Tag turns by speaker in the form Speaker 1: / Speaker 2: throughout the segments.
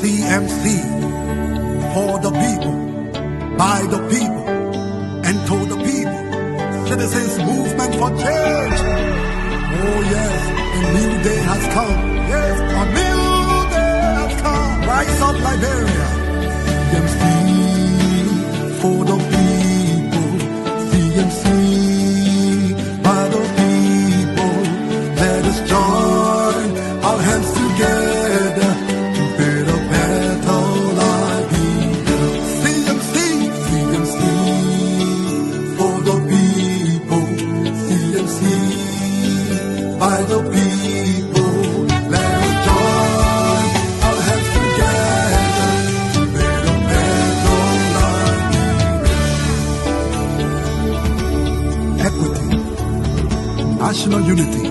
Speaker 1: CMC, for the people, by the people, and to the people. Citizens Movement for Change. Oh yes, a new day has come. Yes, a new day has come. Rise up, Liberia. CMC, for the people. CMC, by the people. Let us join our hands together to build a better Liberia. CMC, CMC, for the people. CMC, by the people. Let us join our hands together to build a better Liberia. Equity, national unity,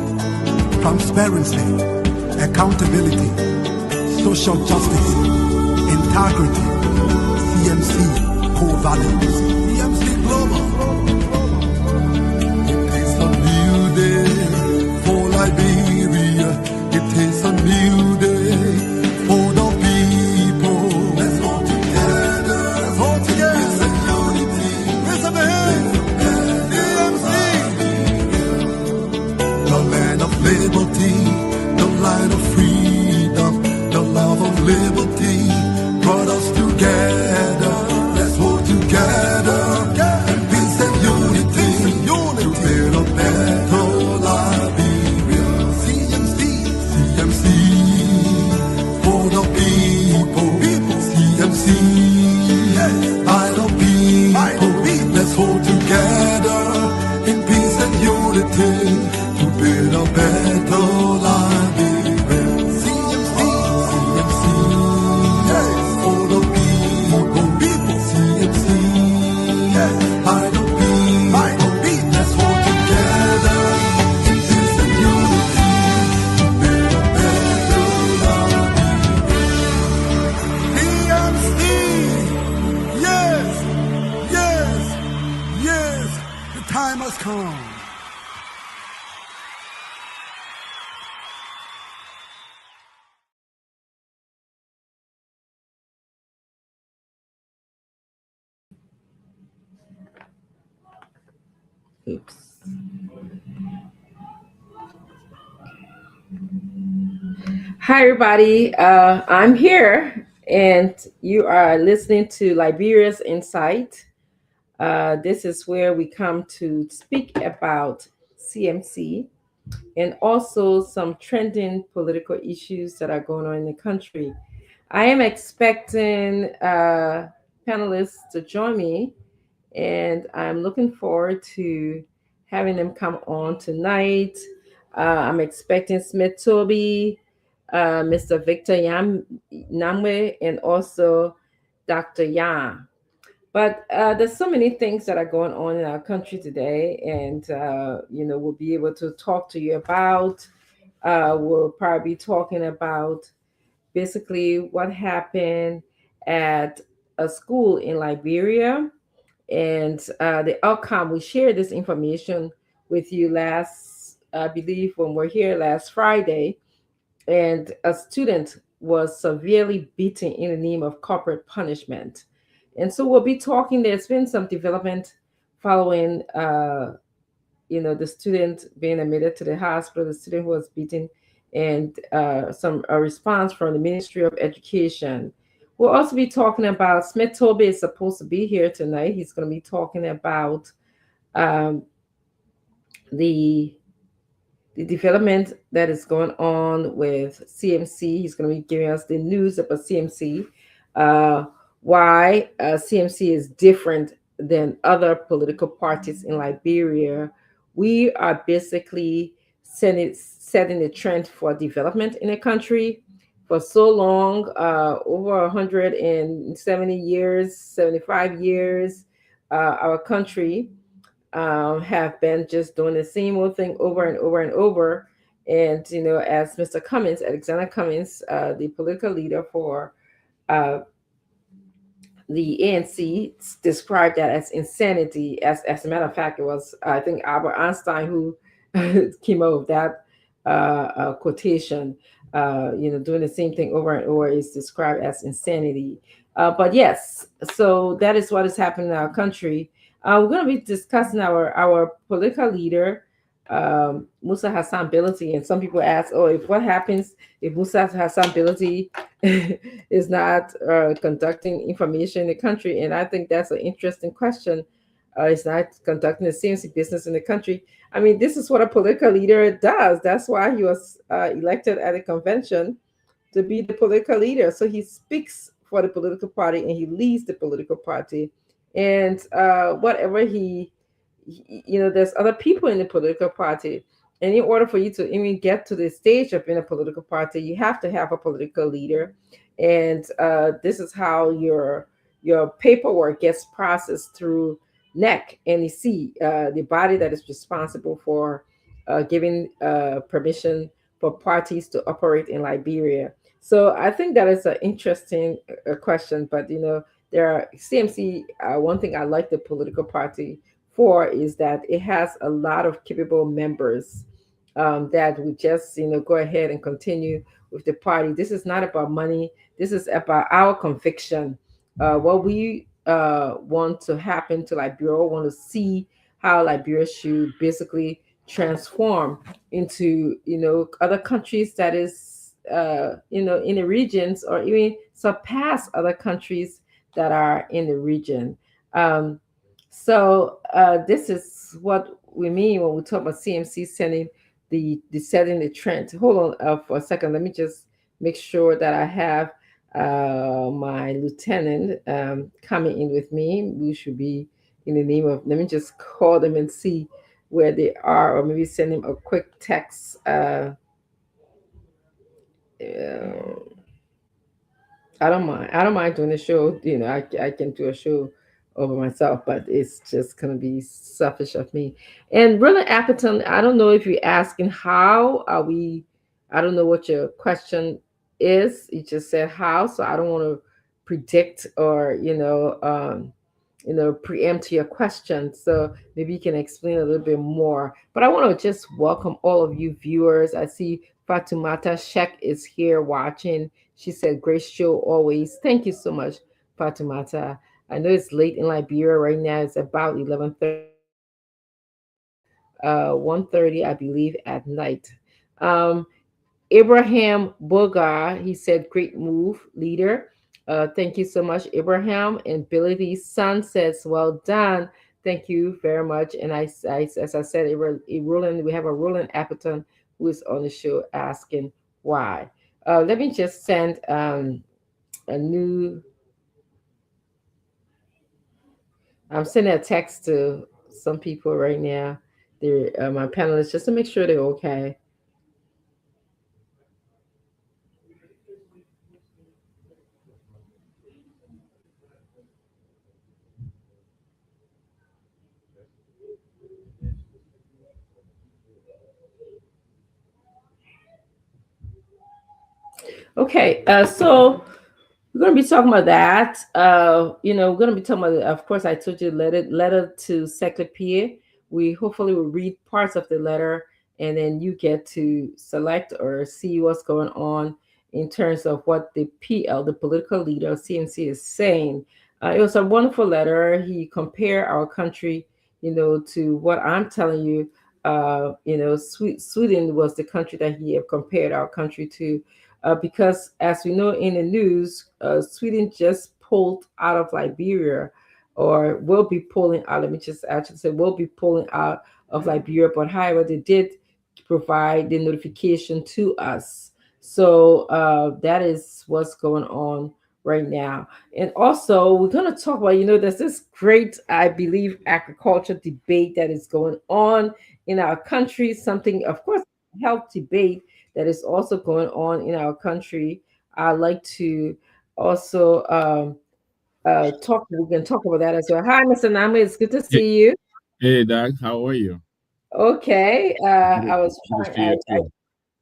Speaker 1: transparency, accountability, social justice, integrity, CMC core values. CMC Global. It is a new day for Liberia. It is a new day for the people. Let's all together. Let's all together. It's a unity. Raise up the hands. CMC. The land of liberty, the light of freedom, the love of liberty brought us together. Let's hold together in peace and unity to build a better Liberia. CMC, CMC, for the people. CMC, by the people. Let's hold together in peace and unity to build a better Liberia. CMC, CMC, for the people. CMC, by the people. Let's hold together in peace and unity to build a better Liberia. CMC, yes, yes, yes, the time has come.
Speaker 2: Oops. Hi, everybody. I'm here, and you are listening to Liberia's Insight. This is where we come to speak about CMC and also some trending political issues that are going on in the country. I am expecting panelists to join me, and I'm looking forward to having them come on tonight. I'm expecting Smith Toby, Mr. Victor Namwe, and also Dr. Yan. But there's so many things that are going on in our country today, and we'll be able to talk to you about. We'll probably be talking about basically what happened at a school in Liberia and the outcome. We shared this information with you last, I believe, when we're here last Friday, and a student was severely beaten in the name of corporate punishment. And so we'll be talking. There's been some development following, the student being admitted to the hospital, the student who was beaten, and a response from the Ministry of Education. We'll also be talking about Smith Toby is supposed to be here tonight. He's going to be talking about um, the development that is going on with CMC. He's going to be giving us the news about CMC, why CMC is different than other political parties in Liberia. We are basically setting the trend for development in the country. For so long, over 170 years, 75 years, our country have been just doing the same old thing over and over and over. And, as Mr. Cummins, Alexander Cummins, the political leader for the ANC, described that as insanity. As a matter of fact, it was, I think, Albert Einstein who came up with that quotation. doing the same thing over and over is described as insanity. But yes, so that is what is happening in our country. We're going to be discussing our political leader, Musa Hassan Bility, and some people ask, "Oh, if what happens if Musa Hassan Bility is not conducting information in the country?" And I think that's an interesting question. Is not conducting the CMC business in the country. I mean, this is what a political leader does. That's why he was elected at a convention to be the political leader. So he speaks for the political party and he leads the political party. And whatever there's other people in the political party. And in order for you to even get to the stage of being a political party, you have to have a political leader. And this is how your paperwork gets processed through NEC, NEC, the body that is responsible for giving permission for parties to operate in Liberia. So I think that is an interesting question. But there are CMC. One thing I like the political party for is that it has a lot of capable members that would just go ahead and continue with the party. This is not about money. This is about our conviction. What we want to happen to Liberia, want to see how Liberia should basically transform into other countries that is in the regions, or even surpass other countries that are in the region. So this is what we mean when we talk about CMC setting the trend. Hold on for a second. Let me just make sure that I have my lieutenant coming in with me. We should be in the name of. Let me just call them and see where they are, or maybe send them a quick text. Uh, I don't mind. I don't mind doing the show. I can do a show over myself, but it's just gonna be selfish of me. And Roland Appleton, I don't know if you're asking how are we. I don't know what your question is. You just said how, so I don't want to predict or preempt your question. So maybe you can explain a little bit more. But I want to just welcome all of you viewers. I see Fatumata Sheikh is here watching. She said, "Great show always." Thank you so much, Fatumata. I know it's late in Liberia right now. It's about 11:30, 1:30, I believe, at night. Um, Abraham Bogar, he said, "Great move, leader." Thank you so much, Abraham. And Billy's son says, "Well done." Thank you very much. And as I said, we have a Roland Appleton who is on the show asking why. Let me just send a new, I'm sending a text to some people right now. They're my panelists, just to make sure they're okay. Okay, so we're going to be talking about that. We're going to be talking about, of course, I told you letter to Secretary. We hopefully will read parts of the letter, and then you get to select or see what's going on in terms of what the PL, the political leader of CMC, is saying. It was a wonderful letter. He compared our country, to what I'm telling you. Sweden was the country that he had compared our country to, because as we know in the news, Sweden just pulled out of Liberia, or will be pulling out. Let me just actually say, will be pulling out of Liberia. But however, they did provide the notification to us. So that is what's going on right now. And also, we're going to talk about, there's this great, I believe, agriculture debate that is going on in our country. Something, of course, health debate that is also going on in our country. I'd like to also talk. We can talk about that as well. Hi, Mr. Nama. It's good to
Speaker 3: Hey,
Speaker 2: see you.
Speaker 3: hey, Doc, how are you?
Speaker 2: Okay.
Speaker 3: Good,
Speaker 2: I was
Speaker 3: good to
Speaker 2: trying.
Speaker 3: see you too.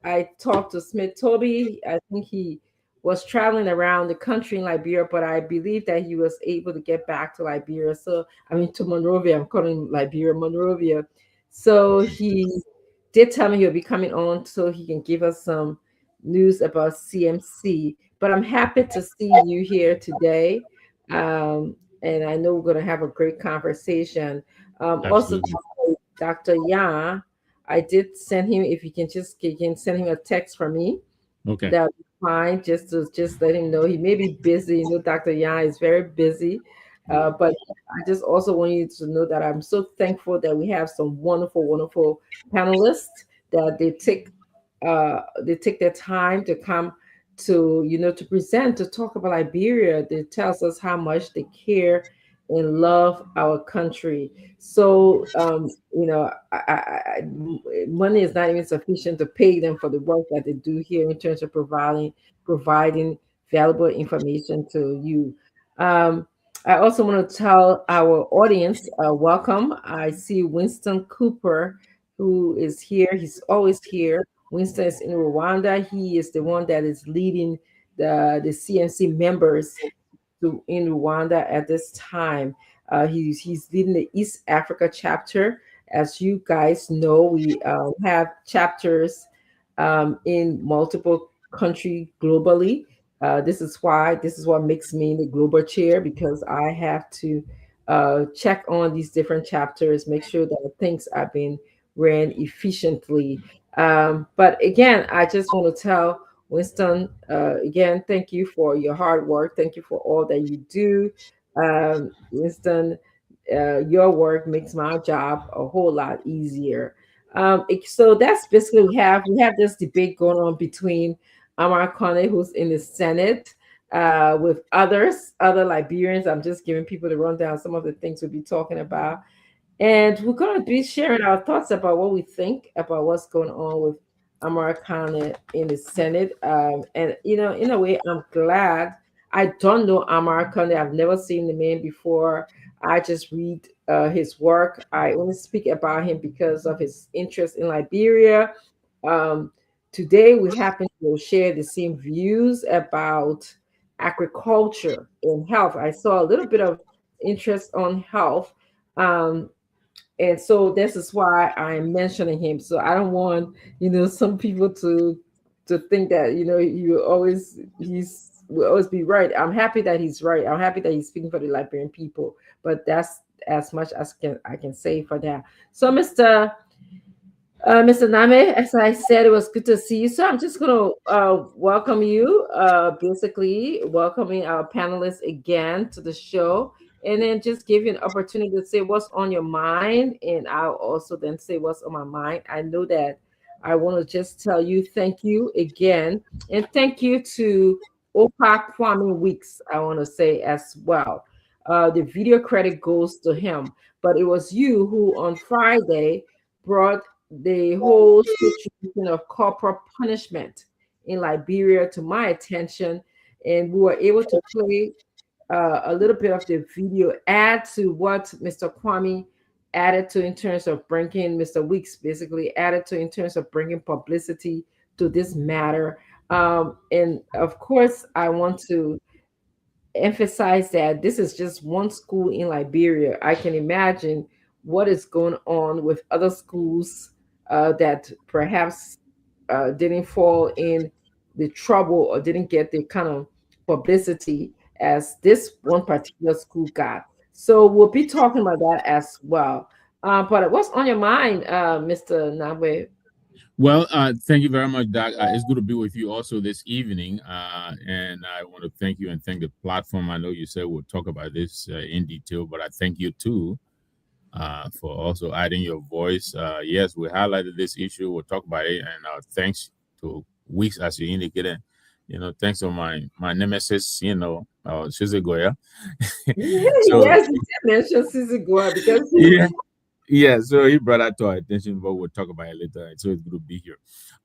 Speaker 2: I talked to Smith Toby. I think he was traveling around the country in Liberia, but I believe that he was able to get back to Liberia. So I mean to Monrovia. I'm calling Liberia Monrovia. So he did tell me he'll be coming on so he can give us some news about CMC. But I'm happy to see you here today. And I know we're going to have a great conversation. Also,
Speaker 3: Absolutely.
Speaker 2: Dr. Yan, I did send him, if you can send him a text for me,
Speaker 3: Okay.
Speaker 2: that would be fine. Just let him know he may be busy. Dr. Yan is very busy, but I just also want you to know that I'm so thankful that we have some wonderful, wonderful panelists that they take their time to come to to present, to talk about Liberia. That tells us how much they care and love our country. So money is not even sufficient to pay them for the work that they do here in terms of providing valuable information to you. Um, I also want to tell our audience, welcome. I see Winston Cooper, who is here. He's always here. Winston is in Rwanda. He is the one that is leading the CNC members in Rwanda at this time. He's leading the East Africa chapter. As you guys know, we have chapters in multiple countries globally. This is what makes me the global chair, because I have to check on these different chapters, make sure that things are being ran efficiently. But again, I just want to tell Winston, again, thank you for your hard work. Thank you for all that you do. Winston, your work makes my job a whole lot easier. So that's basically we have this debate going on between Amar Kane, who's in the Senate, with other Liberians. I'm just giving people the rundown some of the things we'll be talking about. And we're going to be sharing our thoughts about what we think about what's going on with Americana in the Senate. And, in a way, I'm glad. I don't know Americana. I've never seen the man before. I just read his work. I only speak about him because of his interest in Liberia. Um, Today, we happen to share the same views about agriculture and health. I saw a little bit of interest on health. Um, and so this is why I'm mentioning him. So I don't want some people to think that he's will always be right. I'm happy that he's right. I'm happy that he's speaking for the Liberian people. But that's as much as I can say for that. So Mr. Name, as I said, it was good to see you. So I'm just going to welcome you, basically welcoming our panelists again to the show, and then just give you an opportunity to say what's on your mind. And I'll also then say what's on my mind. I know that I want to just tell you thank you again. And thank you to Opa Kwame Weeks, I want to say as well. The video credit goes to him, but it was you who on Friday brought the whole situation of corporal punishment in Liberia to my attention, and we were able to play a little bit of the video, add to what Mr. Kwame added to in terms of bringing Mr. Weeks basically added to in terms of bringing publicity to this matter. And of course, I want to emphasize that this is just one school in Liberia. I can imagine what is going on with other schools that perhaps didn't fall in the trouble or didn't get the kind of publicity as this one particular school got. So we'll be talking about that as well. But what's on your mind, Mr. Nabwe?
Speaker 3: Well, thank you very much, Doc. It's good to be with you also this evening. And I want to thank you and thank the platform. I know you said we'll talk about this in detail, but I thank you too for also adding your voice. Yes, we highlighted this issue. We'll talk about it. And thanks to Weeks, as you indicated. Thanks to my nemesis, Shizagoya. So,
Speaker 2: Yes, you did mention Sizigua because
Speaker 3: yeah. Yeah, so he brought that to our attention, but we'll talk about it later. So it's good to be here.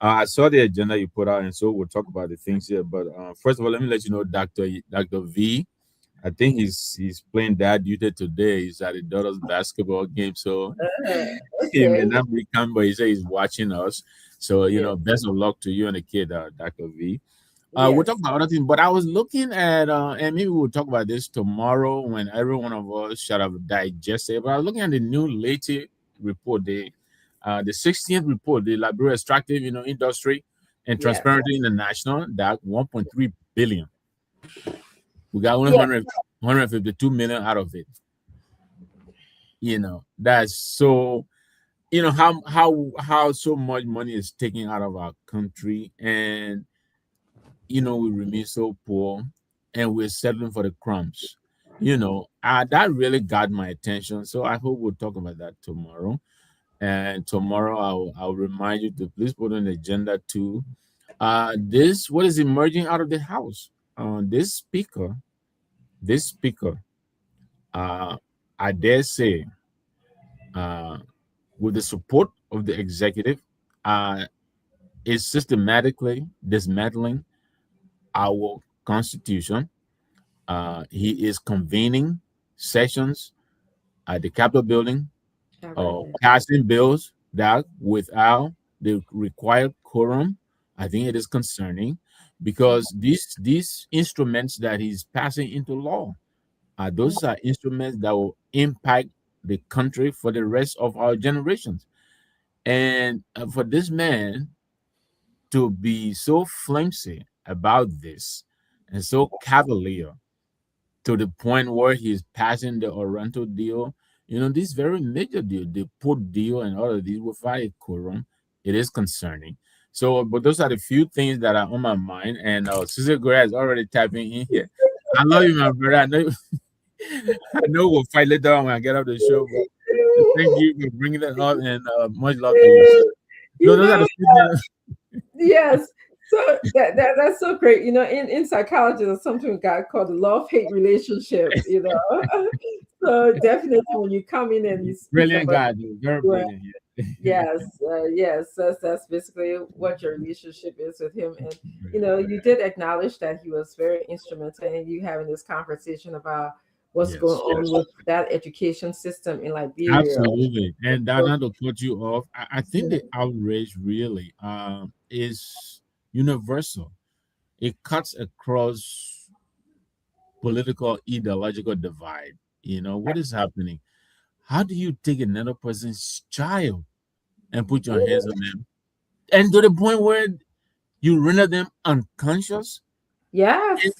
Speaker 3: I saw the agenda you put out, and so we'll talk about the things here. But first of all, let me let you know, Doctor V. I think he's playing dad duty today. He's at his daughter's basketball game, so he may
Speaker 2: okay.
Speaker 3: not be coming, but he said he's watching us. So
Speaker 2: Yes,
Speaker 3: best of luck to you and the kid, Doctor V. We'll talk
Speaker 2: yes.
Speaker 3: about other things, but I was looking at, and maybe we'll talk about this tomorrow when every one of us should have digested. But I was looking at the new latest report, the 16th report, the Liberia extractive, industry. And
Speaker 2: Yeah.
Speaker 3: Transparency International, that 1.3 billion. We got only
Speaker 2: Yeah.
Speaker 3: 152 million out of it. That's so, how so much money is taken out of our country, and we remain so poor, and we're settling for the crumbs. That really got my attention. So I hope we'll talk about that tomorrow. And tomorrow I'll remind you to please put on the agenda too. This what is emerging out of the house. This speaker, uh, I dare say, uh, with the support of the executive, uh, is systematically dismantling our constitution. He is convening sessions at the Capitol building,
Speaker 2: I read that.
Speaker 3: passing bills that without the required quorum. I think it is concerning because these instruments that he's passing into law, those are instruments that will impact the country for the rest of our generations. And for this man to be so flimsy about this and so cavalier to the point where he's passing the Oriental deal, this very major deal, the port deal, and all of these without a quorum, it is concerning. So, but those are the few things that are on my mind. And Sister Gloria is already tapping in here. I love you, my brother. I know, I know we'll fight later on when I get off the show, but thank you for bringing that up, and much love to you. So,
Speaker 2: You
Speaker 3: those are
Speaker 2: know,
Speaker 3: the few things.
Speaker 2: yes. So that's so great. In psychology, there's something we got called the love-hate relationship. So definitely when you come in and you speak
Speaker 3: Brilliant
Speaker 2: about,
Speaker 3: guy, dude. Very
Speaker 2: well,
Speaker 3: brilliant. Yeah.
Speaker 2: yes, yes, that's basically what your relationship is with him. And
Speaker 3: Brilliant.
Speaker 2: you did acknowledge that he was very instrumental in you having this conversation about what's going
Speaker 3: Yes.
Speaker 2: on with that education system in Liberia.
Speaker 3: Absolutely. And that not to cut you off, I think the outrage really is universal. It cuts across political ideological divide. What is happening? How do you take another person's child and put your hands on them? And to the point where you render them unconscious, and
Speaker 2: Yes,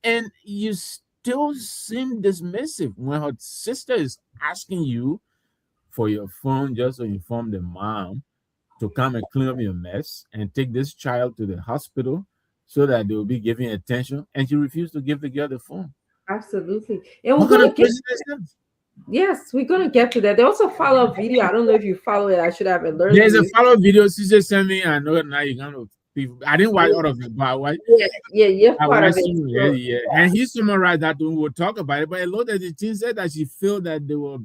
Speaker 3: and you still seem dismissive when her sister is asking you for your phone just to inform the mom to come and clean up your mess and take this child to the hospital so that they will be giving attention, and she refused to give the girl the phone.
Speaker 2: absolutely. And we're
Speaker 3: What kind
Speaker 2: gonna
Speaker 3: of
Speaker 2: get
Speaker 3: person is that?
Speaker 2: Yes, we're gonna get to that. They also follow up video. I don't know if you follow it. I should have alerted
Speaker 3: There's a
Speaker 2: you.
Speaker 3: follow-up video Caesar sent me. I know now you're gonna people. I didn't watch all of it, but
Speaker 2: Yeah, yeah, you're
Speaker 3: I
Speaker 2: part of
Speaker 3: watched
Speaker 2: it.
Speaker 3: some of it,
Speaker 2: So,
Speaker 3: yeah. And he summarized that when we'll talk about it. But a lot of the things said that she felt that they were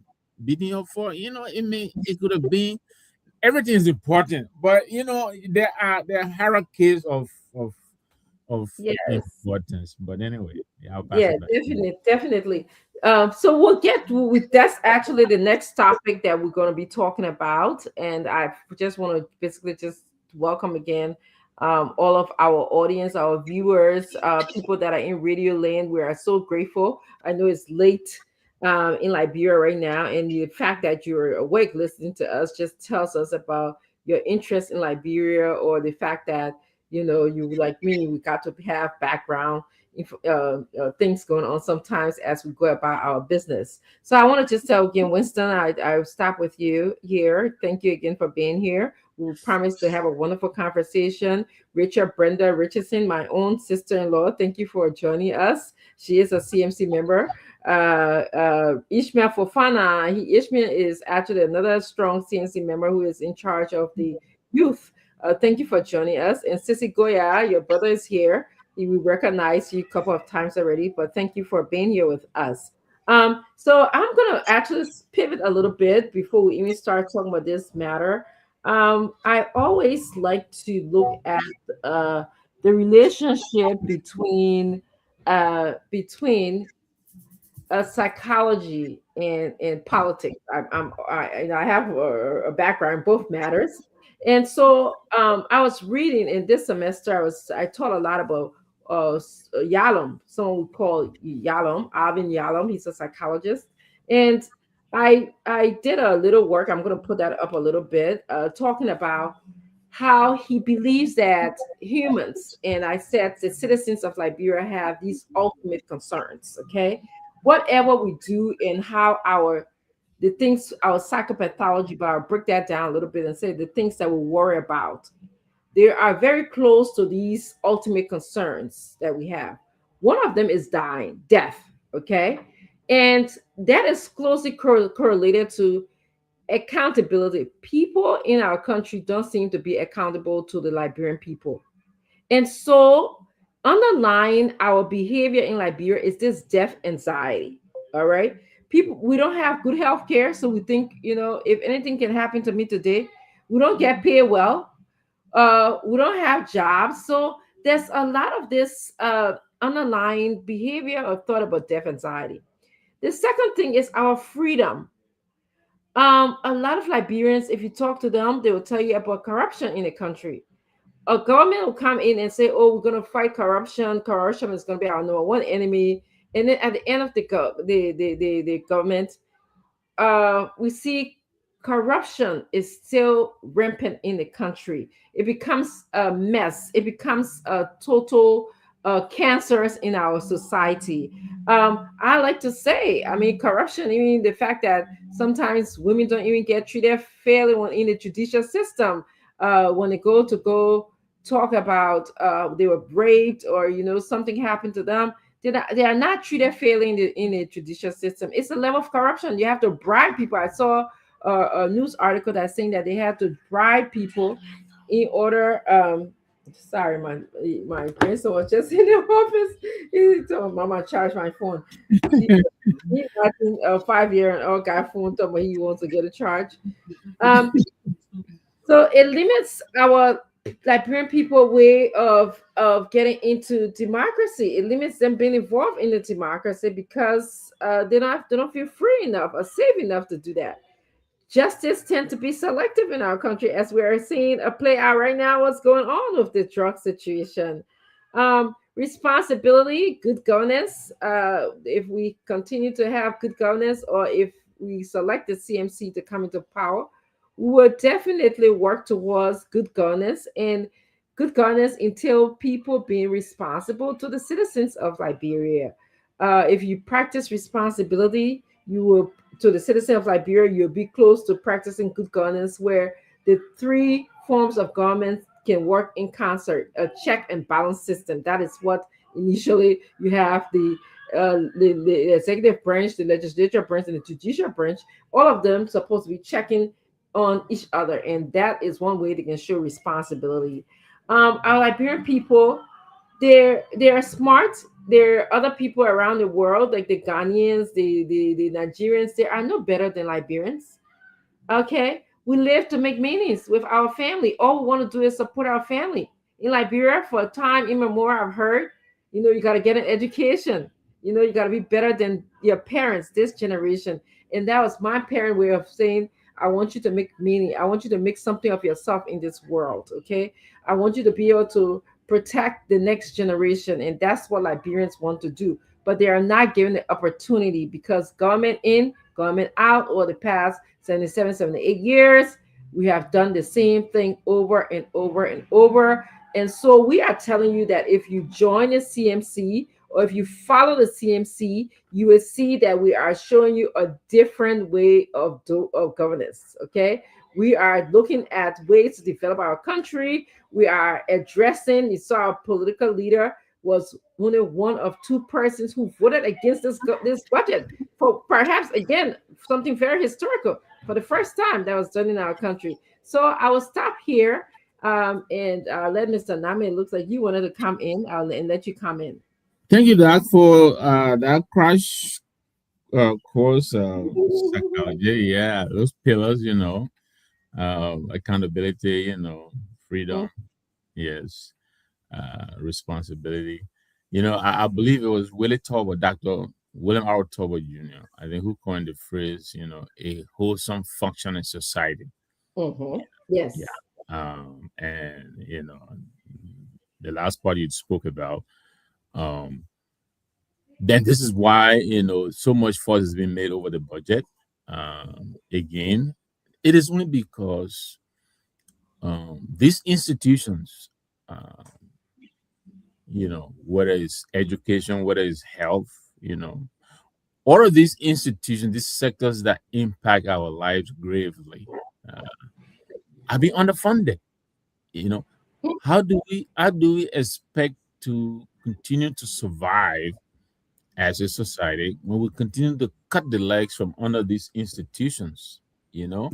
Speaker 3: beating her for. It could have been everything is important, but there are hierarchies of
Speaker 2: yes.
Speaker 3: importance. But anyway, yeah, I'll pass
Speaker 2: Yeah,
Speaker 3: it back to you.
Speaker 2: definitely, definitely. So we'll get with that's actually the next topic that we're going to be talking about, and I just want to basically just welcome again all of our audience, our viewers, people that are in Radio Land. We are so grateful. I know it's late in Liberia right now, and the fact that you're awake listening to us just tells us about your interest in Liberia, or the fact that you like me, we got to have background things going on sometimes as we go about our business. So I want to just tell again, Winston, I'll stop with you here. Thank you again for being here. We promise to have a wonderful conversation. Richard Brenda Richardson, my own sister-in-law, thank you for joining us. She is a CMC member. Ishmael Fofana, Ishmael is actually another strong CNC member who is in charge of the youth. Thank you for joining us. And Sissy Goya, your brother is here. We recognize you a couple of times already, but thank you for being here with us. So I'm gonna actually pivot a little bit before we even start talking about this matter. I always like to look at the relationship between psychology and politics. I have a background in both matters, and so I was reading in this semester. I taught a lot about Yalom, someone we call Yalom, Alvin Yalom. He's a psychologist, and I did a little work. I'm going to put that up a little bit, talking about how he believes that humans, and I said the citizens of Liberia, have these ultimate concerns. Okay, whatever we do and how the things, our psychopathology, but I'll break that down a little bit and say the things that we worry about, they are very close to these ultimate concerns that we have. One of them is dying, death. Okay, and that is closely correlated to accountability. People in our country don't seem to be accountable to the Liberian people. And so, underlying our behavior in Liberia is this death anxiety. All right. People, we don't have good health care. So we think, if anything can happen to me today, we don't get paid well. We don't have jobs. So there's a lot of this underlying behavior or thought about death anxiety. The second thing is our freedom. A lot of Liberians, if you talk to them, they will tell you about corruption in the country. A government will come in and say, "Oh, we're going to fight corruption. Corruption is going to be our number one enemy." And then at the end of the government, we see corruption is still rampant in the country. It becomes a mess. It becomes a total cancerous in our society. I like to say, I mean, corruption, I mean, the fact that sometimes women don't even get treated fairly when in the judicial system, when they go talk about they were raped or something happened to them, they are not treated fairly in the judicial system. It's a level of corruption. You have to bribe people. I saw a news article that's saying that they have to bribe people in order. Sorry, my grandson was just in the office. He told Mama charge my phone. He watching a 5-year and old guy phone told me he wants to get a charge. Um, so it limits our Liberian people way of getting into democracy. It limits them being involved in the democracy because they don't feel free enough or safe enough to do that. Justice tend to be selective in our country, as we are seeing a play out right now. What's going on with the drug situation? Responsibility, good governance. If we continue to have good governance, or if we select the CMC to come into power, we will definitely work towards good governance. And good governance entail people being responsible to the citizens of Liberia. If you practice responsibility, you will to the citizen of Liberia, you'll be close to practicing good governance, where the three forms of government can work in concert, a check and balance system. That is what initially you have the executive branch, the legislature branch, and the judicial branch. All of them supposed to be checking on each other, and that is one way they can show responsibility. Our Liberian people, they're smart. There are other people around the world, like the Ghanaians, the Nigerians. They are no better than Liberians. Okay, we live to make meanings with our family. All we want to do is support our family. In Liberia, for a time immemorial, I've heard, you got to get an education. You got to be better than your parents, this generation. And that was my parent way of saying, I want you to make meaning. I want you to make something of yourself in this world. Okay, I want you to be able to protect the next generation, and that's what Liberians want to do. But they are not given the opportunity because government in, government out, or the past 77, 78 years, we have done the same thing over and over and over. And so we are telling you that if you join the CMC, or if you follow the CMC, you will see that we are showing you a different way of governance. Okay, we are looking at ways to develop our country. We are addressing. You saw our political leader was only one of two persons who voted against this budget for perhaps again something very historical for the first time that was done in our country. So I will stop here and let Mr. Name. It looks like you wanted to come in. I'll and let you come in.
Speaker 3: Thank you, Doc, for that crash course psychology. Yeah, those pillars, accountability, freedom, yes, responsibility. I believe it was Willie Tolbert, Dr. William R. Tolbert Jr., I think, who coined the phrase, a wholesome functioning society.
Speaker 2: Mm-hmm. Yes.
Speaker 3: Yeah. And, the last part you spoke about, then this is why, so much fuss has been made over the budget. Again, it is only because these institutions, uh, whether it's education, whether it's health, all of these institutions, these sectors that impact our lives gravely, uh, are being underfunded. You know, how do we expect to continue to survive as a society when we continue to cut the legs from under these institutions? You know,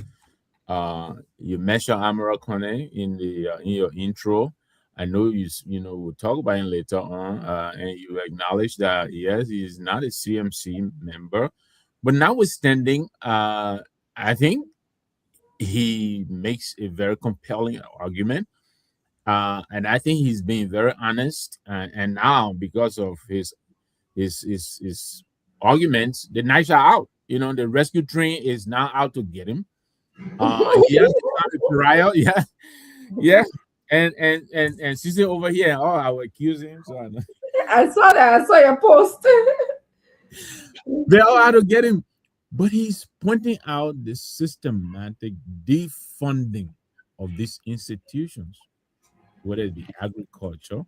Speaker 3: you mentioned Amara Kone in your intro. I know we'll talk about him later on, and you acknowledge that yes, he's not a CMC member, but notwithstanding, I think he makes a very compelling argument, and I think he's being very honest. And now, because of his arguments, the knives are out. The rescue train is now out to get him. He has become a pariah. Yeah, yeah. And Sissy over here. Oh, I will accuse him. So
Speaker 2: I saw that. I saw your post.
Speaker 3: they're all out to get him. But he's pointing out the systematic defunding of these institutions, whether it be agriculture.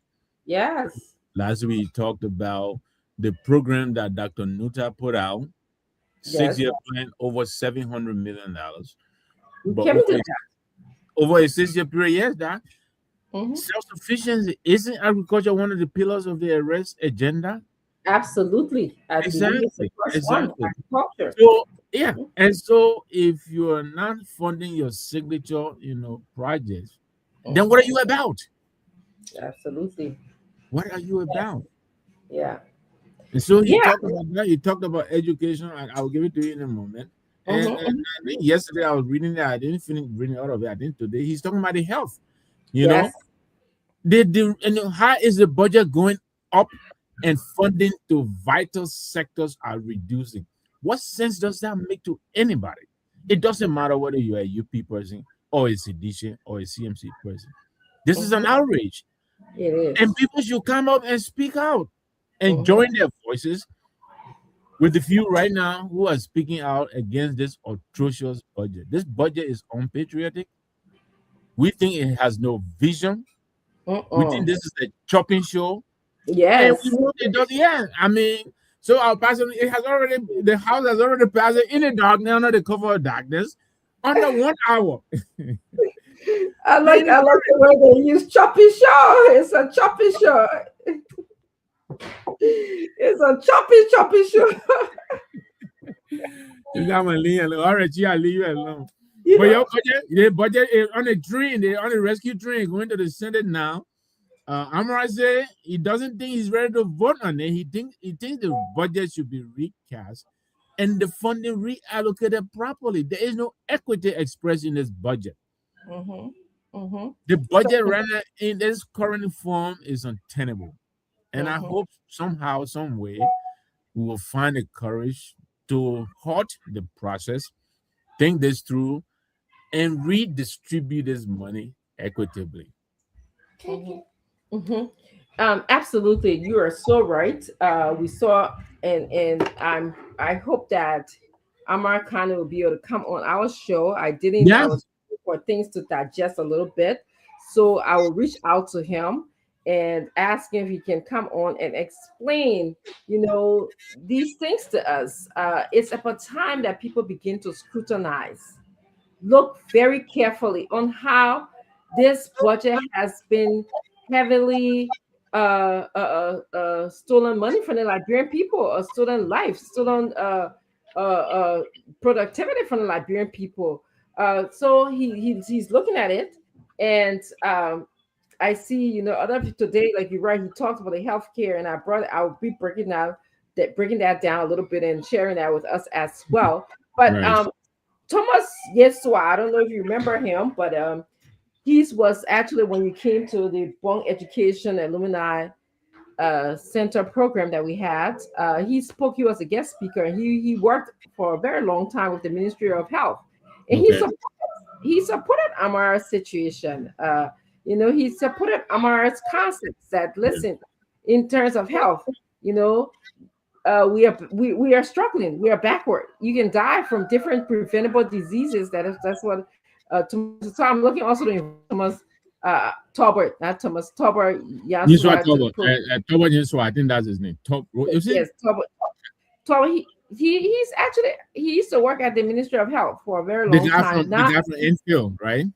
Speaker 2: Yes.
Speaker 3: Last week, he talked about the program that Dr. Nuta put out,
Speaker 2: Yes.
Speaker 3: 6-year plan, over $700 million.
Speaker 2: We
Speaker 3: But
Speaker 2: came
Speaker 3: over,
Speaker 2: into that.
Speaker 3: over a 6-year period, yes, that
Speaker 2: Mhm.
Speaker 3: self-sufficiency, isn't agriculture one of the pillars of the arrest agenda?
Speaker 2: Absolutely. I believe it's the
Speaker 3: Exactly,
Speaker 2: first one,
Speaker 3: exactly.
Speaker 2: agriculture.
Speaker 3: So yeah, and so if you are not funding your signature, projects, then what are you about?
Speaker 2: Absolutely.
Speaker 3: What are you about?
Speaker 2: Yeah.
Speaker 3: And so he
Speaker 2: Yeah.
Speaker 3: talked about that. He talked about education, and I'll give it to you in a moment. And
Speaker 2: Mhm.
Speaker 3: I think yesterday I was reading that. I didn't finish reading all of it. I think today he's talking about the health. You
Speaker 2: Yes.
Speaker 3: know, how is the budget going up and funding to vital sectors are reducing? What sense does that make to anybody? It doesn't matter whether you're a UP person or a CDC or a CMC person. This is an
Speaker 2: Mhm.
Speaker 3: outrage.
Speaker 2: It is.
Speaker 3: And people should come up and speak out and
Speaker 2: Mhm.
Speaker 3: join their voices with the few right now who are speaking out against this atrocious budget. This budget is unpatriotic. We think it has no vision. We think
Speaker 2: Mm-mm.
Speaker 3: this is a chopping show. And we
Speaker 2: Yes.
Speaker 3: know it does. Yeah, I mean, so our pastor, the house has already passed it in the darkness, under the cover of darkness, under 1 hour.
Speaker 2: I like the way they use choppy show. It's a choppy show. It's a choppy show.
Speaker 3: You got my leave alone. All right, I'll leave you alone.
Speaker 2: You
Speaker 3: But
Speaker 2: know.
Speaker 3: your budget is on a train. They're on a rescue train going to the Senate now. Amara said he doesn't think he's ready to vote on it. He thinks the budget should be recast and the funding reallocated properly. There is no equity expressed in this budget.
Speaker 2: Mhm. Mhm.
Speaker 3: The
Speaker 2: So.
Speaker 3: budget rather in its current form is untenable. And I
Speaker 2: Mhm.
Speaker 3: hope somehow, some way, we will find the courage to halt the process, think this through, and redistribute this money equitably.
Speaker 2: Mhm. Mhm. Absolutely, you are so right. We saw, and I hope that Amar Khan will be able to come on our show. I didn't. I
Speaker 3: Yeah,
Speaker 2: was waiting for things to digest a little bit, so I will reach out to him and ask him if he can come on and explain, these things to us. It's about time that people begin to scrutinize, look very carefully on how this budget has been heavily stolen money from the Liberian people, or stolen life, stolen productivity from the Liberian people. So he's looking at it, and I see, other people today, like you're right, he talked about the healthcare, and I'll be breaking that down a little bit and sharing that with us as well. But
Speaker 3: right.
Speaker 2: Thomas Yesua, I don't know if you remember him, but he was actually, when you came to the Bong Education Alumni Center program that we had, he spoke. He was a guest speaker, and he worked for a very long time with the Ministry of Health, and
Speaker 3: Okay.
Speaker 2: he supported Amara's situation. He supported Amara's concepts that,
Speaker 3: Yeah.
Speaker 2: listen, in terms of health, you know, we are struggling. We are backward. You can die from different preventable diseases. That's what So I'm looking also to Thomas Tolbert, not Thomas Tolbert
Speaker 3: Yuswa
Speaker 2: Yasua to
Speaker 3: Tobo.
Speaker 2: put
Speaker 3: Tobo Yuswa, I think that's his name. Is it?
Speaker 2: yes, Tolbert. Tolbert he's actually he used to work at the Ministry of Health for a very
Speaker 3: The
Speaker 2: long
Speaker 3: guy
Speaker 2: time.
Speaker 3: from the
Speaker 2: Now,
Speaker 3: guy from Enfield, right?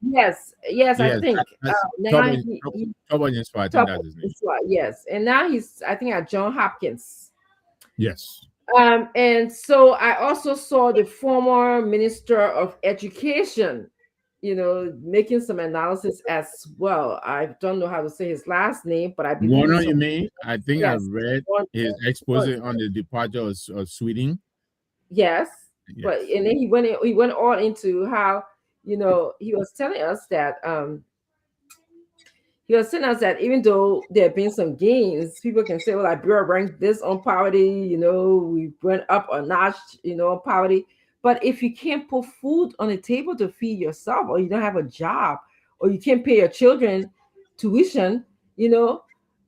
Speaker 2: yes, I
Speaker 3: Yes,
Speaker 2: think
Speaker 3: that's
Speaker 2: now
Speaker 3: Tobo
Speaker 2: he
Speaker 3: Tobo Yuswa, I think
Speaker 2: Tolbert
Speaker 3: that's his name.
Speaker 2: Yasua, yes, and now he's I think at John Hopkins.
Speaker 3: Yes.
Speaker 2: And so I also saw the former Minister of Education, making some analysis as well. I don't know how to say his last name, but I believe
Speaker 3: Warner,
Speaker 2: it's
Speaker 3: you mean? I think I
Speaker 2: yes,
Speaker 3: read
Speaker 2: one-
Speaker 3: his expose on the departure of Sweden.
Speaker 2: yes. But
Speaker 3: Yes.
Speaker 2: and then he went on into how he was telling us that he was telling us that even though there have been some gains, people can say, well, Liberia ranked this on poverty, we went up a notch, on poverty. But if you can't put food on the table to feed yourself, or you don't have a job, or you can't pay your children tuition,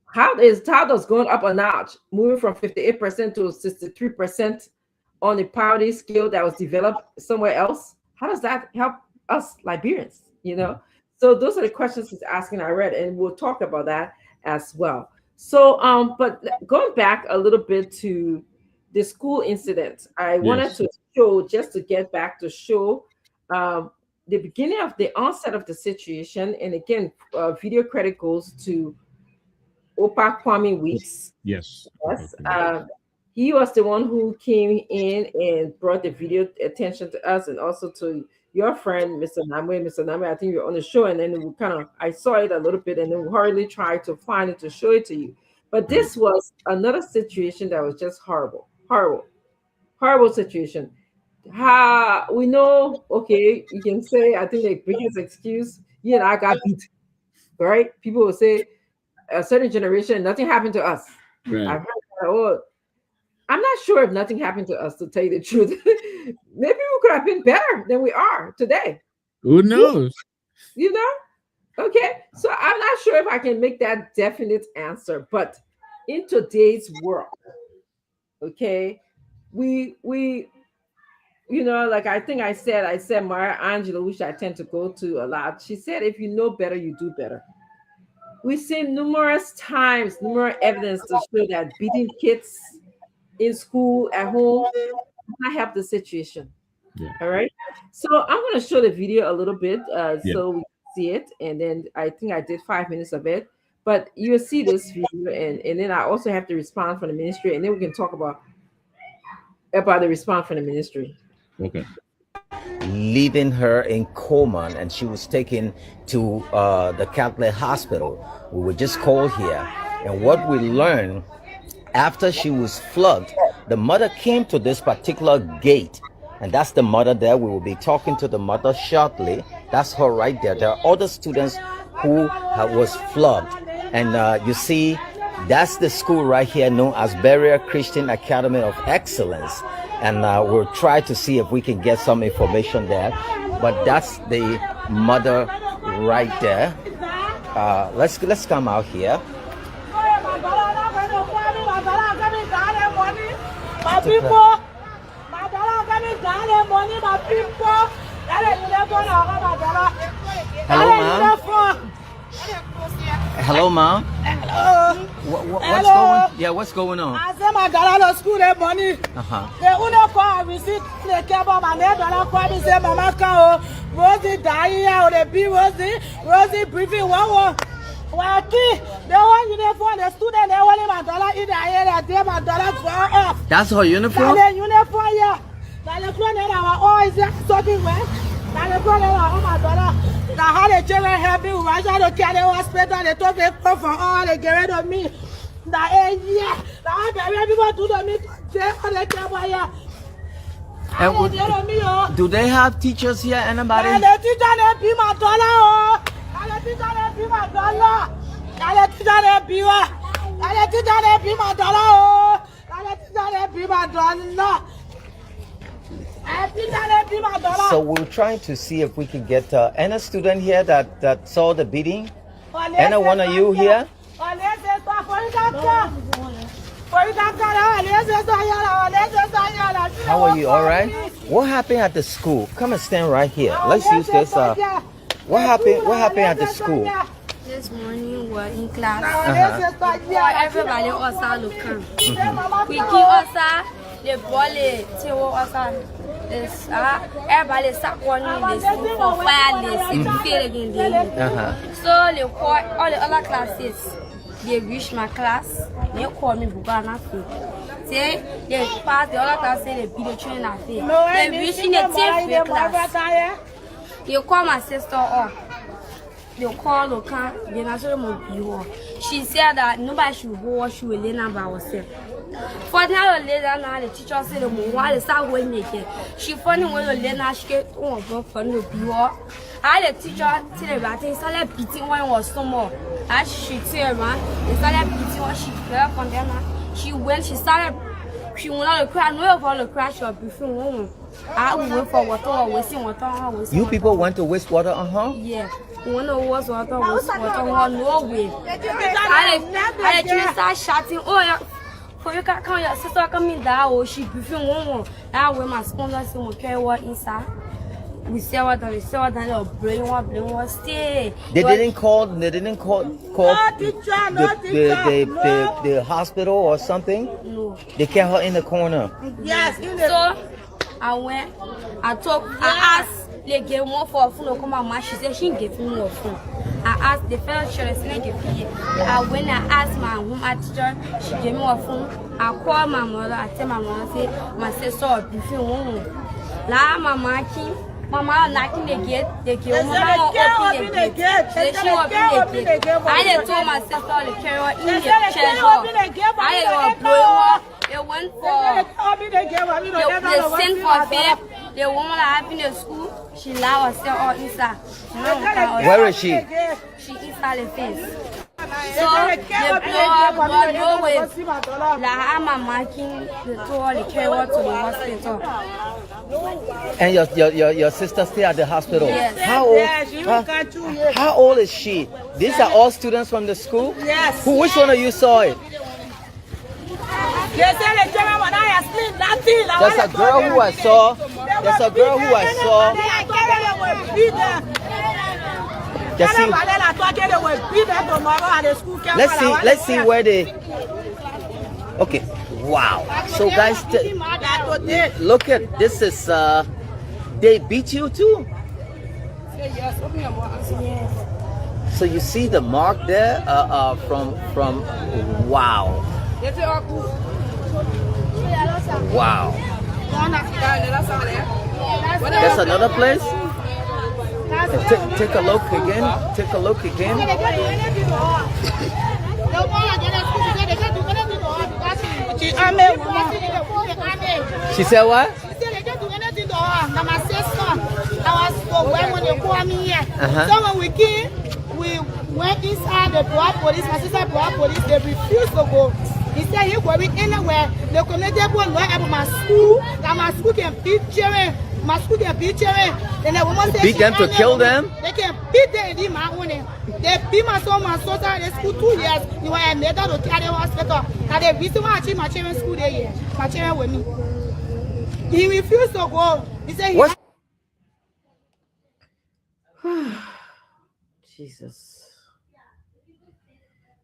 Speaker 2: how does going up a notch, moving from 58% to 63% on the poverty scale that was developed somewhere else, how does that help us Liberians? So those are the questions he's asking. I read, and we'll talk about that as well. So, but going back a little bit to the school incident, I wanted
Speaker 3: Yes.
Speaker 2: to show just to get back to show the beginning of the onset of the situation. And again, video credit goes to Opa Kwame Weeks.
Speaker 3: Yes.
Speaker 2: Yes, he was the one who came in and brought the video attention to us, and also to your friend, Mr. Namwe. Mr. Namwe, I think you're on the show, and then I saw it a little bit, and then we hurriedly tried to find it to show it to you. But this was another situation that was just horrible, horrible, horrible situation. How we know? Okay, you can say I think the biggest excuse, you and I got beat, right? People will say a certain generation, nothing happened to us.
Speaker 3: Right.
Speaker 2: I've heard that. Oh, I'm not sure if nothing happened to us, to tell you the truth. Maybe we could have been better than we are today.
Speaker 3: Who knows?
Speaker 2: You know? Okay. So I'm not sure if I can make that definite answer, but in today's world, okay, we like I think I said Maya Angelou, which I tend to go to a lot. She said, if you know better, you do better. We've seen numerous times, numerous evidence to show that beating kids in school, at home, not help the situation.
Speaker 3: Yeah.
Speaker 2: All right. So I'm going to show the video a little bit
Speaker 3: Yeah.
Speaker 2: so we can see it. And then I think I did 5 minutes of it. But you will see this video, and then I also have to respond from the ministry, and then we can talk about the response from the ministry.
Speaker 3: Okay.
Speaker 4: Leaving her in coma, and she was taken to the Catholic hospital. We were just called here, and what we learned, after she was flogged, the mother came to this particular gate, and that's the mother there. We will be talking to the mother shortly. That's her right there. There are other students who was flogged, and you see, that's the school right here known as Liberia Christian Academy of Excellence. And we'll try to see if we can get some information there. But that's the mother right there. Let's come out here.
Speaker 5: My people, my dollar coming down money, my people.
Speaker 4: Hello, ma'am. Hello, ma'am.
Speaker 5: Hello.
Speaker 4: What's going on?
Speaker 5: I said my dollar to school that money. They only call receipt. They care about my dollar call me say mama can Rosie die or the B Rosie briefing one. Well, they want uniform. The student they want my dollar in the area. They my dollar for off.
Speaker 4: That's her uniform.
Speaker 5: The uniform, yeah. Now the clothes that our all is talking well. Now the clothes that our my dollar. Now how the children help me. I try to carry the hospital. They took me for all. They get rid of me. Now yeah. Now I people do to me. They all they care about yeah.
Speaker 4: And do they have teachers here? Anybody?
Speaker 5: And the teacher they be my dollar. Oh. And the teacher they be my dollar. And the teacher they be what? And the teacher they be my dollar. Oh. And the teacher they be my dollar.
Speaker 4: So we're trying to see if we can get any student here that saw the beating. Any one of you here? How are you? All right? What happened at the school? Come and stand right here. Let's use this. What happened? What happened at the school?
Speaker 6: This morning we're in class.
Speaker 5: Everybody
Speaker 6: also look come. We keep also the ball to also this everybody start calling this for wireless and feel again daily. So they call all the other classes. They reach my class. They call me Bugana. Say they pass the other class. Say they be the train at it. They reaching the 10th class. You call my sister up. They call local. They not sure more. She said that nobody should go. She will learn about herself. For now, later now the teacher said the more while start going again. She funny when the learner she get on go for no pure. I the teacher tell her that they started beating when was so more. As she tell man, they started beating when she fell from them. She went. She started. She went on the crash. No for the crash or before. I went for water. Wasting water.
Speaker 4: You people went to waste water,
Speaker 6: Yeah. When it was water, no way. I just start shouting, oh yeah. For you can't come your sister coming down, or she prefer one. Now when my sponsors will carry what inside. We say what we say what and they'll blame what stay.
Speaker 4: They didn't call the hospital or something?
Speaker 6: No.
Speaker 4: They kept her in the corner.
Speaker 5: Yes.
Speaker 6: So I went, I asked they gave one for a phone come on. She said she gave me more phone. I asked the fellow children when I asked my home teacher, she gave me a phone. I called my mother, I tell my mother, say my sister before one. La mama came. Mama knocking the gate, they give mama open the gate. They she open the gate. I told my sister to carry her in the chair. I blow. They went for they sent for babe. The woman that happened in school, she allowed herself all inside.
Speaker 4: Where is she?
Speaker 6: She inside the face. So they blow her no way. La mama king the tour the carry her to the hospital.
Speaker 4: And your sister stay at the hospital?
Speaker 6: Yes.
Speaker 4: How old is she? These are all students from the school?
Speaker 5: Yes.
Speaker 4: Which one of you saw it?
Speaker 5: They said the German when I explained nothing.
Speaker 4: There's a girl who I saw. There's a girl who I saw. Let's see where they. Okay. Wow. So guys, look at this is they beat you too? So you see the mark there from wow. Wow. There's another place. Take a look again. Take a look again. She said what?
Speaker 5: She said they can't do anything to her. Now my sister, I was for when they call me here. So when we came, we went inside the blood police. My sister blood police. They refused to go. He said he going anywhere. The community will know about my school. That my school can beat children. My school can beat children. And the woman said
Speaker 4: beat them to kill them.
Speaker 5: They can beat them in my own. They beat my son, my sister in school 2 years. You were made to carry hospital. And the reason why I achieved my children school there here. My children with me. He refused to go. He said he
Speaker 2: Jesus.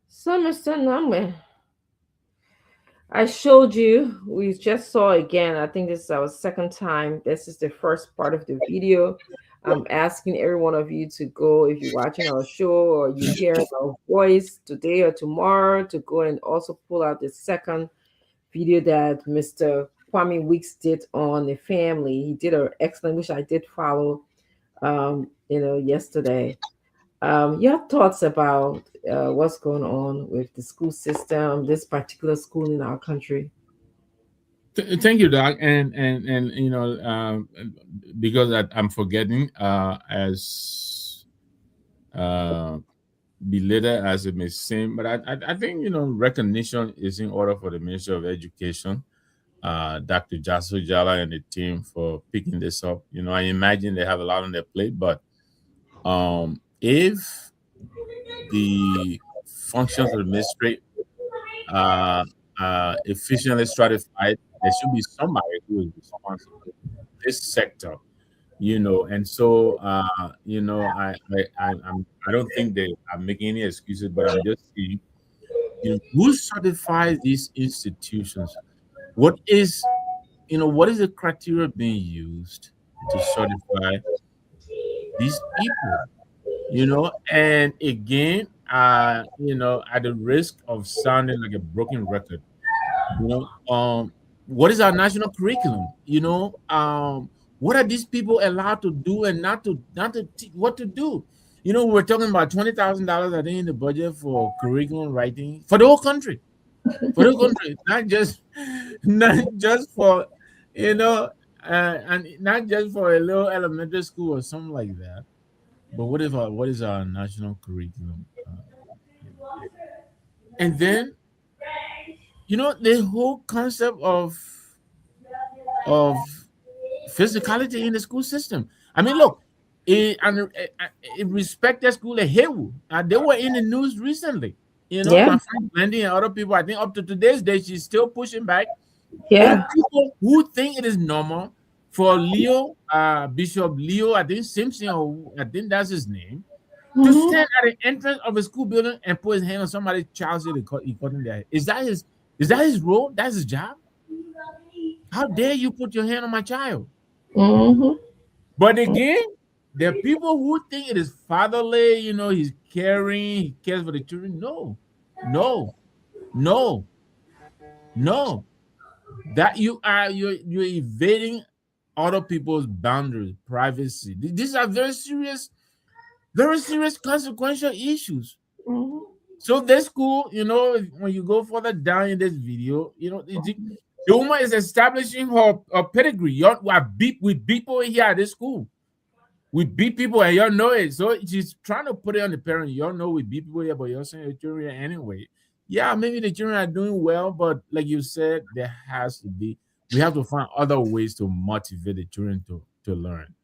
Speaker 2: So Mr. Number. I showed you, we just saw again, I think this is our second time. This is the first part of the video. I'm asking every one of you to go, if you're watching our show or you hear our voice today or tomorrow, to go and also pull out the second video that Mr. Kwame Weeks did on the family. He did an excellent, which I did follow, yesterday. Your thoughts about what's going on with the school system, this particular school in our country?
Speaker 3: Thank you, Doc. And because I'm forgetting, as belated as it may seem, but I think recognition is in order for the Ministry of Education, Dr. Jasu Jala and the team for picking this up. I imagine they have a lot on their plate, but if the functions of the ministry efficiently stratified, there should be somebody who is responsible this sector, and so I don't think they are making any excuses, but I'm just saying, who certifies these institutions? What is what is the criteria being used to certify these people? And again, at the risk of sounding like a broken record, you what is our national curriculum? What are these people allowed to do and not to what to do? We're talking about $20,000, I think, in the budget for curriculum writing for the whole country, not just not just for and not just for a little elementary school or something like that. But what is our national curriculum? And then the whole concept of physicality in the school system. I mean, look, in respected school at Haywood, they were in the news recently.
Speaker 2: Yeah.
Speaker 3: My friend Wendy and other people, I think up to today's day, she's still pushing back
Speaker 2: Yeah.
Speaker 3: on people who think it is normal for Leo, Bishop Leo, I think Simpson, or I think that's his name, to stand at the entrance of a school building and put his hand on somebody's child's head and cut in their head. Is that his role? That's his job? How dare you put your hand on my child? But again, there are people who think it is fatherly, he's caring, he cares for the children. No, no, no, no. That you're evading other people's boundaries, privacy. These are very serious consequential issues. So this school, when you go further down in this video, the woman is establishing her pedigree. We beat people here at this school. We beat people and y'all know it. So she's trying to put it on the parent. Y'all know we beat people here, but you're saying your children here anyway. Yeah, maybe the children are doing well, but like you said, we have to find other ways to motivate the children to learn.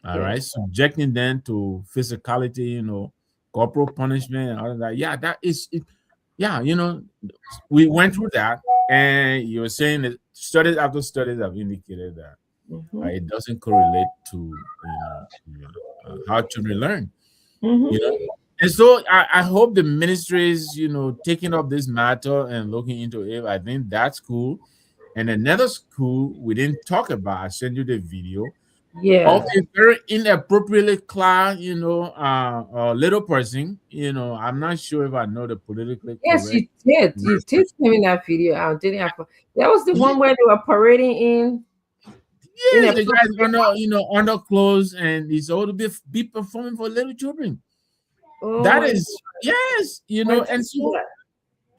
Speaker 3: All right, subjecting them to physicality, corporal punishment and all of that. Yeah, that is it. Yeah, we went through that, and you're saying that studies after studies have indicated that it doesn't correlate to how children learn. And so I hope the ministry is taking up this matter and looking into it. I think that's cool. And another school we didn't talk about, I sent you the video.
Speaker 2: Yeah.
Speaker 3: Of a very inappropriately clad, little person. I'm not sure if I know the politically
Speaker 2: Yes,
Speaker 3: correct.
Speaker 2: you did. You did send me that video. Didn't I? That was the one where they were parading in.
Speaker 3: Yes, the guy's under clothes, and he's all to be performing for little children. That is yes, and so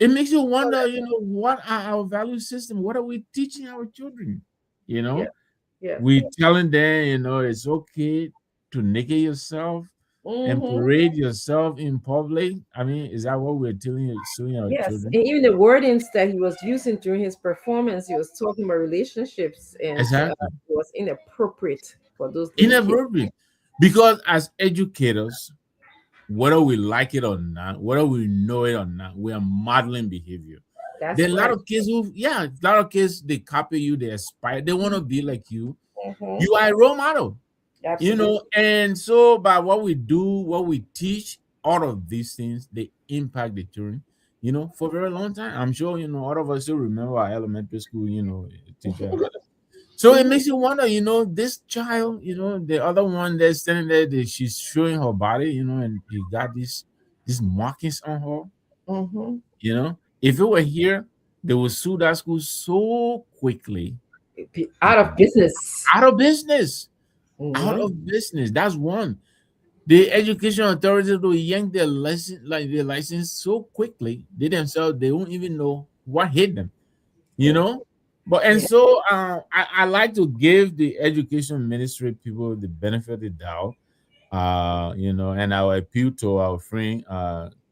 Speaker 3: it makes you wonder, what are our value system? What are we teaching our children?
Speaker 2: Yeah.
Speaker 3: We telling them, it's okay to naked yourself and parade yourself in public. I mean, is that what we're telling our children?
Speaker 2: And even the wordings that he was using during his performance, he was talking about relationships, and
Speaker 3: Exactly.
Speaker 2: it was inappropriate for those
Speaker 3: Inappropriate. Because as educators, whether we like it or not, whether we know it or not, we are modeling behavior.
Speaker 2: That's
Speaker 3: There are a lot of kids they copy you, they aspire, they want to be like you. You are a role model.
Speaker 2: Absolutely.
Speaker 3: And so by what we do, what we teach, all of these things, they impact the children, for a very long time. I'm sure, all of us still remember our elementary school, teacher. So it makes you wonder, this child, the other one that's standing there, she's showing her body, and he got these markings on her. If it were here, they would sue that school so quickly.
Speaker 2: Out of business.
Speaker 3: Out of business. Out of business. That's one. The education authorities will yank their license so quickly, they themselves, they won't even know what hit them. So I like to give the education ministry people the benefit of the doubt. And I will appeal to our friend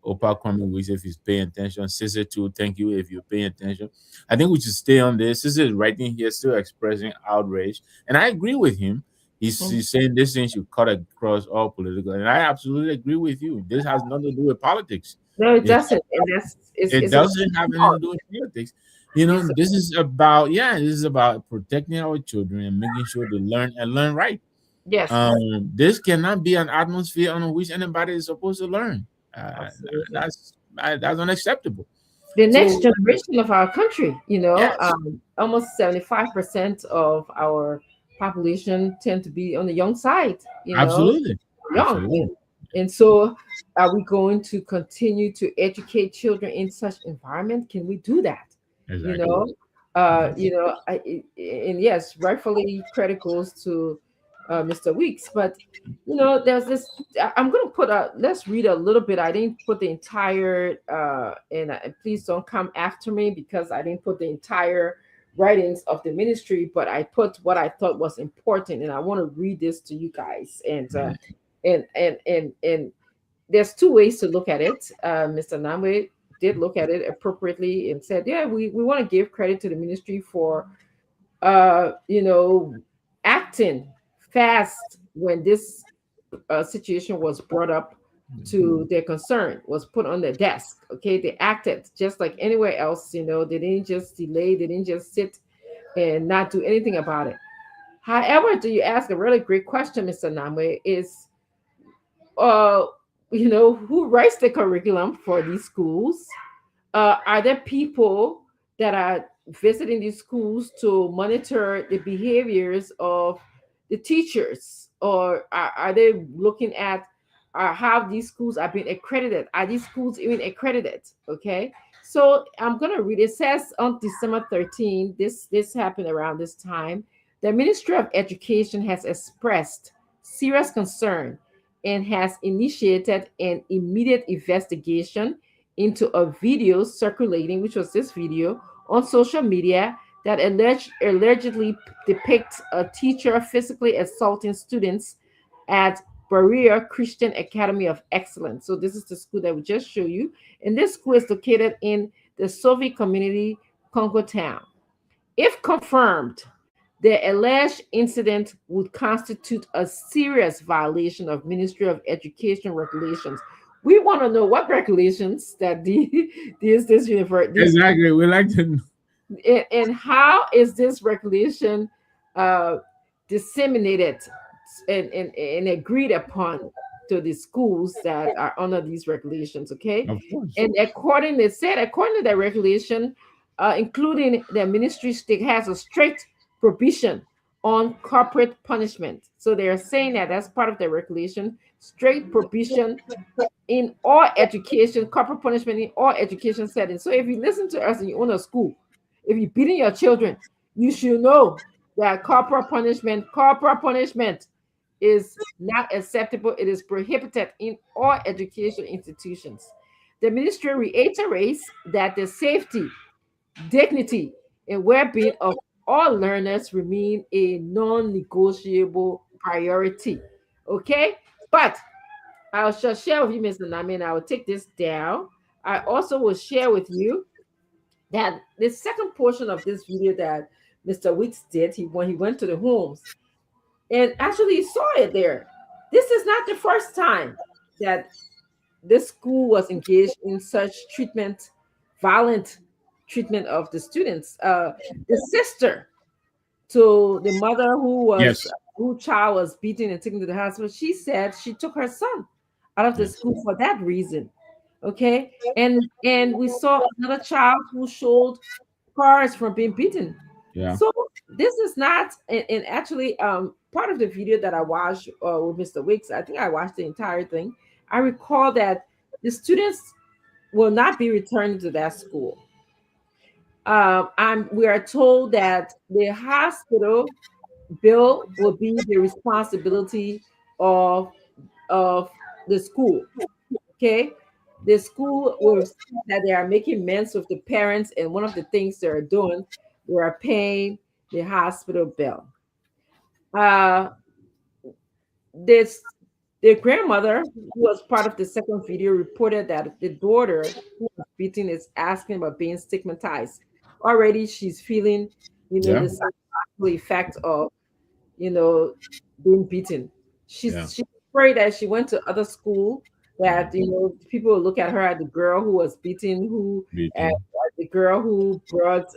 Speaker 3: Opa Kwame Wicks if he's paying attention. Sister too, thank you if you're paying attention. I think we should stay on this. Sister is writing here, still expressing outrage, and I agree with him. He's saying this thing should cut across all political, and I absolutely agree with you. This has nothing to do with politics.
Speaker 2: No, it
Speaker 3: It,
Speaker 2: doesn't, and that's
Speaker 3: it
Speaker 2: it's a
Speaker 3: doesn't have anything to do with politics. You know, this is about, yeah, this is about protecting our children and making sure they learn and learn right.
Speaker 2: yes,
Speaker 3: This cannot be an atmosphere on which anybody is supposed to learn.
Speaker 2: absolutely.
Speaker 3: That's unacceptable.
Speaker 2: The next
Speaker 3: So
Speaker 2: generation of our country,
Speaker 3: yes,
Speaker 2: almost 75% of our population tend to be on the young side,
Speaker 3: absolutely,
Speaker 2: young.
Speaker 3: absolutely,
Speaker 2: And so, are we going to continue to educate children in such environment? Can we do that? You
Speaker 3: exactly.
Speaker 2: know, and yes, rightfully credit goes to Mr. Weeks, but there's this. I'm going to put let's read a little bit. I didn't put the entire, and please don't come after me because I didn't put the entire writings of the ministry, but I put what I thought was important, and I want to read this to you guys. And there's two ways to look at it. Mr. Namwe did look at it appropriately and said, yeah, we want to give credit to the ministry for uh, you know, acting fast when this situation was brought up to their concern, was put on their desk. Okay, they acted just like anywhere else. They didn't just delay, they didn't just sit and not do anything about it. However, do you ask a really great question, Mr. Namwe, is uh, who writes the curriculum for these schools? Are there people that are visiting these schools to monitor the behaviors of the teachers, or are they looking at how these schools are being accredited? Are these schools even accredited? Okay, so I'm gonna read. It says on December 13th, this happened around this time. The Ministry of Education has expressed serious concern and has initiated an immediate investigation into a video circulating, which was this video on social media that allegedly depicts a teacher physically assaulting students at Berea Christian Academy of Excellence. So this is the school that we just showed you, and this school is located in the Soviet community, Congo Town. If confirmed, the alleged incident would constitute a serious violation of Ministry of Education regulations. We want to know what regulations that this university,
Speaker 3: Exactly. We like to know.
Speaker 2: and how is this regulation uh, disseminated and agreed upon to the schools that are under these regulations. Okay,
Speaker 3: Of course.
Speaker 2: and according to the regulation, including the ministry stick has a strict prohibition on corporate punishment. So they are saying that that's part of the regulation, strict prohibition in all education, corporate punishment in all education settings. So if you listen to us and you own a school, if you're beating your children, you should know that corporal punishment is not acceptable. It is prohibited in all education institutions. The ministry reiterates that the safety, dignity, and well-being of all learners remain a non-negotiable priority. Okay, but I shall share with you, Mr. Nami, and I will take this down. I also will share with you that the second portion of this video that Mr. Weeks did, when he went to the homes and actually saw it there. This is not the first time that this school was engaged in such violent treatment of the students. The sister to the mother
Speaker 3: Yes.
Speaker 2: who child was beaten and taken to the hospital, she said she took her son out of the
Speaker 3: Yes.
Speaker 2: school for that reason. Okay, and we saw another child who showed scars from being beaten.
Speaker 3: Yeah.
Speaker 2: So this is not, and actually, part of the video that I watched with Mr. Wicks, I think I watched the entire thing. I recall that the students will not be returning to that school. We are told that the hospital bill will be the responsibility of of the school. Okay, the school will say that they are making amends with the parents, and one of the things they are doing, they are paying the hospital bill. Uh, this the grandmother, who was part of the second video, reported that the daughter who was beaten is asking about being stigmatized. Already, she's feeling,
Speaker 3: Yeah.
Speaker 2: the psychological effect of, being beaten.
Speaker 3: Yeah.
Speaker 2: She's afraid that she went to other school that people look at her as the girl who was beaten, who as
Speaker 3: Beaten.
Speaker 2: the girl who brought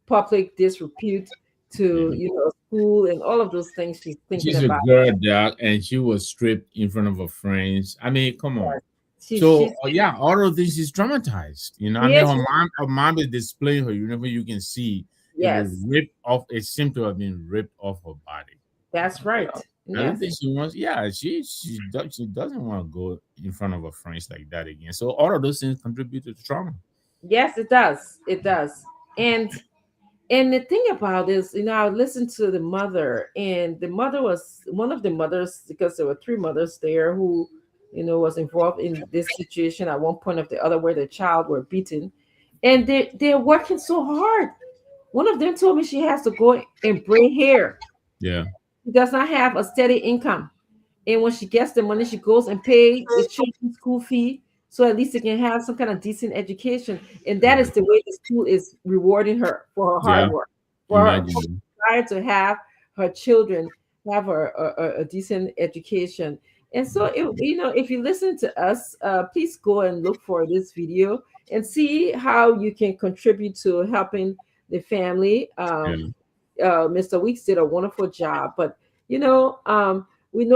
Speaker 2: public disrepute to
Speaker 3: Yeah.
Speaker 2: school and all of those things she's thinking
Speaker 3: She's a
Speaker 2: about.
Speaker 3: girl, dog, and she was stripped in front of her friends. I mean, come on. So
Speaker 2: She's
Speaker 3: yeah, all of this is traumatized. I mean,
Speaker 2: yes,
Speaker 3: her mom is displaying her uniform. You can see it was
Speaker 2: yes,
Speaker 3: ripped off. It seemed to have been ripped off her body.
Speaker 2: that's right.
Speaker 3: I don't
Speaker 2: Yes,
Speaker 3: think she wants. Yeah, she doesn't want to go in front of her friends like that again. So all of those things contribute to trauma.
Speaker 2: yes, it does. It does. And the thing about this, I listened to the mother, and the mother was one of the mothers, because there were three mothers there who, was involved in this situation at one point or the other, where the child were beaten, and they're working so hard. One of them told me she has to go and braid hair.
Speaker 3: Yeah,
Speaker 2: She does not have a steady income. And when she gets the money, she goes and pay the children's school fee so at least they can have some kind of decent education. And that is
Speaker 3: right.
Speaker 2: the way the school is rewarding her for her hard
Speaker 3: Yeah.
Speaker 2: work, for
Speaker 3: Imagine.
Speaker 2: her desire to have her children have a decent education. And so, if you listen to us, please go and look for this video and see how you can contribute to helping the family.
Speaker 3: Yeah.
Speaker 2: Mr. Weeks did a wonderful job. But we know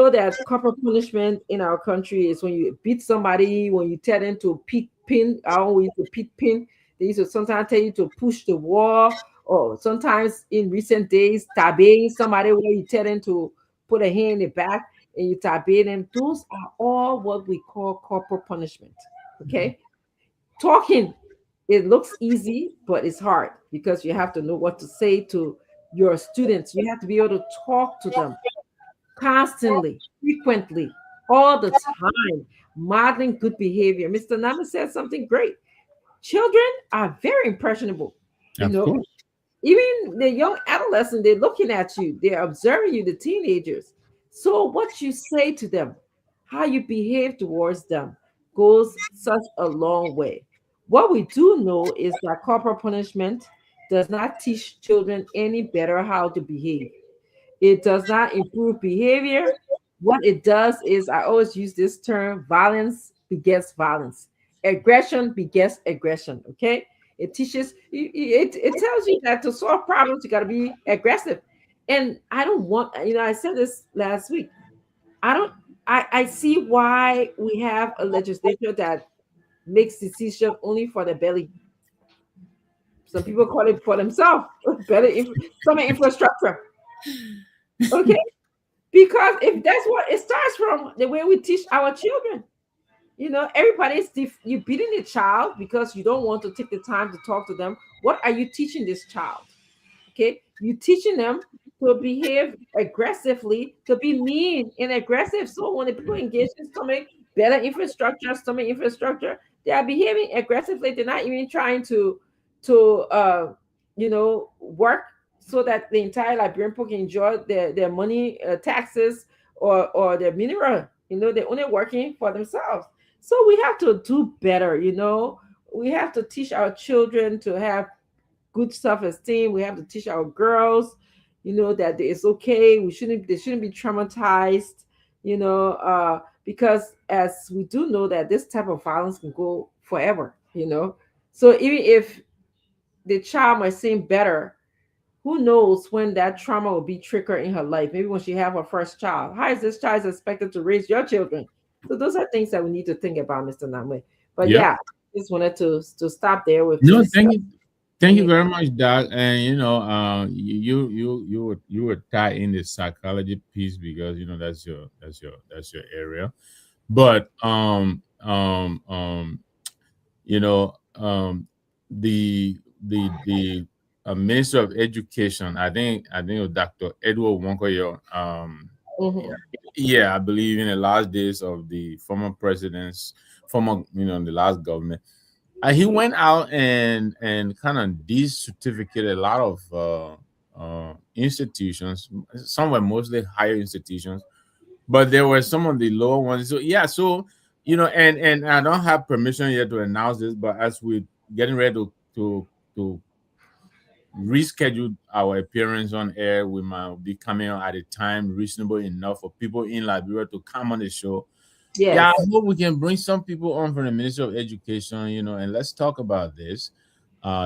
Speaker 2: that corporal punishment in our country is when you beat somebody, when you tell them to pit pin. I always used to pit pin. They used to sometimes tell you to push the wall, or sometimes in recent days, tabeing somebody where you tell them to put a hand in the back and you tabe them. Those are all what we call corporal punishment. Okay, talking, it looks easy, but it's hard because you have to know what to say to your students. You have to be able to talk to them constantly, frequently, all the time, modeling good behavior. Mr. Nama said something great. Children are very impressionable. You
Speaker 3: Of
Speaker 2: know,
Speaker 3: course.
Speaker 2: even the young adolescent, they're looking at you, they're observing you, the teenagers. So what you say to them, how you behave towards them, goes such a long way. What we do know is that corporal punishment does not teach children any better how to behave. It does not improve behavior. What it does is, I always use this term, violence begets violence. Aggression begets aggression. Okay. It teaches, it tells you that to solve problems, you got to be aggressive. And I don't want, I said this last week. I don't, I see why we have a legislature that makes decision only for the belly. Some people call it for themselves, better, some infrastructure. Okay. Because if that's what it starts from, the way we teach our children, everybody's you beating the child because you don't want to take the time to talk to them. What are you teaching this child? Okay, you teaching them to behave aggressively, to be mean and aggressive. So when the people engage in stomach infrastructure, they are behaving aggressively. They're not even trying to work so that the entire Liberian people can enjoy their money, taxes, or their mineral. They're only working for themselves. So we have to do better. We have to teach our children to have good self-esteem. We have to teach our girls, that it's okay. They shouldn't be traumatized, because as we do know that this type of violence can go forever. So even if the child might seem better, who knows when that trauma will be triggered in her life? Maybe when she have her first child. How is this child expected to raise your children? So those are things that we need to think about, Mr. Namwe. But
Speaker 3: Yep.
Speaker 2: yeah, just wanted to stop there with
Speaker 3: No,
Speaker 2: this.
Speaker 3: thank you very much, Doc. And you were tied in the psychology piece because that's your area. But you know the Minister of Education, I think it was Dr. Edward Wonkoyo.
Speaker 2: Mhm.
Speaker 3: Yeah, I believe in the last days of the former presidents, the last government. He went out and kind of decertificated a lot of institutions. Some were mostly higher institutions, but there were some of the lower ones. So yeah, so and I don't have permission yet to announce this, but as we're getting ready to reschedule our appearance on air, we might be coming out at a time reasonable enough for people in Liberia to come on the show. Yeah, I
Speaker 2: Yes,
Speaker 3: hope we can bring some people on from the Ministry of Education, and let's talk about this.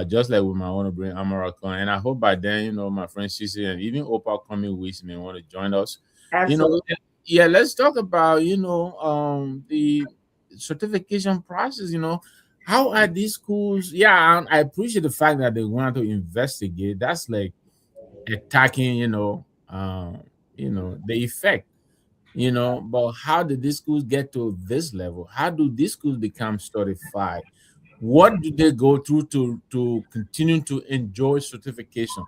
Speaker 3: Just like we might want to bring America, and I hope by then, my friend Cece and even Opa coming weeks may want to join us. You know,
Speaker 2: absolutely.
Speaker 3: yeah, let's talk about the certification process. How are these schools? Yeah, I appreciate the fact that they want to investigate. That's like attacking, the effect. But how did these schools get to this level? How do these schools become certified? What do they go through to continue to enjoy certification?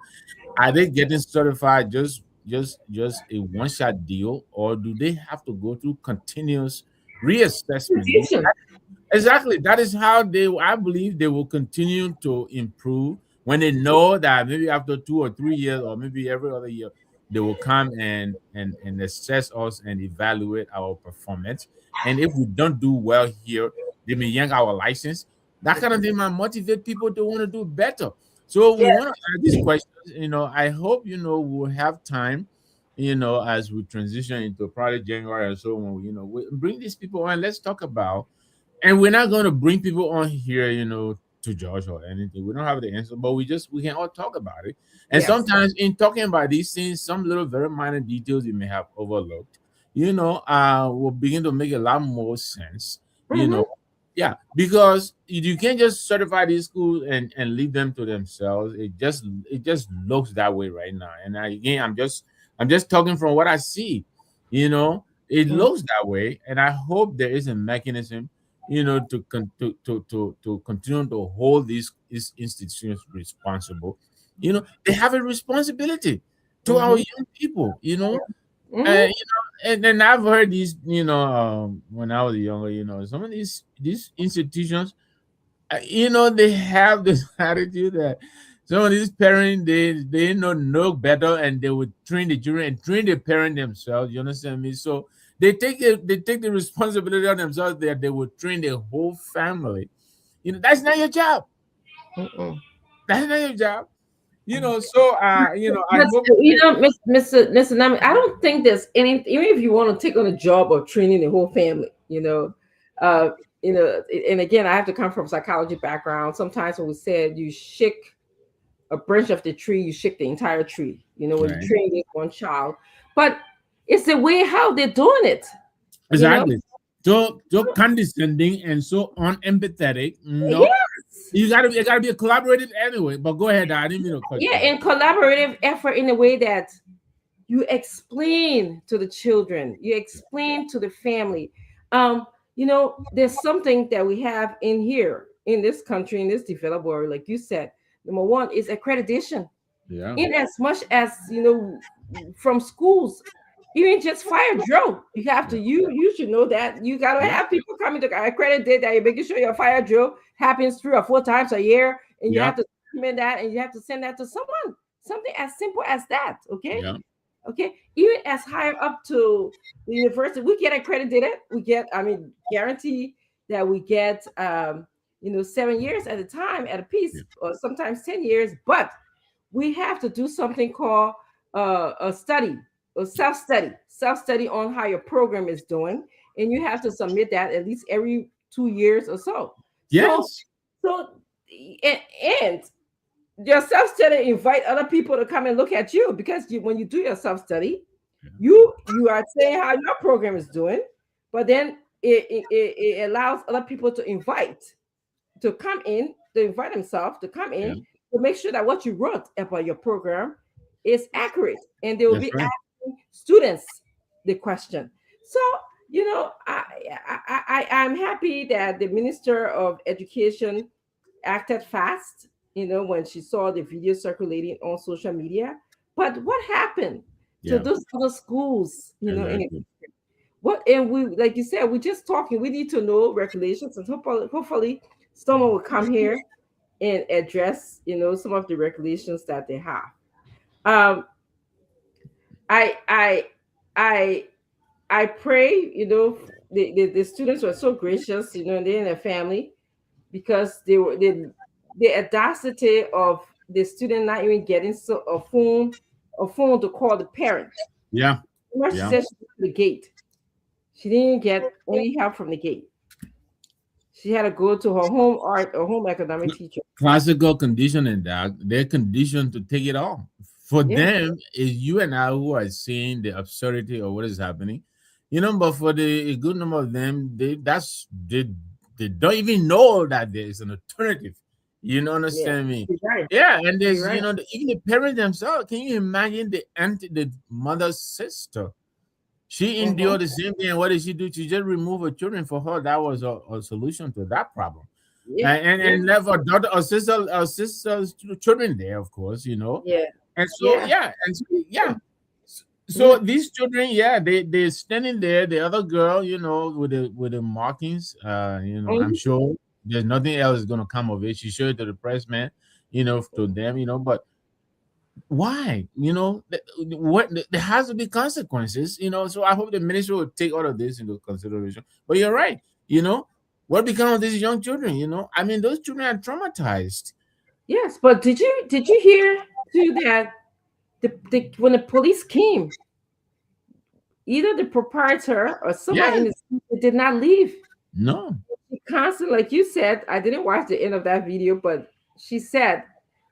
Speaker 3: Are they getting certified just a one shot deal, or do they have to go through continuous reassessment?
Speaker 2: Institution.
Speaker 3: Exactly. That is how I believe they will continue to improve when they know that maybe after 2 or 3 years, or maybe every other year, they will come and assess us and evaluate our performance. And if we don't do well here, they may yank our license. That kind of thing might motivate people to want to do better. So we
Speaker 2: Yes.
Speaker 3: want to ask these questions. I hope we'll have time, as we transition into probably January or so, when we bring these people on. Let's talk about, and we're not going to bring people on here, to judge or anything. We don't have the answer, but we can all talk about it. And
Speaker 2: Yes.
Speaker 3: sometimes in talking about these things, some little very minor details you may have overlooked, will begin to make a lot more sense. You
Speaker 2: Mm-hmm.
Speaker 3: know, yeah, because you can't just certify these schools and leave them to themselves. It just looks that way right now. And again, I'm just talking from what I see. It looks that way, and I hope there is a mechanism, to continue to hold these institutions responsible. They have a responsibility to our
Speaker 2: Mm-hmm.
Speaker 3: young people.
Speaker 2: Mm-hmm.
Speaker 3: And then I've heard these, when I was younger, some of these institutions, they have this attitude that some of these parents, they know better, and they would train the children and train the parent themselves. You understand me? So they take the responsibility on themselves that they would train the whole family. That's not your job.
Speaker 2: Mm-mm.
Speaker 3: That's not your job. So I
Speaker 2: But
Speaker 3: hope.
Speaker 2: Mr. Nami, I don't think there's any, even if you want to take on a job of training the whole family, uh, and again, I have to come from psychology background. Sometimes when we said you shake a branch of the tree, you shake the entire tree. When you
Speaker 3: Right.
Speaker 2: train this one child, but it's the way how they're doing it. You know,
Speaker 3: Exactly. So condescending and so unempathetic. No,
Speaker 2: yes,
Speaker 3: you gotta be a collaborative anyway. But go ahead, I didn't mean to cut
Speaker 2: yeah,
Speaker 3: you off.
Speaker 2: in collaborative effort in a way that you explain to the children, you explain to the family. There's something that we have in here in this country, in this developed world, like you said. Number one is accreditation.
Speaker 3: Yeah.
Speaker 2: In as much as from schools, even just fire drill, you have
Speaker 3: Yeah.
Speaker 2: to, you should know that you got to
Speaker 3: Yeah.
Speaker 2: have people coming to accredited that you're making sure your fire drill happens 3 or 4 times a year, and you
Speaker 3: Yeah.
Speaker 2: have to document that, and you have to send that to someone. Something as simple as that. Okay.
Speaker 3: Yeah.
Speaker 2: Okay, even as higher up to the university, we get accredited. We get, I mean, guarantee that we get 7 years at a time at a piece,
Speaker 3: Yeah.
Speaker 2: or sometimes 10 years. But we have to do something called a study, a self study on how your program is doing, and you have to submit that at least every 2 years or so. So,
Speaker 3: Yes.
Speaker 2: so, and your self-study invite other people to come and look at you, because when you do your self-study,
Speaker 3: Yeah.
Speaker 2: you are saying how your program is doing, but then it allows other people to come in, to invite themselves to come
Speaker 3: Yeah.
Speaker 2: in, to make sure that what you wrote about your program is accurate, and they will
Speaker 3: That's
Speaker 2: be
Speaker 3: right.
Speaker 2: asking students the question. So I'm happy that the Minister of Education acted fast, when she saw the video circulating on social media. But what happened to
Speaker 3: Yeah.
Speaker 2: those other schools,
Speaker 3: Exactly.
Speaker 2: and we, like you said, we're just talking. We need to know regulations, and hopefully someone will come here and address, some of the regulations that they have. Um, I I I I pray, the students were so gracious, and they're in a family, because the audacity of the student not even getting a phone to call the parent.
Speaker 3: Yeah.
Speaker 2: Remember, she
Speaker 3: Yeah.
Speaker 2: said she went to the gate. She didn't get any help from the gate. She had to go to her home art or home economic teacher.
Speaker 3: Classical conditioning, Doc. They're conditioned to take it all. For
Speaker 2: Yeah,
Speaker 3: them, it's you and I who are seeing the absurdity of what is happening. But for the a good number of them, they don't even know that there is an alternative. You know,
Speaker 2: yeah.
Speaker 3: understand me?
Speaker 2: You're right.
Speaker 3: Yeah, and
Speaker 2: You're
Speaker 3: there's
Speaker 2: right.
Speaker 3: even the parents themselves. Can you imagine the mother's sister? She
Speaker 2: Mm-hmm.
Speaker 3: endured the same thing. And what did she do? She just removed her children. For her, that was a solution to that problem.
Speaker 2: Yeah,
Speaker 3: And
Speaker 2: yeah,
Speaker 3: left her daughter, her sister's children there, of course,
Speaker 2: yeah,
Speaker 3: And so,
Speaker 2: yeah.
Speaker 3: yeah, and so, yeah. So
Speaker 2: Yeah.
Speaker 3: these children, yeah, they're standing there. The other girl, with the markings, I'm
Speaker 2: Mhm.
Speaker 3: sure there's nothing else gonna come of it. She showed it to the press man, to them, but why? What there has to be consequences, so I hope the ministry will take all of this into consideration. But you're right, what become of these young children? I mean, those children are traumatized.
Speaker 2: Yes, but did you hear too that when the police came, either the proprietor or somebody
Speaker 3: Yeah.
Speaker 2: in the city did not leave.
Speaker 3: No.
Speaker 2: She constantly, like you said, I didn't watch the end of that video, but she said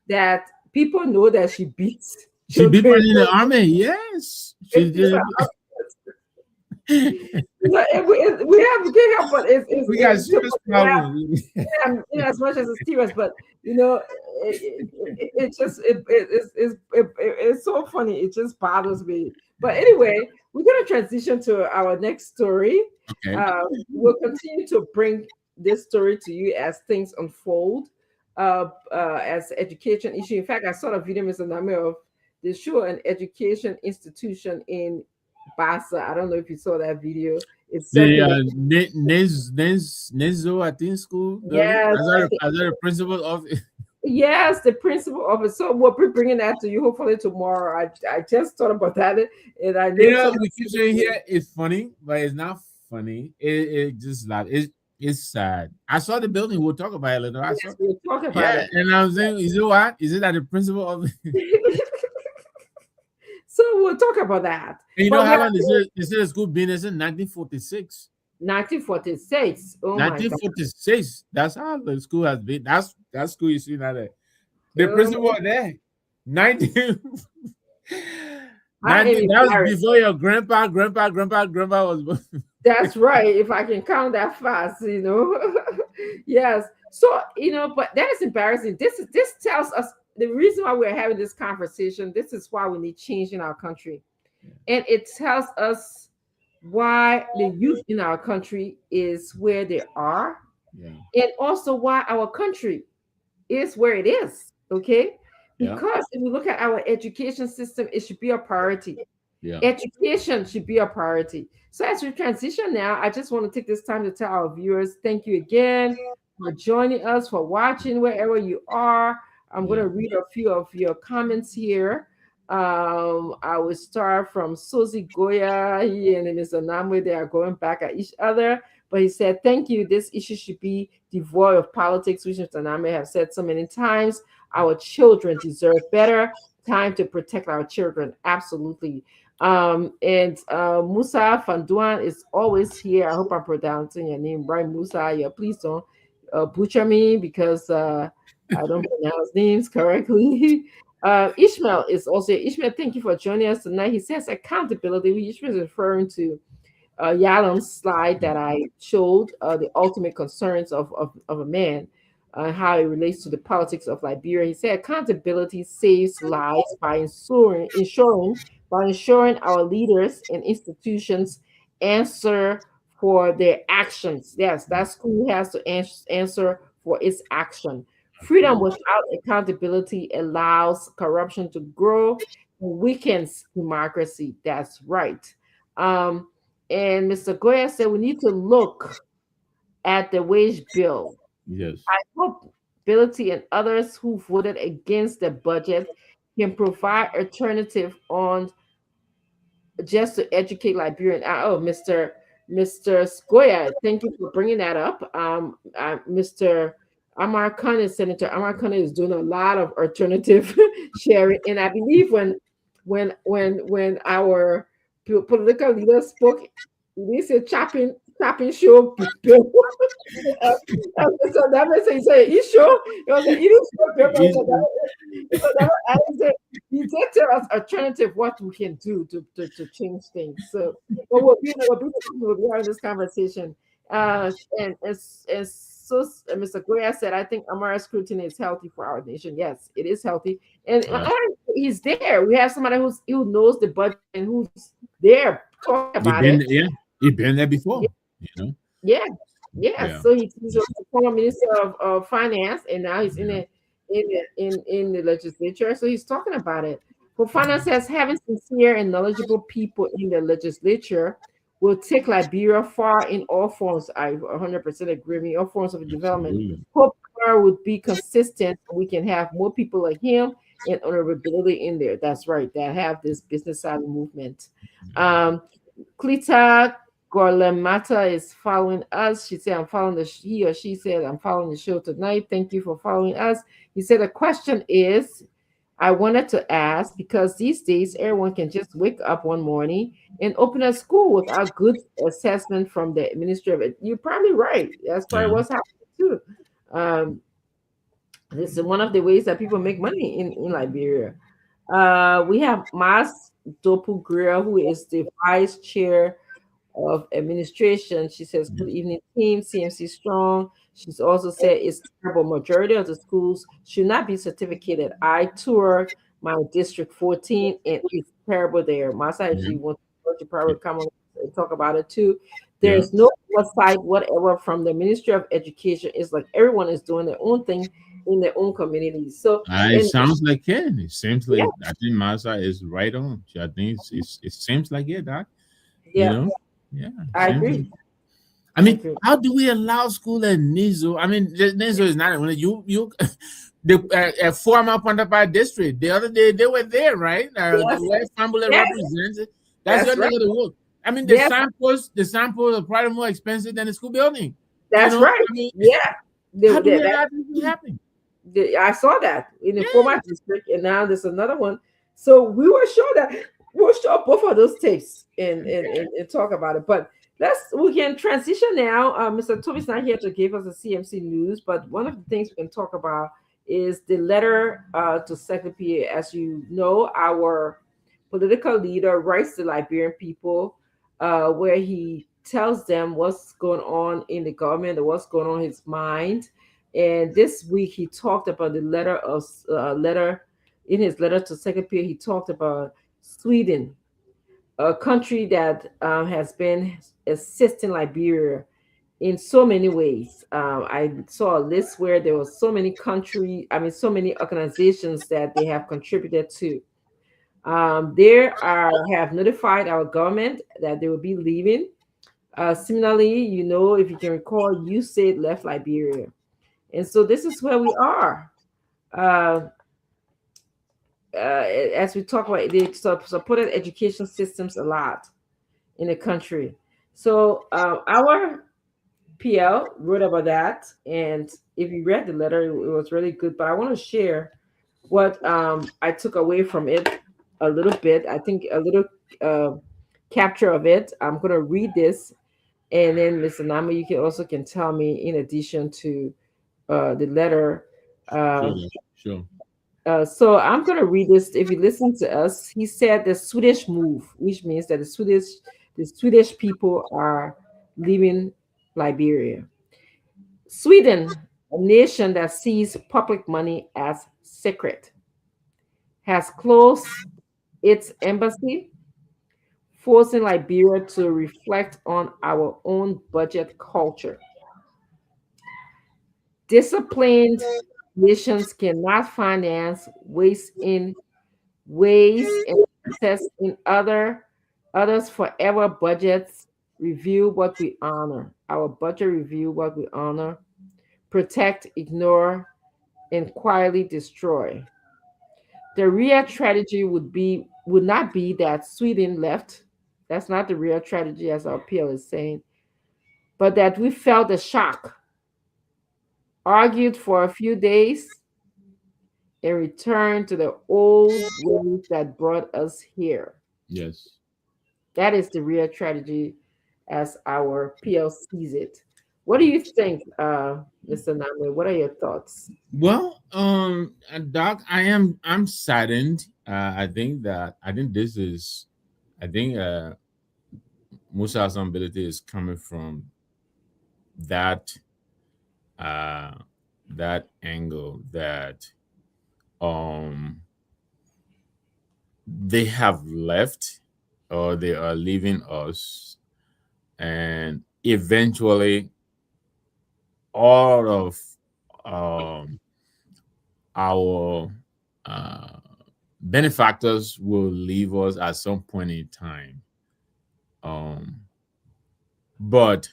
Speaker 2: that people know that she beats
Speaker 3: She beat
Speaker 2: children.
Speaker 3: one in the army. Yes, she did.
Speaker 2: So we have to get help, but
Speaker 3: We got
Speaker 2: it's
Speaker 3: serious problems.
Speaker 2: as much as it's serious, but you know, it just it's so funny. It just bothers me. But anyway, we're gonna transition to our next story.
Speaker 3: Okay.
Speaker 2: We'll continue to bring this story to you as things unfold, as education issue. In fact, I saw a video, Mr. Name, of the show an education institution in Bassa. I don't know if you saw that video. It's
Speaker 3: The
Speaker 2: circulating.
Speaker 3: Nezo, I think, school building.
Speaker 2: Yes,
Speaker 3: As a principal of.
Speaker 2: yes, the principal of it. So we'll be bringing that to you hopefully tomorrow. I just thought about that, and I know some.
Speaker 3: We keep saying here it's funny, but it's not funny. It just like it's sad. I saw the building. We'll talk about it later. I saw.
Speaker 2: Yes, we'll talk about
Speaker 3: Yeah,
Speaker 2: it.
Speaker 3: and I'm saying, is it what? Is it that the principal of?
Speaker 2: So we'll talk about that.
Speaker 3: And
Speaker 2: But we
Speaker 3: how
Speaker 2: are
Speaker 3: long is the school been? Is in 1946?
Speaker 2: 1946. Oh my God.
Speaker 3: 1946. That's how the school has been. That school you see now there. The
Speaker 2: Oh,
Speaker 3: principal there. 19.
Speaker 2: I am
Speaker 3: 19 that was
Speaker 2: embarrassed.
Speaker 3: before your grandpa was born.
Speaker 2: That's right. If I can count that fast, yes. So, but that is embarrassing. This tells us the reason why we're having this conversation. This is why we need change in our country. And it tells us why the youth in our country is where they are,
Speaker 3: Yeah.
Speaker 2: and also why our country is where it is. Okay.
Speaker 3: Yeah.
Speaker 2: Because if we look at our education system, it should be a priority.
Speaker 3: Yeah.
Speaker 2: Education should be a priority. So as we transition now, I just want to take this time to tell our viewers, thank you again for joining us, for watching wherever you are. I'm going to read a few of your comments here. I will start from Susie Goya. He and Mr. Namwe, they are going back at each other. But he said, thank you. This issue should be devoid of politics, which Mr. Namwe have said so many times. Our children deserve better. Time to protect our children. Absolutely. And Musa Fanduan is always here. I hope I'm pronouncing your name right, Musa. Yeah, please don't butcher me because I don't pronounce names correctly. Ishmael is also Ishmael. Thank you for joining us tonight. He says accountability. Ishmael is referring to Yalam's slide that I showed, the ultimate concerns of a man, how it relates to the politics of Liberia. He said accountability saves lives by ensuring our leaders and institutions answer for their actions. Yes, that school has to answer for its action. Freedom without accountability allows corruption to grow and weakens democracy. That's right. And Mr. Goya said we need to look at the wage bill.
Speaker 3: Yes.
Speaker 2: I hope Ability and others who voted against the budget can provide alternative on just to educate Liberian. Oh, Mr. Square, thank you for bringing that up. Mr. Amar Khan is Senator Amar Khan is doing a lot of alternative sharing, and I believe when our political leaders spoke This is chopping show people. So that means he said, "You sure?" He was like, "You didn't show people."
Speaker 3: It's-
Speaker 2: So that and he said, "He did tell us alternative what we can do to change things." So, but we'll be having this conversation. And as so Mr. Goya said, I think Amara scrutiny is healthy for our nation. Yes, it is healthy, and he's there. We have somebody who knows the budget and who's there talking about it.
Speaker 3: you've been there before, you know.
Speaker 2: Yeah, yeah.
Speaker 3: Yeah,
Speaker 2: So he's a former minister of finance, and now he's in
Speaker 3: yeah,
Speaker 2: in the legislature. So he's talking about it. For finance says having sincere and knowledgeable people in the legislature will take Liberia far in all forms. I 100% agree with me. All forms of development.
Speaker 3: absolutely.
Speaker 2: Hope Power would be consistent. We can have more people like him and honorability in there. That's right. That have this business side movement. Um, Klita Gorlemata is following us. She said, I'm following he or she said, I'm following the show tonight. Thank you for following us. He said, the question is, I wanted to ask because these days everyone can just wake up one morning and open a school without good assessment from the Ministry of It. You're probably right. That's probably
Speaker 3: Yeah,
Speaker 2: what's happening too. Um, this is one of the ways that people make money in Liberia. We have Mas Dopu Greer, who is the vice chair of administration. She says,
Speaker 3: yeah,
Speaker 2: good evening, team, CMC strong. She's also said it's terrible. Majority of the schools should not be certificated. I toured my district 14 and it's terrible there. Masa, if
Speaker 3: yeah,
Speaker 2: you want to probably come on and talk about it too.
Speaker 3: yeah.
Speaker 2: There's no oversight whatever from the Ministry of Education. It's like everyone is doing their own thing in their own communities. So,
Speaker 3: It
Speaker 2: and
Speaker 3: sounds like it. It seems
Speaker 2: yeah,
Speaker 3: like I think Masa is right on. I think it seems like it, Doc. You
Speaker 2: yeah,
Speaker 3: know, yeah,
Speaker 2: I
Speaker 3: seems like.
Speaker 2: agree.
Speaker 3: I
Speaker 2: I
Speaker 3: mean,
Speaker 2: agree.
Speaker 3: how do we allow school and Nizo? I mean, Nizo is not you. The former Pantapa district. The other day they were there, right? The
Speaker 2: Yes,
Speaker 3: West Fambula
Speaker 2: yes,
Speaker 3: represents it. That's your
Speaker 2: that's right.
Speaker 3: nigga the work. I mean,
Speaker 2: Yes,
Speaker 3: the samples are probably more expensive than the school building. You
Speaker 2: that's
Speaker 3: know,
Speaker 2: right.
Speaker 3: I mean,
Speaker 2: Yeah,
Speaker 3: how do we
Speaker 2: that
Speaker 3: allow this to happen?
Speaker 2: I saw that in the
Speaker 3: Yeah,
Speaker 2: former district, and now there's another one. So we will show that we'll show both of those tapes and talk about it. But we can transition now. Mr. Toby's not here to give us the CMC news, but one of the things we can talk about is the letter to Secretary. As you know, our political leader writes to Liberian people where he tells them what's going on in the government or what's going on in his mind. And this week he talked about the letter in his letter to Secretary. He talked about Sweden, a country that has been assisting Liberia in so many ways. I saw a list where there were so many so many organizations that they have contributed to. Have notified our government that they will be leaving. Similarly, if you can recall, USAID left Liberia. And so this is where we are. Uh, as we talk about, they supported education systems a lot in the country. So our PL wrote about that. And if you read the letter, it was really good. But I want to share what I took away from it a little bit. I think a little uh, capture of it. I'm going to read this. And then, Mr. Nama, you can tell me in addition to the letter.
Speaker 3: sure,
Speaker 2: Uh,
Speaker 3: sure.
Speaker 2: so I'm going to read this. If you listen to us, he said the Swedish move, which means that the Swedish people are leaving Liberia. Sweden, a nation that sees public money as sacred, has closed its embassy, forcing Liberia to reflect on our own budget culture. Disciplined nations cannot finance waste and access in others forever budgets review what we honor. Our budget review what we honor, protect, ignore, and quietly destroy. The real tragedy would not be that Sweden left. That's not the real tragedy, as our PL is saying, but that we felt the shock, argued for a few days, and returned to the old ways that brought us here.
Speaker 3: Yes.
Speaker 2: That is the real tragedy as our PL sees it. What do you think, Mr. Name? What are your thoughts?
Speaker 3: Well, Doc, I'm saddened. I think this is, I think Musa ability is coming from that uh that angle that um they have left or they are leaving us, and eventually all of um our uh benefactors will leave us at some point in time. um but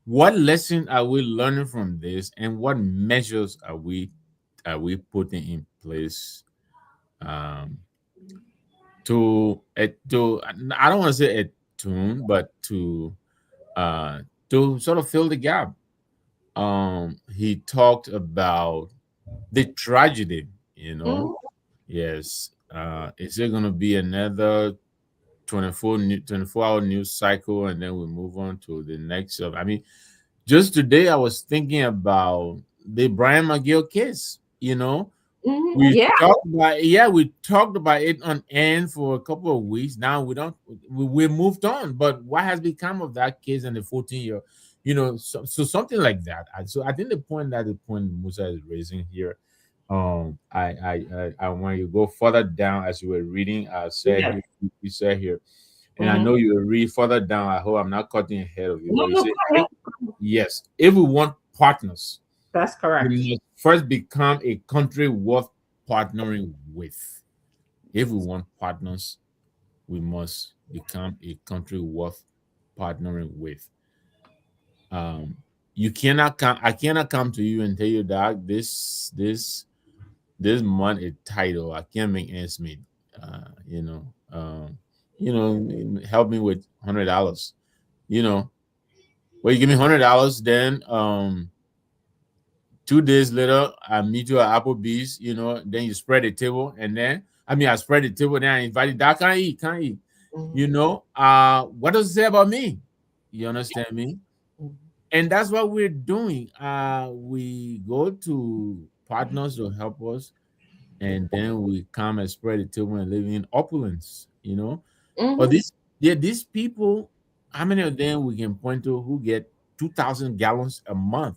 Speaker 3: what lesson are we learning from this, and what measures are we putting in place um to I don't want to say attune, but to sort of fill the gap. He talked about the tragedy, you know.
Speaker 2: Mhm.
Speaker 3: Yes. Is there going to be another 24-hour news cycle, and then we move on to the next of? I mean, just today I was thinking about the Brian McGill case. You know,
Speaker 2: Mhm.
Speaker 3: we
Speaker 2: Yeah.
Speaker 3: talked about it on end for a couple of weeks. Now we don't we moved on. But what has become of that case and the 14-year? So something like that. So I think the point Musa is raising here. I want you to go further down as you were reading. Said
Speaker 2: Yes.
Speaker 3: here, you said here, and I
Speaker 2: Mhm.
Speaker 3: know you will read further down. I hope I'm not cutting ahead of you,
Speaker 2: No,
Speaker 3: but you
Speaker 2: no,
Speaker 3: say,
Speaker 2: go ahead.
Speaker 3: yes, if we want partners,
Speaker 2: That's correct.
Speaker 3: we must first become a country worth partnering with. If we want partners, we must become a country worth partnering with. Um, you cannot come. I cannot come to you and tell you that this month is title. I can't make ends meet. Uh, you know, um, help me with $100. You know, well, you give me $100, then 2 days later, I meet you at Applebee's, then you spread the table, and then I spread the table, then I invite you. That can't eat.
Speaker 2: Mhm.
Speaker 3: What does it say about me? You understand me?
Speaker 2: Mhm.
Speaker 3: And that's what we're doing. We go to partners to help us, and then we come and spread the table and live in opulence. But
Speaker 2: Mhm.
Speaker 3: these people, how many of them we can point to who get 2,000 gallons a month?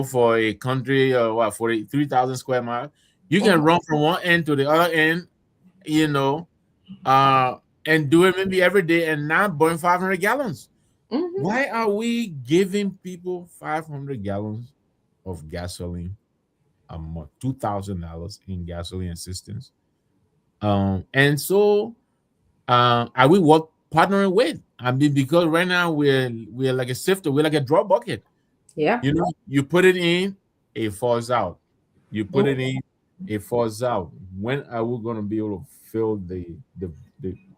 Speaker 3: For a country of 43,000 square miles, you can
Speaker 2: Mhm.
Speaker 3: run from one end to the other end, you know, uh, and do it maybe every day and not burn 500 gallons.
Speaker 2: Mhm.
Speaker 3: Why are we giving people 500 gallons of gasoline a month, $2,000 in gasoline assistance? And so, are we what partnering with? Because right now we're like a sifter, we're like a drop bucket.
Speaker 2: Yeah.
Speaker 3: You put it in, it falls out. You put it
Speaker 2: Mhm.
Speaker 3: in, it falls out. When are we going to be able to fill the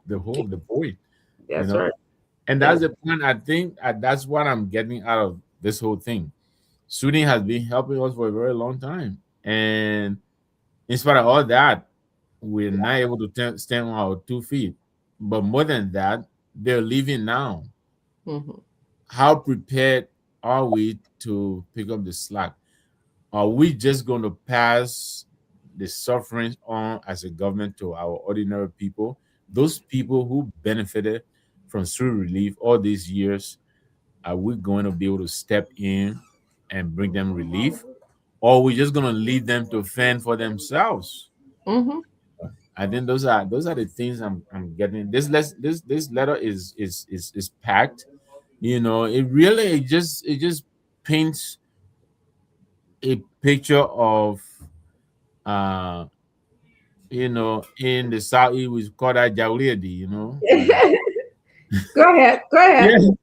Speaker 3: the hole, the void? You
Speaker 2: That's
Speaker 3: know,
Speaker 2: right.
Speaker 3: and
Speaker 2: Yeah.
Speaker 3: that's the point. I think that's what I'm getting out of this whole thing. Shooting has been helping us for a very long time, and in spite of all that, we're not able to stand on our 2 feet. But more than that, they're leaving now.
Speaker 2: Mhm.
Speaker 3: How prepared are we to pick up the slack? Are we just going to pass the suffering on as a government to our ordinary people? Those people who benefited from street relief all these years, are we going to be able to step in and bring them relief? Or are we just going to leave them to fend for themselves?
Speaker 2: Mhm.
Speaker 3: I think those are the things I'm getting. This letter is packed. It just paints a picture of uh in the southeast we call that Jauliadi.
Speaker 2: Go ahead. Go
Speaker 3: Yeah,
Speaker 2: ahead.
Speaker 3: it-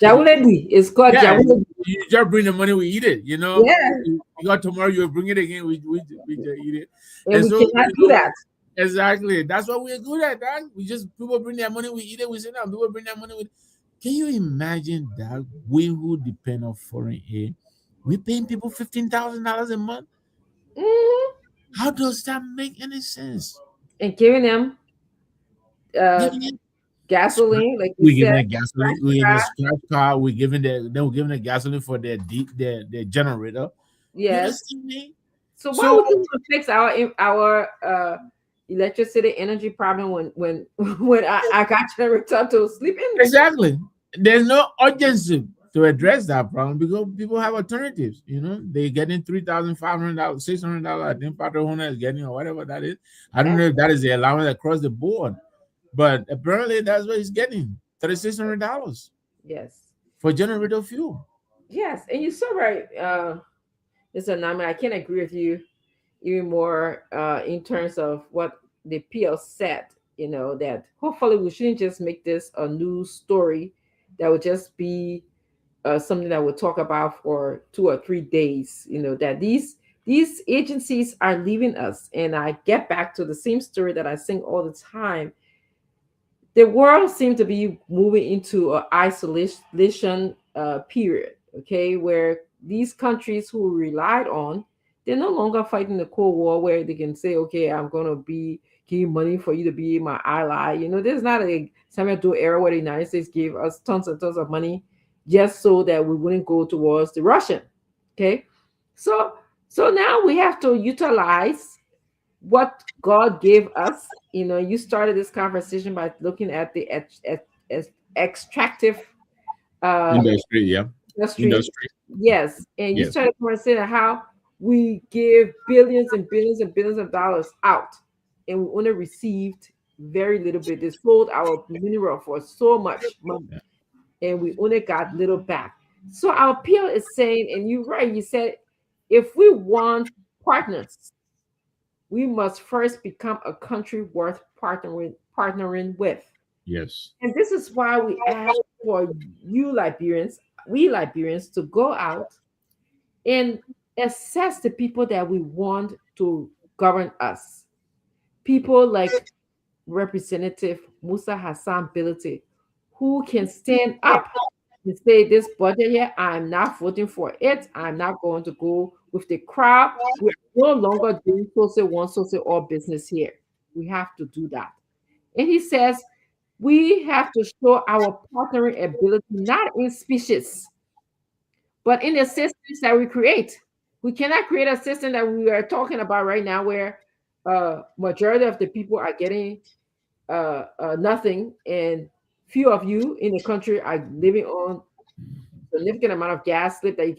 Speaker 2: Jawuledi. It's called
Speaker 3: yeah,
Speaker 2: Jawuledi.
Speaker 3: you just bring the money, we eat it.
Speaker 2: Yeah.
Speaker 3: You got tomorrow, you bring it again, we just eat it.
Speaker 2: And
Speaker 3: And
Speaker 2: we
Speaker 3: so
Speaker 2: cannot do that.
Speaker 3: exactly, that's what we're good at. That we just people bring their money, we eat it. We sit down, people bring their money. Can you imagine that we who depend on foreign aid, we paying people $15,000 a month?
Speaker 2: Mhm.
Speaker 3: How does that make any sense?
Speaker 2: And giving them uh, gasoline, like you
Speaker 3: We're
Speaker 2: said.
Speaker 3: giving a gasoline. We're giving a scratch car. We're giving we're giving the gasoline for their generator. You
Speaker 2: Yes.
Speaker 3: understand me?
Speaker 2: So why
Speaker 3: So
Speaker 2: would you want to fix our electricity energy problem when when I got generator to sleep in?
Speaker 3: exactly, there's no urgency to address that problem because people have alternatives. You know, they're getting $3,500, $600. I think Patrona is getting or whatever that is. I don't know if that is the allowance across the board, but apparently that's what he's getting $3,600
Speaker 2: Yes.
Speaker 3: for generator fuel.
Speaker 2: Yes, and you're so right, Mr. Naman. I can't agree with you even more in terms of what the PL said. You know that hopefully we shouldn't just make this a news story that would just be something that we'll talk about for 2 or 3 days. You know that these agencies are leaving us, and I get back to the same story that I sing all the time. The world seemed to be moving into an isolation period, okay, where these countries who relied on, they're no longer fighting the Cold War where they can say, okay, I'm going to be give money for you to be my ally. You know, there's not a Samuel era where the United States gave us tons and tons of money just so that we wouldn't go towards the Russian. Okay. So so now we have to utilize what God gave us. You know, you started this conversation by looking at the extractive uh,
Speaker 3: Industry, yeah.
Speaker 2: industry.
Speaker 3: Industry,
Speaker 2: Yes, and you
Speaker 3: yes.
Speaker 2: started conversing how we give billions and billions and billions of dollars out, and we only received very little bit. They sold our mineral for so much money,
Speaker 3: Yeah.
Speaker 2: and we only got little back. So our appeal is saying, and you're right, you said, if we want partners, we must first become a country worth partnering with.
Speaker 3: Yes.
Speaker 2: And this is why we ask for you Liberians, we Liberians, to go out and assess the people that we want to govern us. People like Representative Musa Hassan Bility, who can stand up and say, this budget here, I'm not voting for it. I'm not going to go with the crowd. We're no longer doing social one, social all business here. We have to do that. And he says, we have to show our partnering ability, not in speeches, but in the systems that we create. We cannot create a system that we are talking about right now where majority of the people are getting nothing, and few of you in the country are living on significant amount of gas slip that you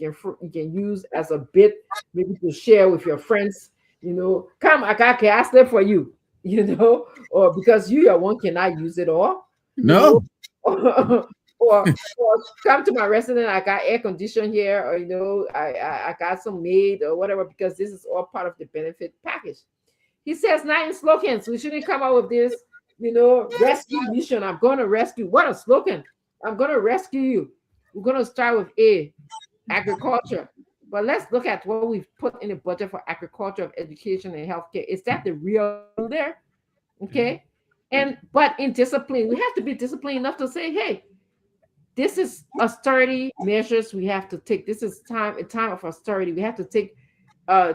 Speaker 2: can use as a bit, maybe to share with your friends. You know, come, I got gas slip for you. You know, or because you your one cannot use it all. You know,
Speaker 3: No.
Speaker 2: or come to my restaurant. I got air condition here, or you know, I got some maid or whatever, because this is all part of the benefit package. He says, not in slogans. We shouldn't come out with this, you know, rescue mission. I'm going to rescue. What a slogan. I'm going to rescue you. We're going to start with agriculture. But let's look at what we've put in the budget for agriculture, of education, and healthcare. Is that the real deal there? Okay. And but in discipline, we have to be disciplined enough to say, hey, this is austerity measures we have to take. This is a time of austerity. Uh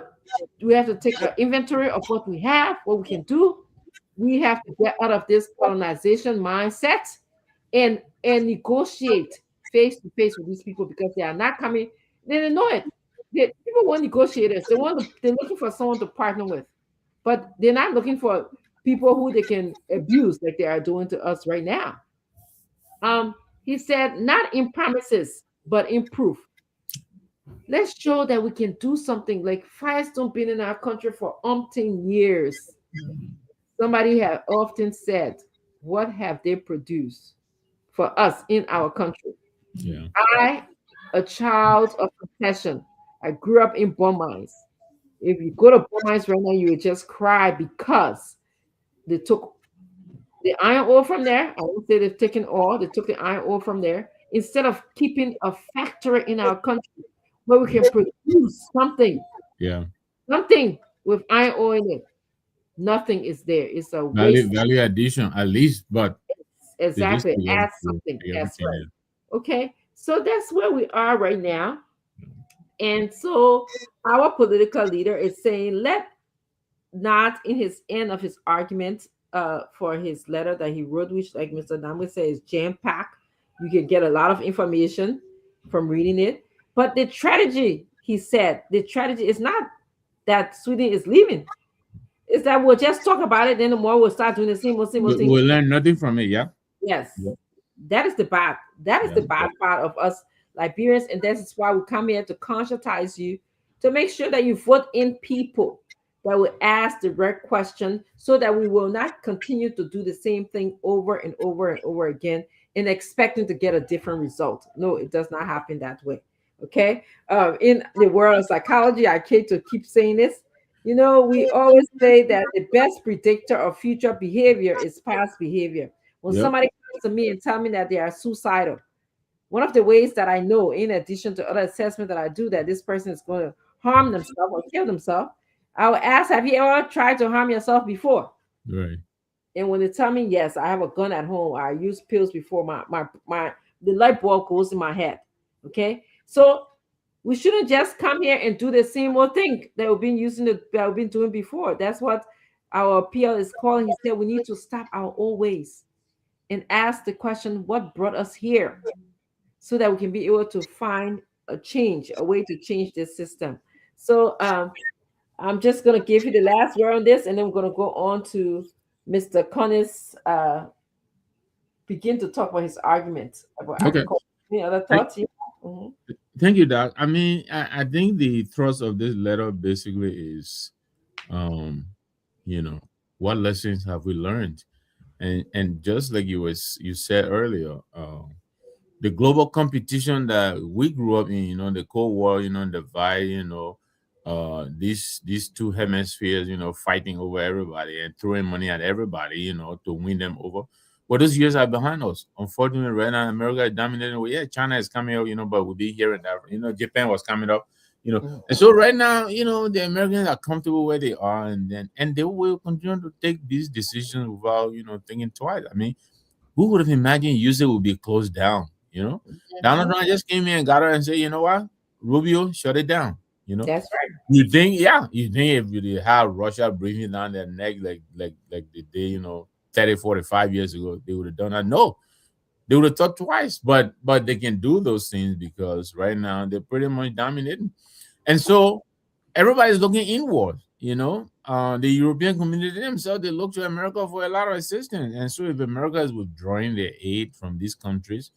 Speaker 2: we have to take an inventory of what we have, what we can do. We have to get out of this colonization mindset and negotiate face to face with these people, because they are not coming. They don't know it. People want negotiators. They're looking for someone to partner with, but they're not looking for people who they can abuse like they are doing to us right now. Um, he said, not in promises, but in proof. Let's show that we can do something. Like Firestone been in our country for umpteen years. Somebody had often said, what have they produced for us in our country?
Speaker 3: Yeah.
Speaker 2: I, a child of profession, I grew up in bomb mines. If you go to bomb mines right now, you would just cry because they took the iron ore from there. I won't say they've taken ore, they took the iron ore from there instead of keeping a factory in our country where we can produce
Speaker 3: Yeah.
Speaker 2: something with iron ore in it. Nothing is there. It's a waste.
Speaker 3: Value addition at least, but they just
Speaker 2: Exactly. Add something.
Speaker 3: take
Speaker 2: That's
Speaker 3: everything
Speaker 2: right.
Speaker 3: in.
Speaker 2: Okay. So that's where we are right now. And so our political leader is saying, let not in his end of his argument for his letter that he wrote, which, like Mr. Namwe said, is jam packed. You can get a lot of information from reading it. But the tragedy, he said, the tragedy is not that Sweden is leaving. It's that we'll just talk about it, then the more we'll start doing the same thing.
Speaker 3: We'll learn nothing from it. Yeah.
Speaker 2: Yes,
Speaker 3: Yeah.
Speaker 2: that is the bad. That is
Speaker 3: Yeah.
Speaker 2: the bad part of us Liberians, and that is why we come here to conscientize you to make sure that you vote in people that will ask the right question, so that we will not continue to do the same thing over and over and over again and expecting to get a different result. No, it does not happen that way. Okay. In the world of psychology, I hate to keep saying this. We always say that the best predictor of future behavior is past behavior. When
Speaker 3: Yep.
Speaker 2: somebody comes to me and tell me that they are suicidal, one of the ways that I know, in addition to other assessment that I do, that this person is going to harm themselves or kill themselves, I will ask, have you ever tried to harm yourself before?
Speaker 3: Right.
Speaker 2: And when they tell me yes, I have a gun at home, I use pills before, my the light bulb goes in my head. Okay. So we shouldn't just come here and do the same old thing that we've been doing before. That's what our PL is calling. He said we need to stop our old ways and ask the question, what brought us here? So that we can be able to find a way to change this system. So I'm just going to give you the last word on this, and then we're going to go on to Mr. Connis, begin to talk about his argument about
Speaker 3: Okay.
Speaker 2: agriculture. Any other
Speaker 3: Thank,
Speaker 2: thoughts? Mhm.
Speaker 3: thank you, Doc. I mean, I think the thrust of this letter basically is, um, you know, what lessons have we learned? And just like you said earlier, the global competition that we grew up in, the Cold War, divide, these two hemispheres, fighting over everybody and throwing money at everybody, to win them over. But those years are behind us. Unfortunately, right now, America is dominating. Well, yeah, China is coming up, but we'll be here and there. Japan was coming up,
Speaker 2: Mhm.
Speaker 3: And so right now, the Americans are comfortable where they are, and they will continue to take these decisions without, thinking twice. I mean, who would have imagined USA would be closed down? Donald Trump just came in and got her and said, you know what, Rubio, shut it down.
Speaker 2: That's right.
Speaker 3: You think if you have Russia breathing down their neck like they did, 30, 45 years ago, they would have done that. No, they would have thought twice. But they can do those things because right now they're pretty much dominating. And so everybody's looking inward, the European community themselves, they look to America for a lot of assistance. And so if America is withdrawing their aid from these countries,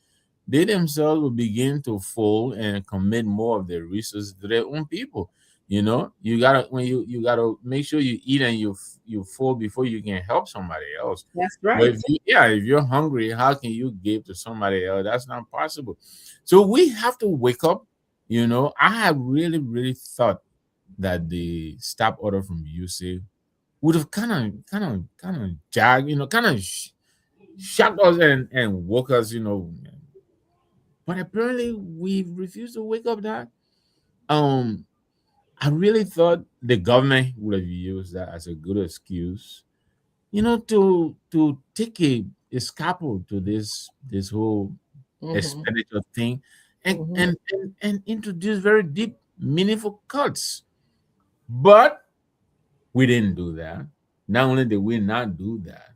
Speaker 3: they themselves will begin to fold and commit more of their resources to their own people. You gotta when you gotta make sure you eat and you fold before you can help somebody else.
Speaker 2: That's
Speaker 3: But
Speaker 2: right.
Speaker 3: if you're hungry, how can you give to somebody else? That's not possible. So we have to wake up. I have really, really thought that the stop order from USA would have kind of jagged, kind of shocked us and woke us, But apparently we refused to wake up. That I really thought the government would have used that as a good excuse, to take a scalpel to this whole
Speaker 2: Mhm.
Speaker 3: expenditure thing, and
Speaker 2: Mhm.
Speaker 3: and and, and introduce very deep, meaningful cuts. But we didn't do that. Not only did we not do that,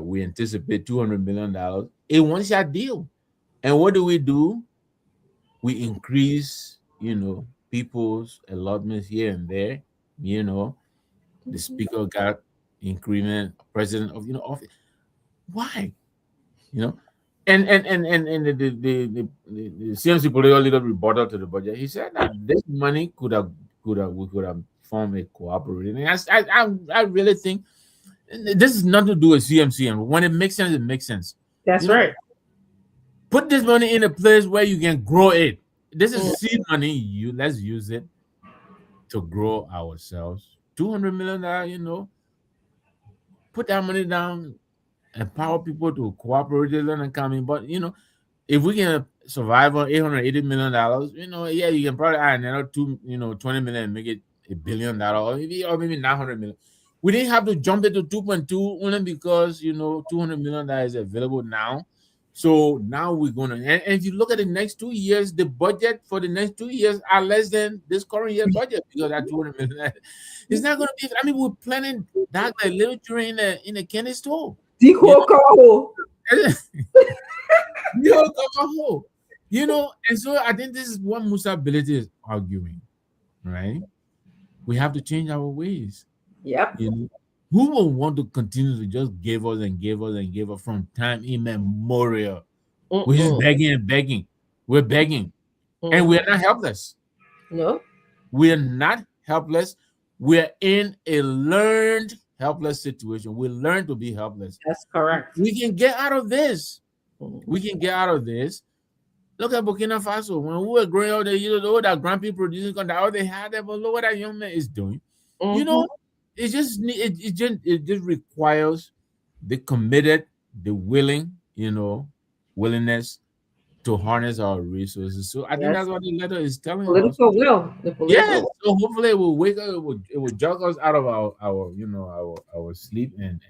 Speaker 3: we anticipate $200 million, a one-shot deal. And what do? We increase, people's allotments here and there. You know, the speaker got increment, president of office. Why? You know, and the CMC political leader rebuttal to the budget. He said that this money we could have formed a cooperative. And I really think this is nothing to do with CMC, and when it makes sense, it makes sense.
Speaker 2: That's
Speaker 3: You know,
Speaker 2: right.
Speaker 3: put this money in a place where you can grow it. This
Speaker 2: Mm.
Speaker 3: is seed money. Let's use it to grow ourselves. $200 million. Put that money down, empower people to cooperate and come in. But if we can survive on $880 million, yeah, you can probably add another 20 million and make it $1 billion, or maybe 900 million. We didn't have to jump it to 2.2 only because $200 million that is available now. So now we're gonna, and if you look at the next 2 years, the budget for the next 2 years are less than this current year budget because that 200 million. It's not gonna be. I mean, we're planning that like little children in a candy store. You
Speaker 2: Diko Kaho.
Speaker 3: know, yo, come on, you know. And so I think this is what Musa Ability is arguing, right? We have to change our ways.
Speaker 2: Yep.
Speaker 3: You know, who will want to continue to just give us and give us and give us from time immemorial? We're just
Speaker 2: Mm-mm.
Speaker 3: begging and begging. We're begging, and we're
Speaker 2: Mm.
Speaker 3: not helpless.
Speaker 2: No.
Speaker 3: We're not helpless. We're in a learned helpless situation. We learn to be helpless.
Speaker 2: That's correct.
Speaker 3: We can get out of this.
Speaker 2: Mm.
Speaker 3: We can get out of this. Look at Burkina Faso. When we were growing up, you know, that grandpa producing country, all they had there, but look what that young man is doing. You know, it just requires the committed, the willing, willingness to harness our resources. So I think
Speaker 2: Yes.
Speaker 3: that's what the letter is telling us.
Speaker 2: Political will. The
Speaker 3: Yeah.
Speaker 2: political.
Speaker 3: So hopefully it will wake up, it will jog us out of our sleep and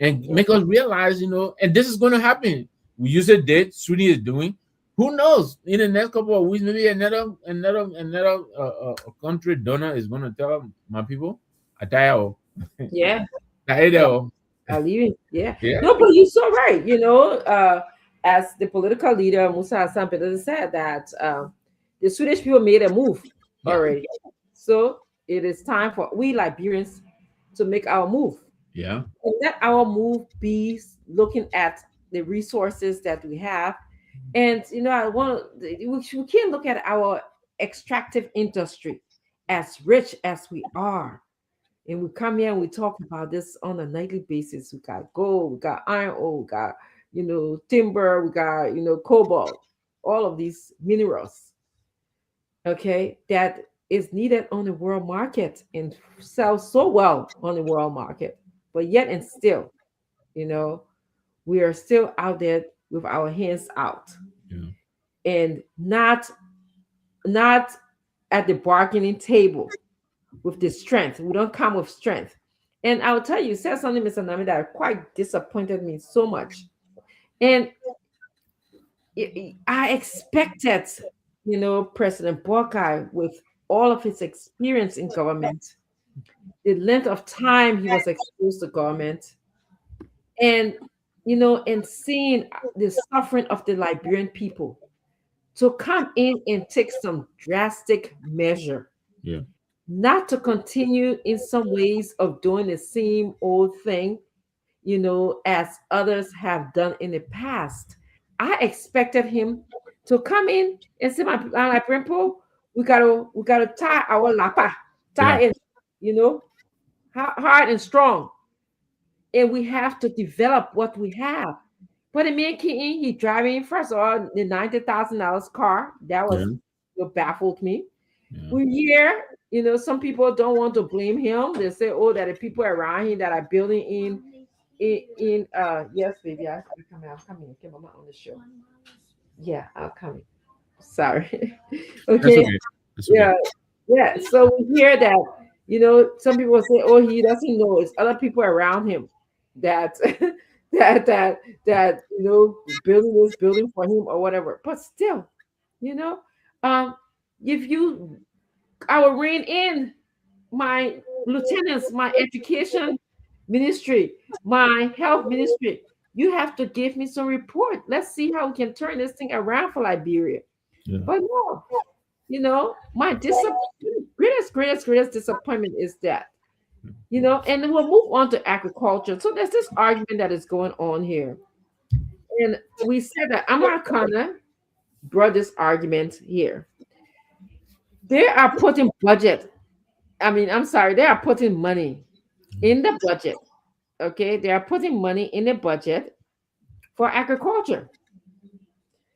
Speaker 2: Yeah.
Speaker 3: make us realize, and this is going to happen. We use a date, Sweden is doing. Who knows? In the next couple of weeks, maybe another country donor is going to tell my people, "Atayo,
Speaker 2: Yeah.
Speaker 3: Taedo."
Speaker 2: I leave it. Yeah.
Speaker 3: Yeah,
Speaker 2: No, but you're so right. As the political leader, Musa Hassan Peter said that the Swedish people made a move
Speaker 3: yeah,
Speaker 2: already. So it is time for we Liberians to make our move.
Speaker 3: yeah,
Speaker 2: And let our move be looking at the resources that we have. And, we can't look at our extractive industry as rich as we are. And we come here and we talk about this on a nightly basis. We got gold, we got iron ore, we got, timber, we got, cobalt, all of these minerals, okay, that is needed on the world market and sells so well on the world market. But yet and still, you know, we are still out there with our hands out
Speaker 3: yeah,
Speaker 2: and not at the bargaining table with the strength. We don't come with strength. And I'll tell you, you said something, Mr. Nami, that quite disappointed me so much. And I expected, President Borkai, with all of his experience in government, the length of time he was exposed to government, and and seeing the suffering of the Liberian people, to come in and take some drastic measure,
Speaker 3: yeah,
Speaker 2: not to continue in some ways of doing the same old thing, as others have done in the past. I expected him to come in and say, my pimple, we gotta tie our lapa,
Speaker 3: yeah,
Speaker 2: tie it, hard and strong. And we have to develop what we have. But the man came in, he driving first of all the $90,000 car. That
Speaker 3: yeah,
Speaker 2: was what baffled me.
Speaker 3: yeah.
Speaker 2: We hear, some people don't want to blame him. They say, oh, that the people around him that are building yes, baby, I'm coming. I'm coming. Get mama on the show. Yeah, I'm coming. Sorry.
Speaker 3: That's
Speaker 2: Okay.
Speaker 3: okay. That's okay.
Speaker 2: Yeah. Yeah. So we hear that, some people say, oh, he doesn't know. It's other people around him that building this building for him or whatever. But still, you know, um, if you I will rein in my lieutenants, my education ministry, my health ministry. You have to give me some report. Let's see how we can turn this thing around for Liberia.
Speaker 3: Yeah,
Speaker 2: But no, my greatest disappointment is that, and then we'll move on to agriculture. So there's this argument that is going on here. And we said that Americana brought this argument here. They are putting budget. I mean, I'm sorry, they are putting money in the budget. Okay, they are putting money in the budget for agriculture.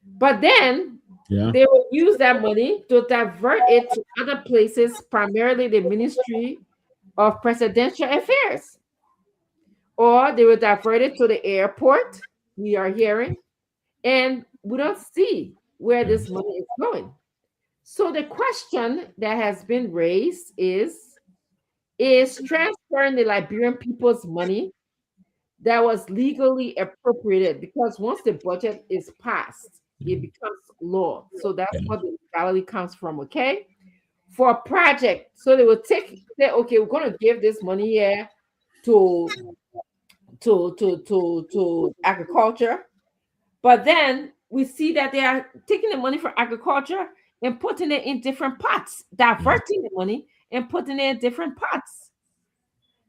Speaker 2: But then
Speaker 3: yeah,
Speaker 2: they will use that money to divert it to other places, primarily the Ministry of Presidential Affairs. Or they will divert it to the airport, we are hearing, and we don't see where
Speaker 3: yeah,
Speaker 2: this money is going. So the question that has been raised is transferring the Liberian people's money that was legally appropriated, because once the budget is passed, it becomes law. So that's what the legality comes from, okay? For a project. So they will say, okay, we're going to give this money here to agriculture. But then we see that they are taking the money from agriculture and putting it in different pots, diverting the money and putting it in different pots.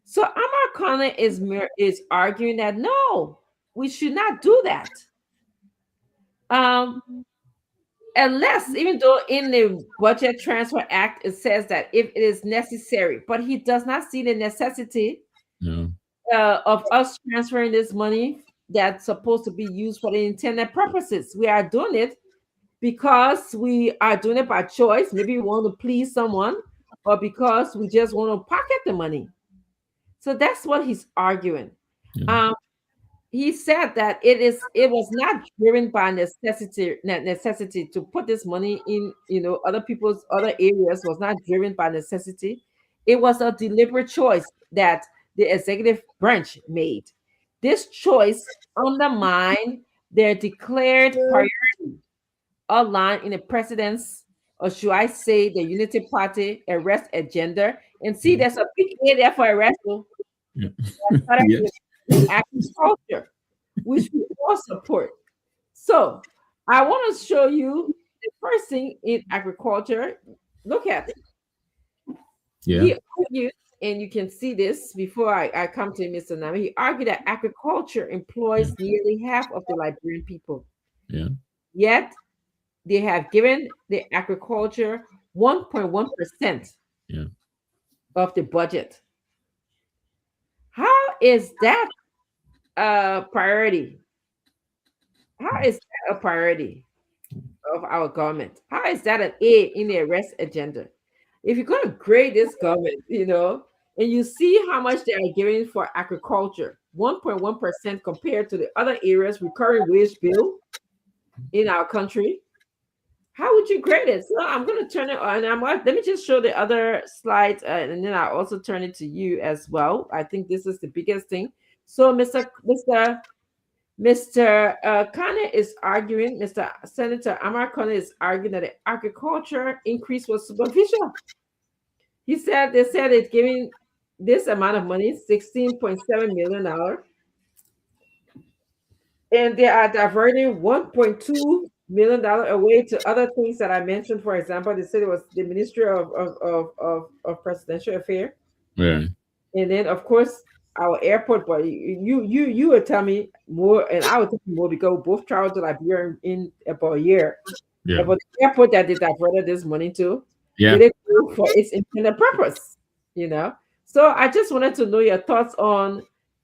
Speaker 2: So Amar Khan is arguing that no, we should not do that. Um, unless, even though in the Budget Transfer Act it says that if it is necessary, but he does not see the necessity of us transferring this money that's supposed to be used for the intended purposes. We are doing it because we are doing it by choice. Maybe we want to please someone, or because we just want to pocket the money. So that's what he's arguing. He said that it was not driven by necessity to put this money in, other people's other areas, was not driven by necessity. It was a deliberate choice that the executive branch made. This choice undermined their declared priority outlined in the president's, or should I say the Unity Party arrest agenda. And see, there's a big area for arrest. Agriculture, which we all support. So I want to show you the first thing in agriculture. Look at it. He argued, and you can see this before I come to Mr. Nami. He argued that agriculture employs nearly half of the Liberian people. Yet they have given the agriculture 1.1% of the budget. How is that a priority? How is that a priority of our government? How is that an A in the arrest agenda? If you're going to grade this government, and you see how much they are giving for agriculture, 1.1% compared to the other areas recurring wage bill in our country, how would you grade it? So I'm going to turn it on. Let me just show the other slides, and then I'll also turn it to you as well. I think this is the biggest thing. So Mr. Kane is arguing, Mr. Senator Amar Kane is arguing that the agriculture increase was superficial. They said it's giving this amount of money, $16.7 million, and they are diverting $1.2 million away to other things that I mentioned. For example, they said it was the Ministry of Presidential Affairs. And then, of course, our airport. But you would tell me more, and I would tell you more, because we both traveled to Liberia in about a year. About the airport that they diverted this money to, did it go for its intended purpose? So I just wanted to know your thoughts on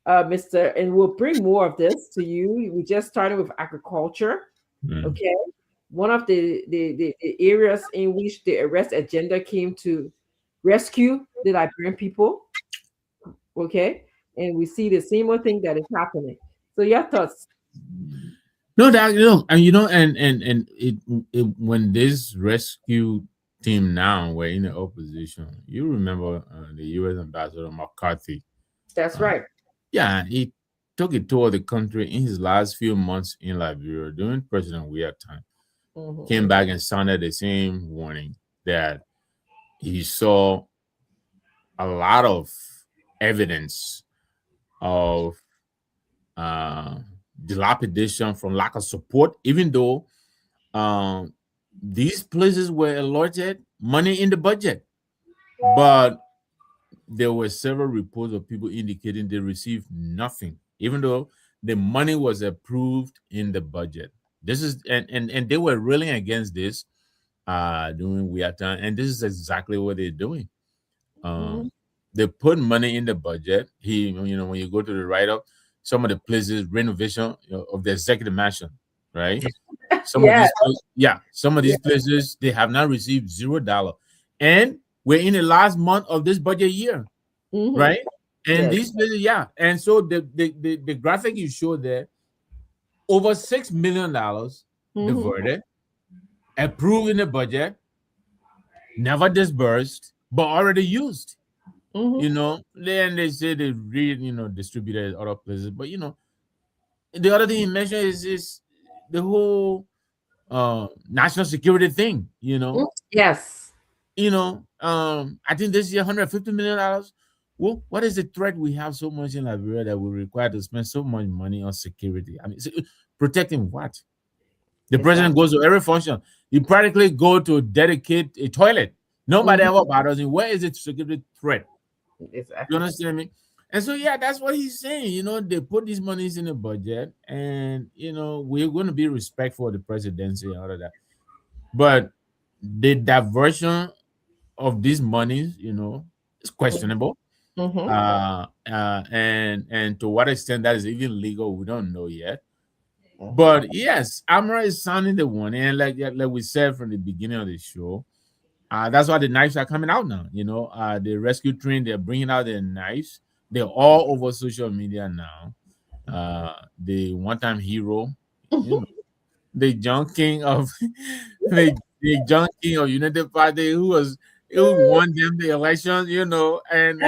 Speaker 2: Mr. And we'll bring more of this to you. We just started with agriculture. Okay, one of the areas in which the arrest agenda came to rescue the Liberian people. Okay, and we see the same thing that is happening. So your thoughts?
Speaker 3: No, and when this rescue team now were in the opposition, you remember the U.S. Ambassador McCarthy.
Speaker 2: That's right.
Speaker 3: Yeah, he took a tour of the country in his last few months in Liberia during President Weah time. Came back and sounded the same warning that he saw a lot of evidence of dilapidation from lack of support, even though these places were allotted money in the budget. But there were several reports of people indicating they received nothing, even though the money was approved in the budget. This is and they were railing against this during Weah time, and this is exactly what they're doing. They put money in the budget. When you go to the write-up, some of the places renovation of the executive mansion, right? Some of these places they have not received $0, and we're in the last month of this budget year, right? And these places, and so the graphic you showed there, over $6 million diverted, approved in the budget, never disbursed, but already used.
Speaker 2: Mm-hmm.
Speaker 3: Then they say they distributed other places, but the other thing you mentioned is the whole national security thing.
Speaker 2: Yes.
Speaker 3: I think this year $150 million. Well, what is the threat we have so much in Liberia that we require to spend so much money on security? I mean, protecting what? The president
Speaker 2: Exactly.
Speaker 3: goes to every function. He practically go to dedicate a toilet. Nobody
Speaker 2: Mm-hmm.
Speaker 3: ever bothers him. Where is the security threat? You
Speaker 2: Exactly.
Speaker 3: understand me? And so yeah, that's what he's saying. They put these monies in the budget, and we're going to be respectful of the presidency and all of that. But the diversion of these monies, is questionable.
Speaker 2: Mm-hmm.
Speaker 3: And to what extent that is even legal, we don't know yet.
Speaker 2: Mm-hmm.
Speaker 3: But yes, Amra is sounding the one, and like we said from the beginning of the show, that's why the knives are coming out now. The rescue train, they're bringing out their knives. They're all over social media now. The one-time hero, you know, the John King of the John King of United Party, who won them the election, and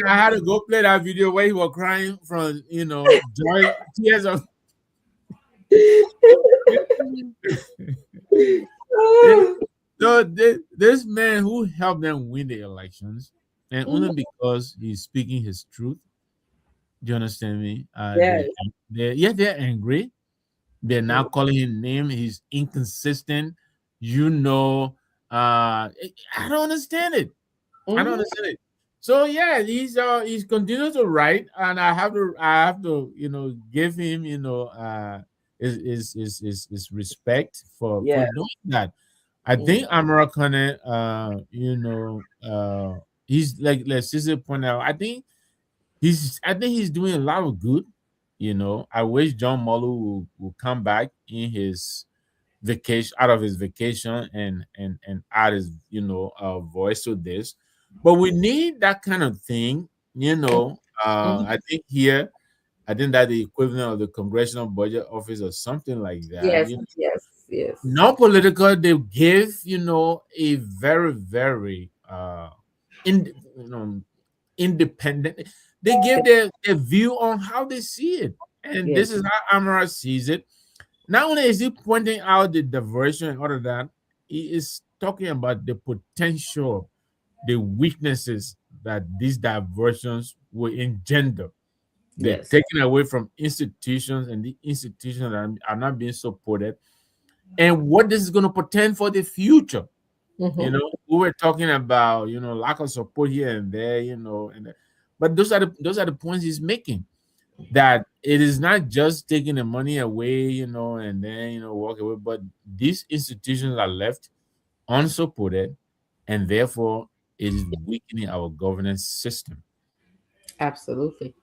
Speaker 3: I had to go play that video where he was crying from joy, tears of you know. So this man who helped them win the elections, and only because he's speaking his truth. Do you understand me?
Speaker 2: Yes.
Speaker 3: They're angry. They're now calling him name. He's inconsistent. I don't understand it. I don't
Speaker 2: Mm-hmm.
Speaker 3: understand it. So yeah, he's continued to write, and I have to give him his respect for
Speaker 2: Yes.
Speaker 3: doing that. I
Speaker 2: Mm-hmm.
Speaker 3: think Amara Kane, he's like Cecil pointed out. I think he's doing a lot of good. I wish John Mollu will come back in his vacation out of his vacation and add his voice to this. But we need that kind of thing.
Speaker 2: Mm-hmm.
Speaker 3: I think that the equivalent of the Congressional Budget Office or something like that.
Speaker 2: Yes. Yes. Yes.
Speaker 3: Non-political, they give a very very in independent. They give their view on how they see it, and
Speaker 2: Yes.
Speaker 3: this is how Amara sees it. Not only is he pointing out the diversion and all of that, he is talking about the potential, the weaknesses that these diversions will engender. They're
Speaker 2: Yes.
Speaker 3: taken away from institutions, and the institutions are not being supported, and what this is going to portend for the future.
Speaker 2: Mm-hmm.
Speaker 3: We were talking about lack of support here and there, but those are the points he's making, that it is not just taking the money away, and then walk away, but these institutions are left unsupported, and therefore it is weakening our governance system.
Speaker 2: Absolutely.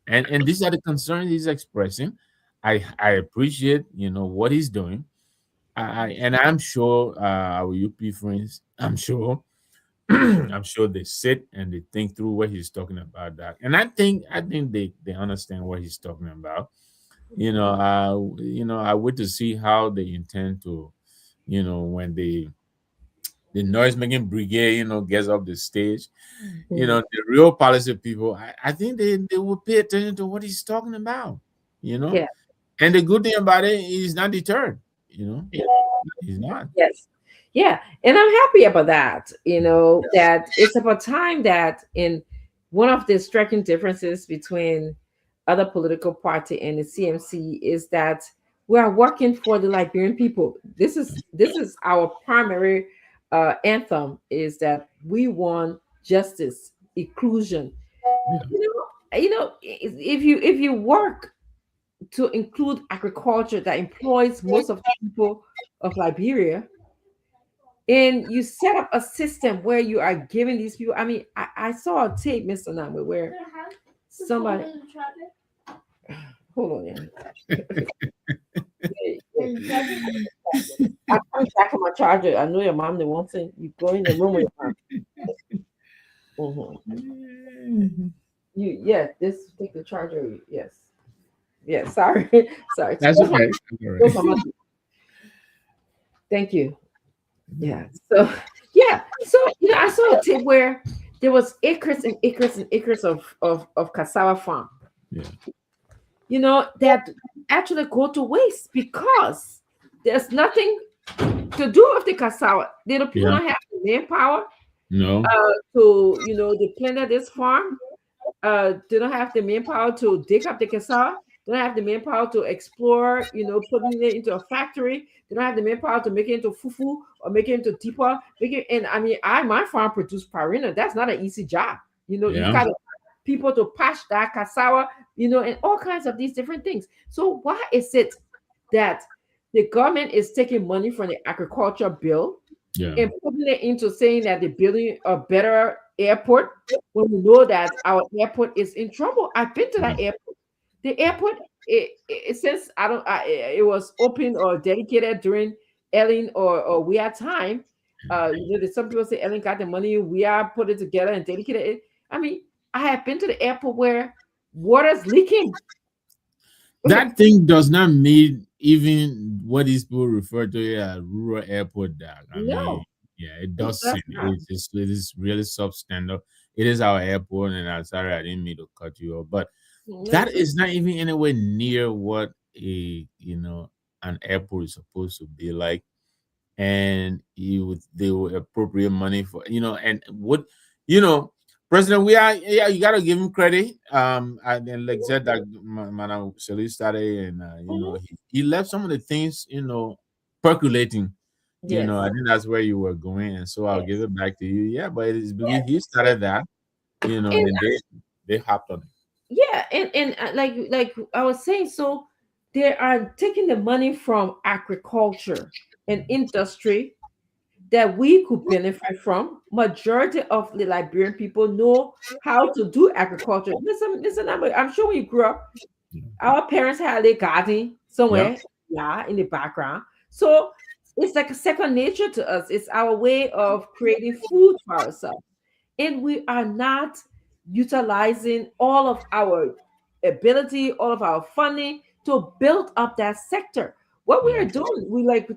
Speaker 3: And these are the concerns he's expressing. I appreciate what he's doing. And I'm sure our UP friends, I'm sure I'm sure they sit and they think through what he's talking about, that, and I think they understand what he's talking about. I wait to see how they intend to, when the noise making brigade, gets up the stage.
Speaker 2: Mhm.
Speaker 3: The real policy people, I think they will pay attention to what he's talking about. You know,
Speaker 2: Yeah.
Speaker 3: and the good thing about it, he's not deterred. He's not.
Speaker 2: Yes. Yeah. And I'm happy about that. That it's about time that in one of the striking differences between other political party and the CMC is that we are working for the Liberian people. This is our primary anthem, is that we want justice, inclusion.
Speaker 3: Yeah.
Speaker 2: If you work to include agriculture that employs most of the people of Liberia, and you set up a system where you are giving these people. I mean, I saw a tape, Mr. Nami, where somebody, hold on, I'm coming back for my charger. I know your mom, they won't say you go in the room with your mom. Yeah, this take the charger. Yes. Yeah, sorry. Sorry.
Speaker 3: That's okay. That's all right.
Speaker 2: Thank you. Yeah. So yeah. So I saw a tip where there was acres and acres and acres of cassava farm.
Speaker 3: Yeah.
Speaker 2: That actually go to waste because there's nothing to do with the cassava. The people
Speaker 3: Yeah.
Speaker 2: don't have the manpower
Speaker 3: No.
Speaker 2: to they planted this farm. They don't have the manpower to dig up the cassava. They don't have the manpower to explore, putting it into a factory. They don't have the manpower to make it into fufu or make it into tipa. And I mean, my farm produced farina. That's not an easy job. You
Speaker 3: Yeah.
Speaker 2: got people to patch that cassava, and all kinds of these different things. So why is it that the government is taking money from the agriculture bill
Speaker 3: Yeah.
Speaker 2: and putting it into saying that they're building a better airport when we know that our airport is in trouble? I've been to
Speaker 3: Yeah.
Speaker 2: that airport. The airport, since it was open or dedicated during Ellen or we had time. There's some people say Ellen got the money, we are put it together and dedicated it. I mean, I have been to the airport where water's leaking.
Speaker 3: That thing does not mean even what these people refer to as rural airport. That I mean,
Speaker 2: No,
Speaker 3: yeah, it
Speaker 2: it
Speaker 3: does
Speaker 2: does
Speaker 3: seem
Speaker 2: not.
Speaker 3: it is really substandard. It is our airport, and I'm sorry I didn't mean to cut you off, but
Speaker 2: No,
Speaker 3: that
Speaker 2: it's
Speaker 3: is not even anywhere near what an airport is supposed to be like. And they will appropriate money for and what you know president we are, yeah, you got to give him credit. And then like said that Madam Sali started, and
Speaker 2: mhm.
Speaker 3: he left some of the things percolating. I
Speaker 2: Yes,
Speaker 3: think that's where you were going, and so I'll give
Speaker 2: yes,
Speaker 3: it back to you. Yeah, but it is because
Speaker 2: yes.
Speaker 3: he started that,
Speaker 2: And
Speaker 3: and they hopped on it.
Speaker 2: yeah, and like I was saying, so they are taking the money from agriculture and industry that we could benefit from. Majority of the Liberian people know how to do agriculture. Listen, I'm sure when you grew up, our parents had a garden
Speaker 3: Yeah.
Speaker 2: somewhere, yeah, in the background. So it's like a second nature to us. It's our way of creating food for ourselves. And we are not utilizing all of our ability, all of our funding to build up that sector. What we
Speaker 3: Yeah.
Speaker 2: are doing, we like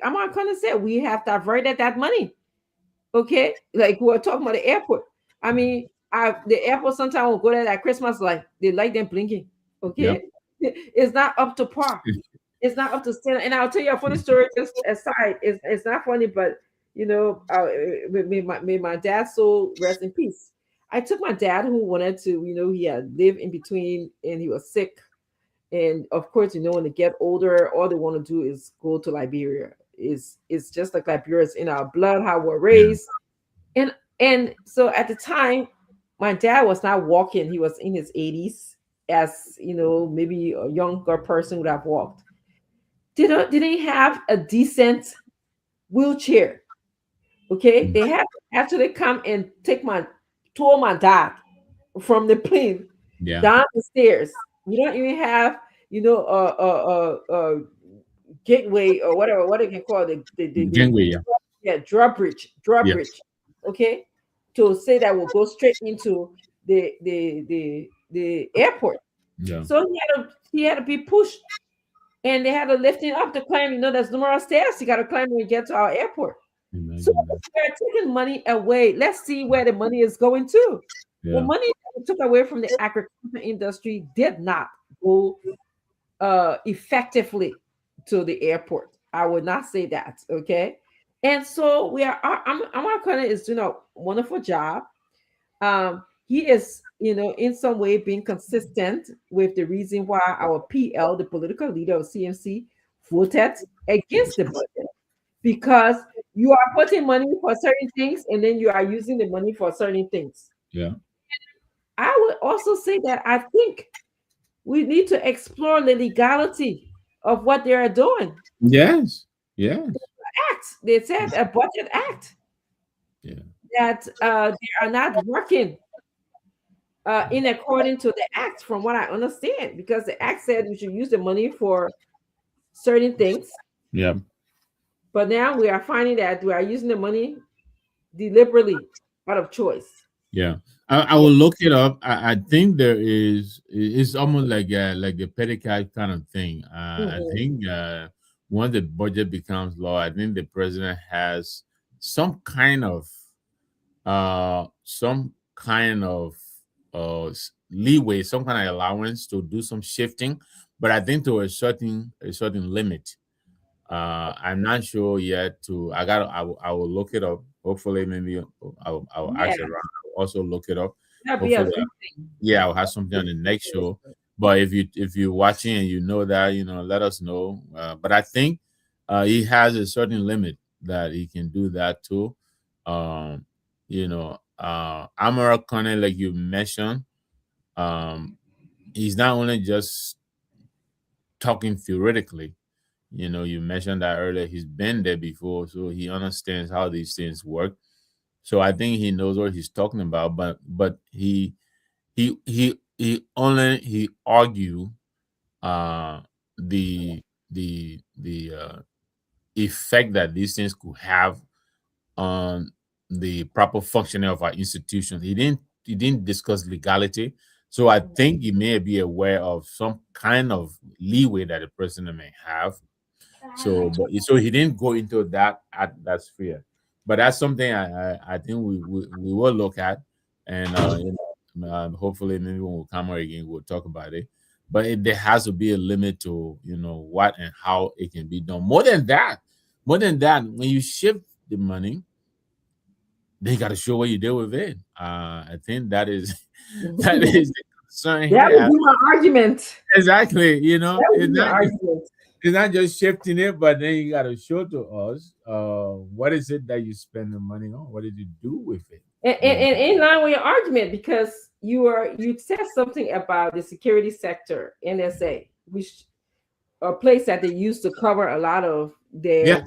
Speaker 2: I'm not gonna say we have diverted that money. Okay, like we're talking about the airport. I mean, the airport sometimes will go there at Christmas, like they like them blinking.
Speaker 3: Yeah.
Speaker 2: Okay, it's not up to par. It's not up to standard. And I'll tell you a funny story just aside. It's not funny, but may my dad soul rest in peace. I took my dad who wanted to, he had lived in between and he was sick. And of course, when they get older, all they want to do is go to Liberia. It's just like Liberia is in our blood, how we're
Speaker 3: Yeah.
Speaker 2: raised. And so at the time, my dad was not walking. He was in his 80s, as maybe a younger person would have walked. Didn't have a decent wheelchair. Okay, they had to actually come and tow my dad from the plane
Speaker 3: Yeah.
Speaker 2: down the stairs. We don't even have, a gateway or whatever, what they can call it, the
Speaker 3: Gangway. Yeah.
Speaker 2: yeah, drawbridge,
Speaker 3: Yes.
Speaker 2: drawbridge. Okay, to say that will go straight into the airport.
Speaker 3: Yeah.
Speaker 2: So he had to be pushed, and they had to lift him up to climb. There's numerous stairs you got to climb when you get to our airport. So
Speaker 3: Imagine that.
Speaker 2: they're taking money away. Let's see where the money is going to. The
Speaker 3: Yeah.
Speaker 2: money that we took away from the agriculture industry did not go effectively to the airport. I would not say that. Okay. And so Amakana is doing a wonderful job. He is, in some way being consistent with the reason why our PL, the political leader of CMC, voted against the budget, because you are putting money for certain things and then you are using the money for certain things.
Speaker 3: Yeah.
Speaker 2: I would also say that I think we need to explore the legality of what they are doing.
Speaker 3: Yes. Yes.
Speaker 2: They said a budget act
Speaker 3: Yeah.
Speaker 2: that they are not working in according to the act, from what I understand, because the act said we should use the money for certain things,
Speaker 3: Yeah.
Speaker 2: but now we are finding that we are using the money deliberately out of choice.
Speaker 3: Yeah, I will look it up. I think there is. It's almost like a petticoat kind of thing. I
Speaker 2: Mhm.
Speaker 3: think once the budget becomes law, I think the president has some kind of some kind of leeway, some kind of allowance to do some shifting, but I think to a certain limit. I'm not sure yet. I will look it up. Hopefully, maybe I'll
Speaker 2: Yeah,
Speaker 3: ask around. I'll also look it up.
Speaker 2: that'd be a
Speaker 3: Hopefully,
Speaker 2: good thing.
Speaker 3: yeah, I'll have something on the next show. But if you're watching and you know that, let us know. But I think he has a certain limit that he can do that too. Amara Kane, like you mentioned, um, he's not only just talking theoretically. You mentioned that earlier. He's been there before, so he understands how these things work. So I think he knows what he's talking about. But he argue uh the effect that these things could have on the proper functioning of our institutions. He didn't discuss legality. So I think he may be aware of some kind of leeway that a president may have. So he didn't go into that sphere, but that's something I think we will look at, and hopefully maybe when we come here again we'll talk about it. But there has to be a limit to what and how it can be done. More than that, when you shift the money, they got to show what you did with it. I think that is that is the concern
Speaker 2: That would
Speaker 3: here.
Speaker 2: be my argument.
Speaker 3: Exactly,
Speaker 2: That would
Speaker 3: it's
Speaker 2: be my
Speaker 3: not
Speaker 2: argument.
Speaker 3: it's not just shifting it, but then you got to show to us what is it that you spend the money on? What did you do with it?
Speaker 2: And in line with your argument, because you said something about the security sector, NSA, which a place that they used to cover a lot of their
Speaker 3: Yeah,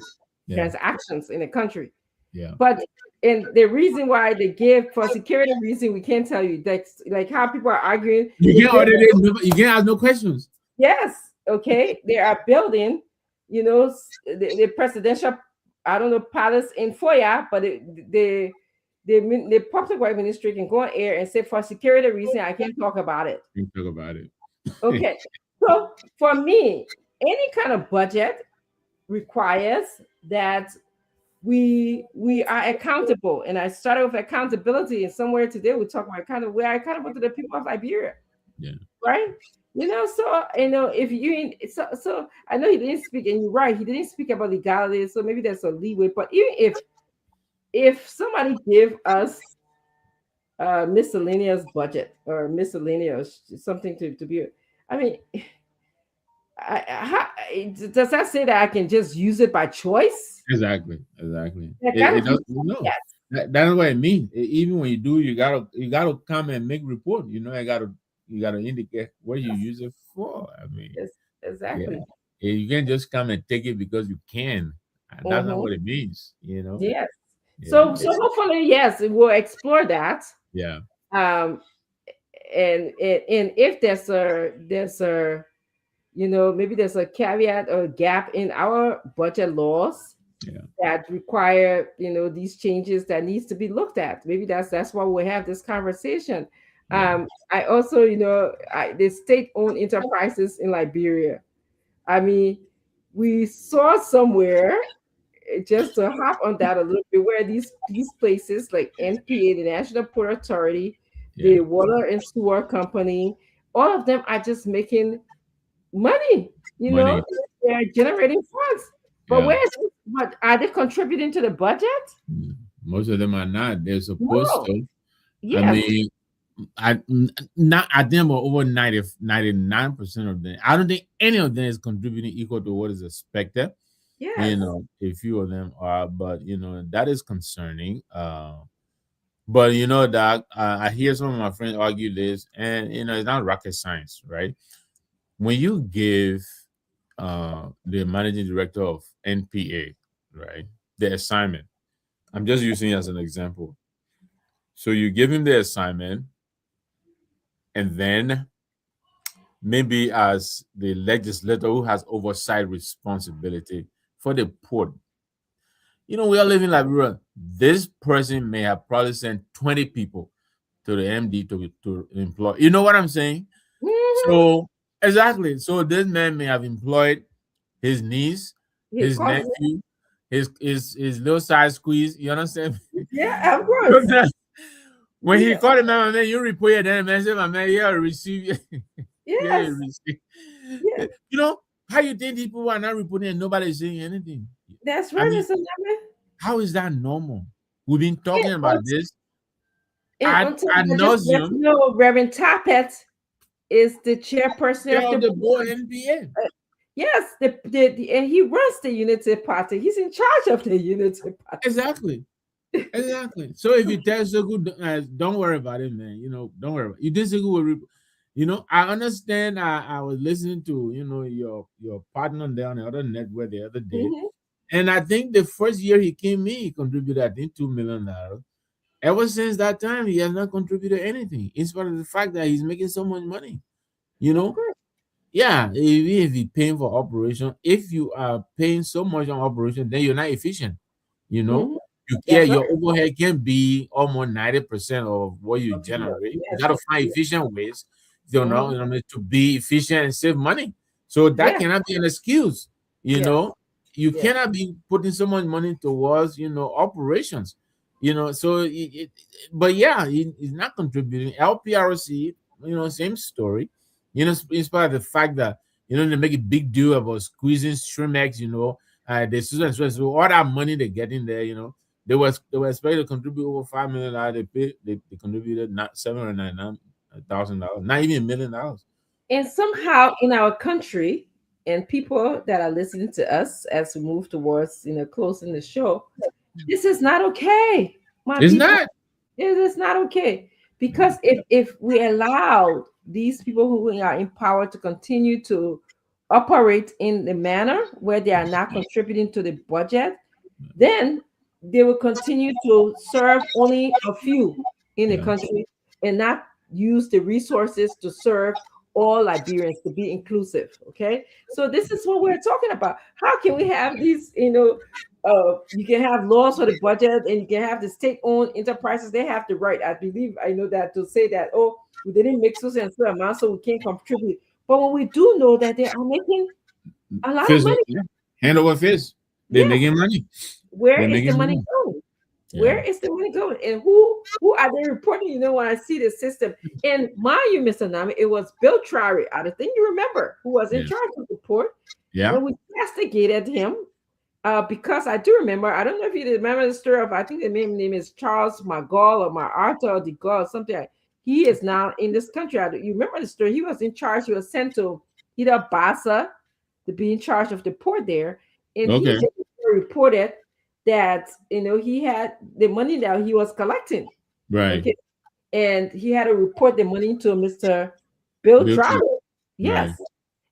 Speaker 3: yeah,
Speaker 2: transactions in the country.
Speaker 3: yeah.
Speaker 2: But and the reason why they give for security reason, we can't tell you. That's like how people are arguing.
Speaker 3: You
Speaker 2: They
Speaker 3: can't
Speaker 2: give-
Speaker 3: order it. You can't ask no questions.
Speaker 2: yes, okay. They are building, the presidential, I don't know, palace in Foya, but the public work ministry can go on air and say for security reason I can't talk about it.
Speaker 3: You can talk about it.
Speaker 2: Okay. So for me, any kind of budget requires that we are accountable. And I started with accountability, and somewhere today we talk about we are accountable to the people of Liberia,
Speaker 3: Yeah,
Speaker 2: right? So if so I know he didn't speak, and you're right, he didn't speak about legality, so maybe there's a leeway. But even if somebody give us miscellaneous budget or miscellaneous something to be, I mean, does that say that I can just use it by choice?
Speaker 3: exactly.
Speaker 2: That kind of
Speaker 3: No.
Speaker 2: yes.
Speaker 3: That's what it means. Even when you do, you gotta come and make report. You gotta indicate what you use it for. I mean,
Speaker 2: Yes,
Speaker 3: yeah.
Speaker 2: exactly.
Speaker 3: You can't just come and take it because you can. That's not
Speaker 2: Mhm.
Speaker 3: what it means.
Speaker 2: Yes.
Speaker 3: Yeah.
Speaker 2: So hopefully, yes, we'll explore that.
Speaker 3: Yeah.
Speaker 2: Um, and if there's a maybe there's a caveat or gap in our budget laws
Speaker 3: Yeah.
Speaker 2: that require these changes that needs to be looked at. Maybe that's why we have this conversation.
Speaker 3: Yeah.
Speaker 2: I also the state-owned enterprises in Liberia. I mean, we saw somewhere, just to hop on that a little bit, where these places like NPA, the National Port Authority, the
Speaker 3: Yeah.
Speaker 2: Water and Sewer Company, all of them are just making money.
Speaker 3: Money.
Speaker 2: They're generating funds. But
Speaker 3: Yeah.
Speaker 2: but are they contributing to the budget?
Speaker 3: Most of them are not. They're supposed
Speaker 2: No.
Speaker 3: to.
Speaker 2: Yes.
Speaker 3: I mean, I think about over 99% of them. I don't think any of them is contributing equal to what is expected.
Speaker 2: Yes.
Speaker 3: A few of them are, but that is concerning. But that I hear some of my friends argue this, and it's not rocket science, right? When you give the managing director of NPA, right, the assignment, I'm just using it as an example. So you give him the assignment, and then maybe as the legislator who has oversight responsibility for the port, we are living like Liberia. This person may have probably sent 20 people to the MD to employ. You know what I'm saying?
Speaker 2: Mhm.
Speaker 3: So exactly. So this man may have employed his niece,
Speaker 2: His
Speaker 3: his
Speaker 2: cousin.
Speaker 3: nephew, his little size squeeze. You understand?
Speaker 2: Yeah, of course.
Speaker 3: When he
Speaker 2: Yeah.
Speaker 3: called him, my man, you report it, then man said, my man, yeah, receive. Yeah,
Speaker 2: Yes.
Speaker 3: receive.
Speaker 2: Yeah.
Speaker 3: You know, how you think these people are not reporting and nobody's saying anything?
Speaker 2: That's
Speaker 3: I
Speaker 2: right,
Speaker 3: mean,
Speaker 2: Mr. Name.
Speaker 3: how is that normal? We've been talking
Speaker 2: And
Speaker 3: about this
Speaker 2: on top
Speaker 3: ad
Speaker 2: of that, just let you
Speaker 3: nauseum.
Speaker 2: know, Reverend Tappet is the chairperson of
Speaker 3: Tell
Speaker 2: the
Speaker 3: the boy
Speaker 2: board.
Speaker 3: NBA.
Speaker 2: Yes, and he runs the Unity Party. He's in charge of the Unity Party.
Speaker 3: Exactly. Exactly. So if you tell Sogu, don't worry about it, man. You know, don't worry about it. You did Sogu will, you know, I understand. I was listening to, you know, your partner there on the other network the other day,
Speaker 2: Mhm.
Speaker 3: and I think the first year he came in, he contributed, I think, $2 million. Ever since that time, he has not contributed anything, in spite of the fact that he's making so much money. You
Speaker 2: Of
Speaker 3: know,
Speaker 2: course.
Speaker 3: yeah, if you're paying for operation, if you are paying so much on operation, then you're not efficient. You know,
Speaker 2: Mhm.
Speaker 3: you
Speaker 2: That's
Speaker 3: can
Speaker 2: right.
Speaker 3: your overhead can be almost 90% of what you generate. You
Speaker 2: Yes.
Speaker 3: got to find efficient ways, you know,
Speaker 2: Mhm.
Speaker 3: to be efficient and save money. So that
Speaker 2: Yeah.
Speaker 3: cannot be an excuse. You
Speaker 2: Yes.
Speaker 3: know, you
Speaker 2: Yes.
Speaker 3: cannot be putting so much money towards, you know, operations. You know, so but yeah, he's not contributing. LPRC, you know, same story. You know, in spite of the fact that, you know, they make a big deal about squeezing Streamex, you know, the students, so all that money they get in there, you know, they were expected to contribute over $5 million. They contributed not $799,000, not even $1 million.
Speaker 2: And somehow in our country, and people that are listening to us as we move towards, closing the show, this is not okay, my
Speaker 3: It's
Speaker 2: people.
Speaker 3: not.
Speaker 2: It is not okay,
Speaker 3: Yeah.
Speaker 2: because if we allow these people who are in power to continue to operate in the manner where they are not contributing to the budget, then they will continue to serve only a few in the
Speaker 3: Yeah.
Speaker 2: country and not use the resources to serve all Liberians, to be inclusive. Okay, so this is what we're talking about. How can we have these, you can have laws for the budget, and you can have the state-owned enterprises. They have the right, I believe, I know that, to say that, oh, we didn't make so and so amount, so we can't contribute. But when we do know that they are making a lot of
Speaker 3: Fist,
Speaker 2: money,
Speaker 3: yeah. Hand over fist. They're
Speaker 2: yes,
Speaker 3: making money.
Speaker 2: where
Speaker 3: They're
Speaker 2: is the
Speaker 3: making
Speaker 2: money
Speaker 3: money.
Speaker 2: going?
Speaker 3: Yeah.
Speaker 2: Where is the money going? And who are they reporting? When I see the system, and mind you, Mr. Nami, it was Bill Trary, I think you remember, who was in
Speaker 3: Yes.
Speaker 2: charge of the port,
Speaker 3: Yeah.
Speaker 2: and we castigated him, because I do remember. I don't know if you remember the story of, I think the name is Charles Magall or Arthur or de Gaulle, something like. He is now in this country. You remember the story? He was in charge. He was sent to either Bassa to be in charge of the port there, and he
Speaker 3: Okay.
Speaker 2: just reported that, he had the money that he was collecting.
Speaker 3: Right.
Speaker 2: Okay, and he had to report the money to Mr. Bill
Speaker 3: Bill Clinton.
Speaker 2: Travis.
Speaker 3: Right.
Speaker 2: Yes,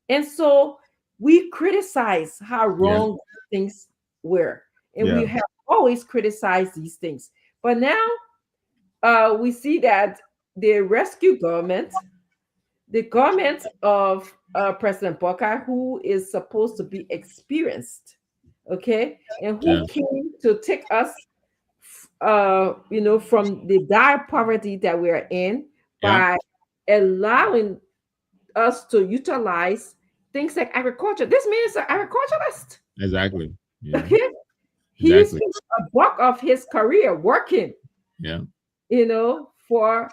Speaker 2: and so we criticize how
Speaker 3: Yeah.
Speaker 2: wrong things were, and
Speaker 3: Yeah.
Speaker 2: we have always criticized these things. But now, we see that the rescue government, the government of President Boka, who is supposed to be experienced, okay, and
Speaker 3: Yeah.
Speaker 2: who came to take us, from the dire poverty that we are in,
Speaker 3: Yeah.
Speaker 2: by allowing us to utilize things like agriculture. This man is an agriculturalist.
Speaker 3: Exactly. Yeah.
Speaker 2: Okay, he
Speaker 3: Exactly.
Speaker 2: spent a bulk of his career working,
Speaker 3: Yeah.
Speaker 2: for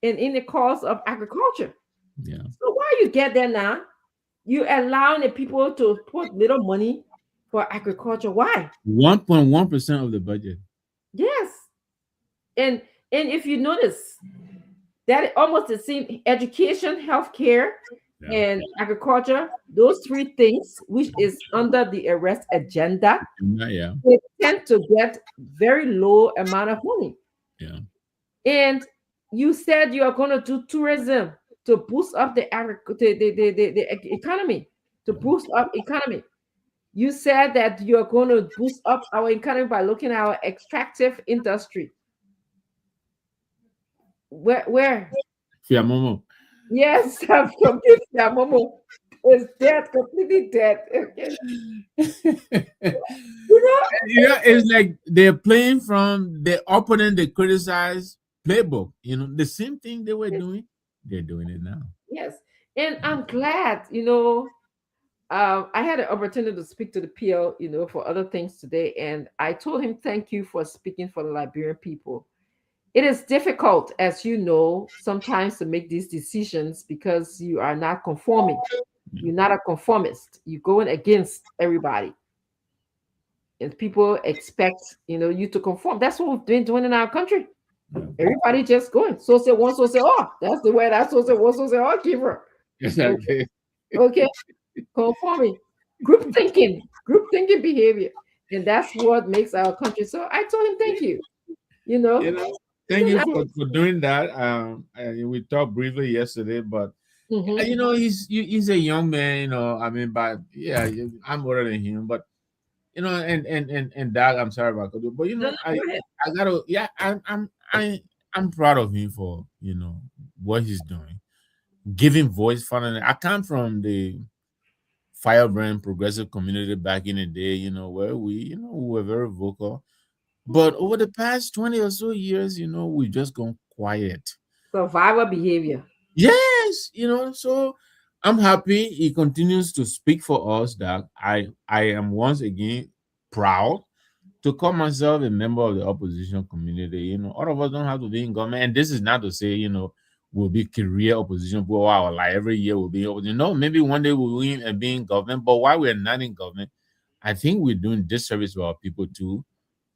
Speaker 2: and in the cause of agriculture.
Speaker 3: Yeah.
Speaker 2: So why you get there now? You allowing the people to put little money for agriculture. Why?
Speaker 3: 1.1% of the budget.
Speaker 2: Yes. And if you notice, that almost the same: education, healthcare,
Speaker 3: Yeah.
Speaker 2: and agriculture, those three things, which is under the arrest agenda,
Speaker 3: Yeah.
Speaker 2: they tend to get very low amount of money.
Speaker 3: Yeah.
Speaker 2: And you said you are going to do tourism to boost up the economy, to boost up economy. You said that you are going to boost up our economy by looking at our extractive industry. Where?
Speaker 3: Fiamomo.
Speaker 2: Yes, I'm completely. Momo is dead, completely dead. Okay.
Speaker 3: Yeah, it's like they're playing from the opponent they criticize playbook. You know, the same thing they were doing, they're doing it now.
Speaker 2: Yes, and I'm glad, I had an opportunity to speak to the PL, for other things today, and I told him thank you for speaking for the Liberian people. It is difficult, as you know, sometimes to make these decisions because you are not conforming. You're not a conformist. You're going against everybody, and people expect you to conform. That's what we've been doing in our country. Everybody just going. So say one, so say oh. That's the way. That's so say one, so say oh. Give her. Okay.
Speaker 3: Exactly.
Speaker 2: Okay. Conforming, group thinking behavior, and that's what makes our country. So I told him thank you. You
Speaker 3: You
Speaker 2: know,
Speaker 3: know, thank you for doing that. We talked briefly yesterday, but
Speaker 2: mm-hmm.
Speaker 3: he's a young man. I mean, but yeah, I'm older than him, but and that I'm sorry about Kodu, but
Speaker 2: No, no, go ahead.
Speaker 3: I gotta yeah, I'm proud of him for what he's doing, giving voice. Finally, I come from the firebrand progressive community back in the day, where we were very vocal. But over the past 20 or so years, we've just gone quiet.
Speaker 2: Survivor behavior.
Speaker 3: Yes, so I'm happy he continues to speak for us. That I am once again proud to call myself a member of the opposition community. All of us don't have to be in government. And this is not to say, we'll be career opposition for our life. Every year we'll be opposition. No, maybe one day we'll be in government. But while we're not in government, I think we're doing disservice to our people too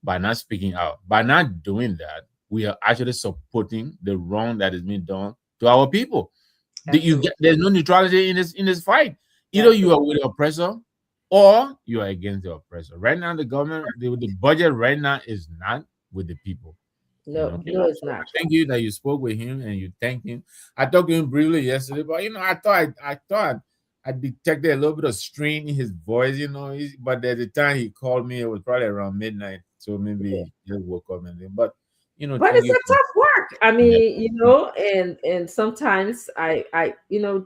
Speaker 3: by not speaking out. By not doing that, we are actually supporting the wrong that is being done to our people.
Speaker 2: Absolutely.
Speaker 3: There's no neutrality in this fight. Either you
Speaker 2: Absolutely.
Speaker 3: are with the oppressor or you are against the oppressor. Right now, the government, the budget right now is not with the people.
Speaker 2: No, no, it's not.
Speaker 3: Thank you that you spoke with him and you thanked him. I talked to him briefly yesterday, but I thought I detected a little bit of strain in his voice. But at the time he called me, it was probably around midnight, so
Speaker 2: Yeah.
Speaker 3: maybe he just woke up and then. But
Speaker 2: But
Speaker 3: thank
Speaker 2: it's
Speaker 3: you
Speaker 2: a
Speaker 3: for
Speaker 2: tough work. I
Speaker 3: yeah,
Speaker 2: mean, and sometimes I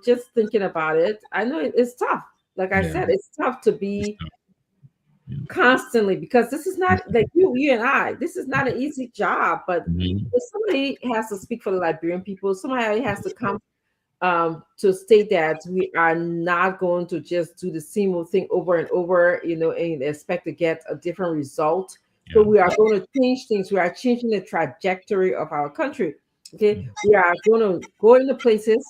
Speaker 2: just thinking about it, I know it's tough. Like I
Speaker 3: yeah,
Speaker 2: said, it's tough to
Speaker 3: it's
Speaker 2: be
Speaker 3: tough. Yeah.
Speaker 2: constantly because this is not like you and I. This is not an easy job, but
Speaker 3: Mhm.
Speaker 2: if somebody has to speak for the Liberian people. Somebody has to come to state that we are not going to just do the same old thing over and over, and expect to get a different result.
Speaker 3: Yeah.
Speaker 2: But we are going to change things. We are changing the trajectory of our country. Okay, we are going to go into places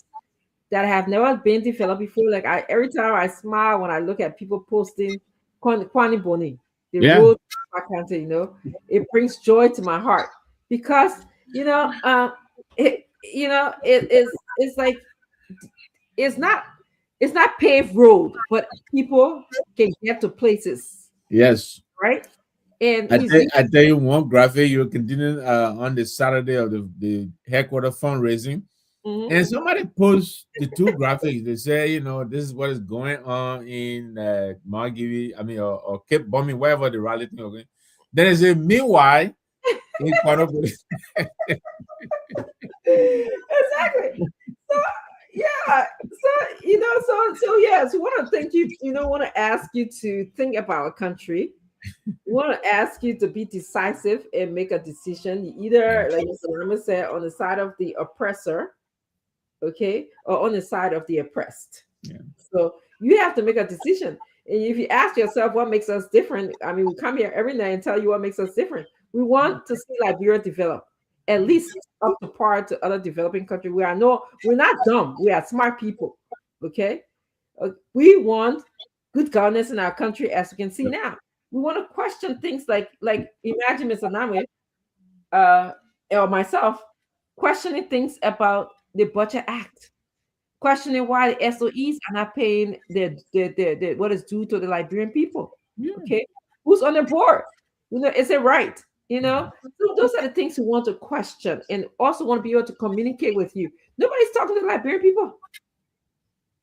Speaker 2: that have never been developed before. Like every time I smile when I look at people posting Kwani Boni, the
Speaker 3: Yeah.
Speaker 2: road to my country, it brings joy to my heart because it's like it's not paved road, but people can get to places,
Speaker 3: Yes.
Speaker 2: right? And
Speaker 3: I
Speaker 2: he's
Speaker 3: tell, I tell you one graphic, you're continuing on the Saturday of the headquarter fundraising.
Speaker 2: mhm.
Speaker 3: And somebody posts the two graphics. They say, this is what is going on in Margibi, I mean, or Cape Bombing, wherever the rally thing is going. Then they say, meanwhile, in Kwanopo,
Speaker 2: Exactly. So yeah, so yes, we want to thank you. Want to ask you to think about a country. We want to ask you to be decisive and make a decision. Either, like Mr. Lama said, on the side of the oppressor, okay, or on the side of the oppressed.
Speaker 3: yeah,
Speaker 2: So you have to make a decision. And if you ask yourself what makes us different, I mean, we come here every night and tell you what makes us different. We want to see Liberia develop, at least up to par to other developing countries. We're not dumb. We are smart people. Okay. We want good governance in our country, as we can see now. We want to question things like imagine Mr. Name, uh, or myself questioning things about the Budget Act, questioning why the SOEs are not paying the what is due to the Liberian people.
Speaker 3: yeah.
Speaker 2: Okay, who's on the board? Is it right? So those are the things we want to question, and also want to be able to communicate with you. Nobody's talking to the Liberian people.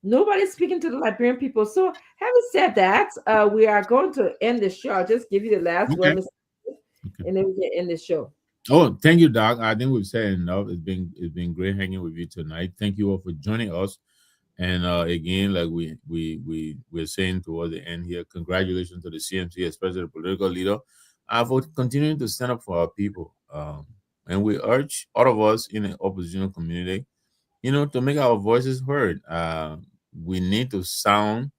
Speaker 2: Nobody's speaking to the Liberian people. So, having said that, we are going to end the show. I'll just give you the last word,
Speaker 3: Okay.
Speaker 2: Mr. And then we can end the show.
Speaker 3: Oh, thank you, Doc. I think we've said enough. It's been great hanging with you tonight. Thank you all for joining us. And again, like we're saying towards the end here, congratulations to the CMC, especially the political leader, for continuing to stand up for our people. And we urge all of us in the opposition community, to make our voices heard. We need to sound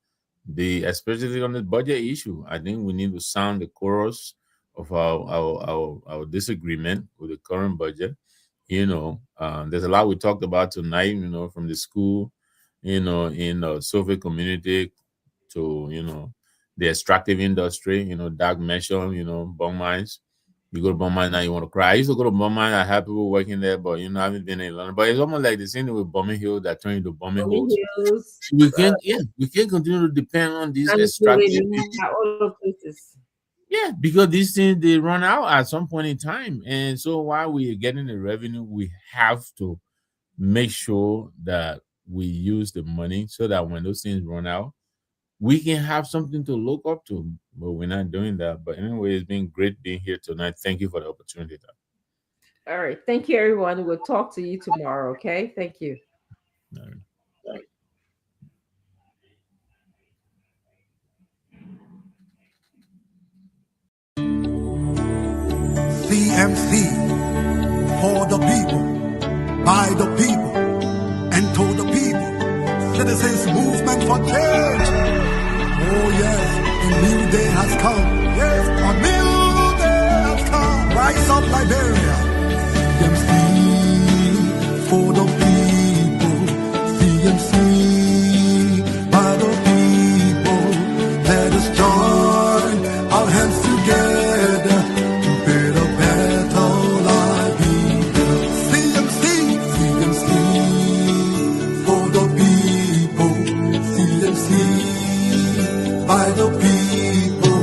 Speaker 3: especially on the budget issue. I think we need to sound the chorus of our disagreement with the current budget. There's a lot we talked about tonight, from the school, in the Soviet community to, the extractive industry, dark mentioned, bomb mines. You go to bomb mine now, you want to cry. I used to go to bomb mine. I have people working there, but I haven't been in London. But it's almost like the same with bombing hill that turned into bombing holes.
Speaker 2: Hills,
Speaker 3: We can't continue to depend on these extractive.
Speaker 2: all the places.
Speaker 3: Yeah, because these things they run out at some point in time, and so while we are getting the revenue, we have to make sure that we use the money so that when those things run out, we can have something to look up to. But we're not doing that. But anyway, it's been great being here tonight. Thank you for the opportunity.
Speaker 2: All right, thank you, everyone. We'll talk to you tomorrow. Okay, thank you.
Speaker 3: All right.
Speaker 1: CMC for the people, by the people, and to the people. Citizens movement for change. Oh yes, a new day has come. Yes, a new day has come. Rise up, Liberia. CMC for the people. CMC by the people. Let us join our hands together. By the people,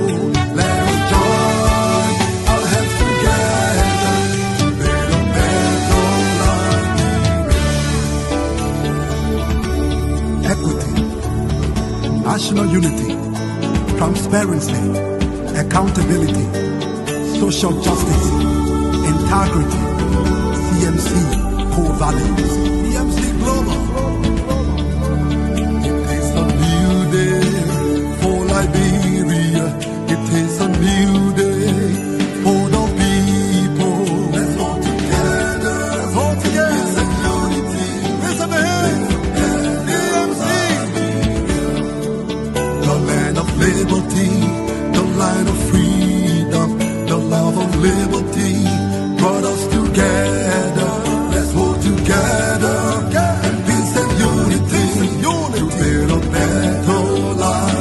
Speaker 1: let us join our hands together to build a better Liberia. Equity, national unity, transparency, accountability, social justice, integrity. CMC core values. CMC Global. Liberia, it is a new day for the people. Let's hold together. Let's hold together. It's a unity. It's a DMC. The land of liberty, the land of freedom, the love of liberty brought us together. Let's hold together in peace and unity to build a better life.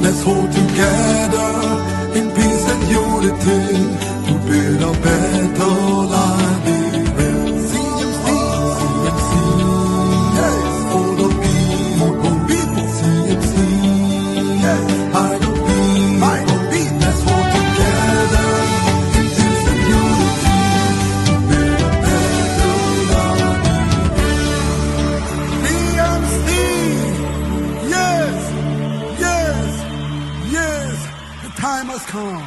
Speaker 1: Let's hold together in peace and unity to build a better life. CMC, CMC, yes, for the people, CMC, yes, by the people, let's hold together in peace and unity to build a better life. CMC, yes. Yes, the time has come.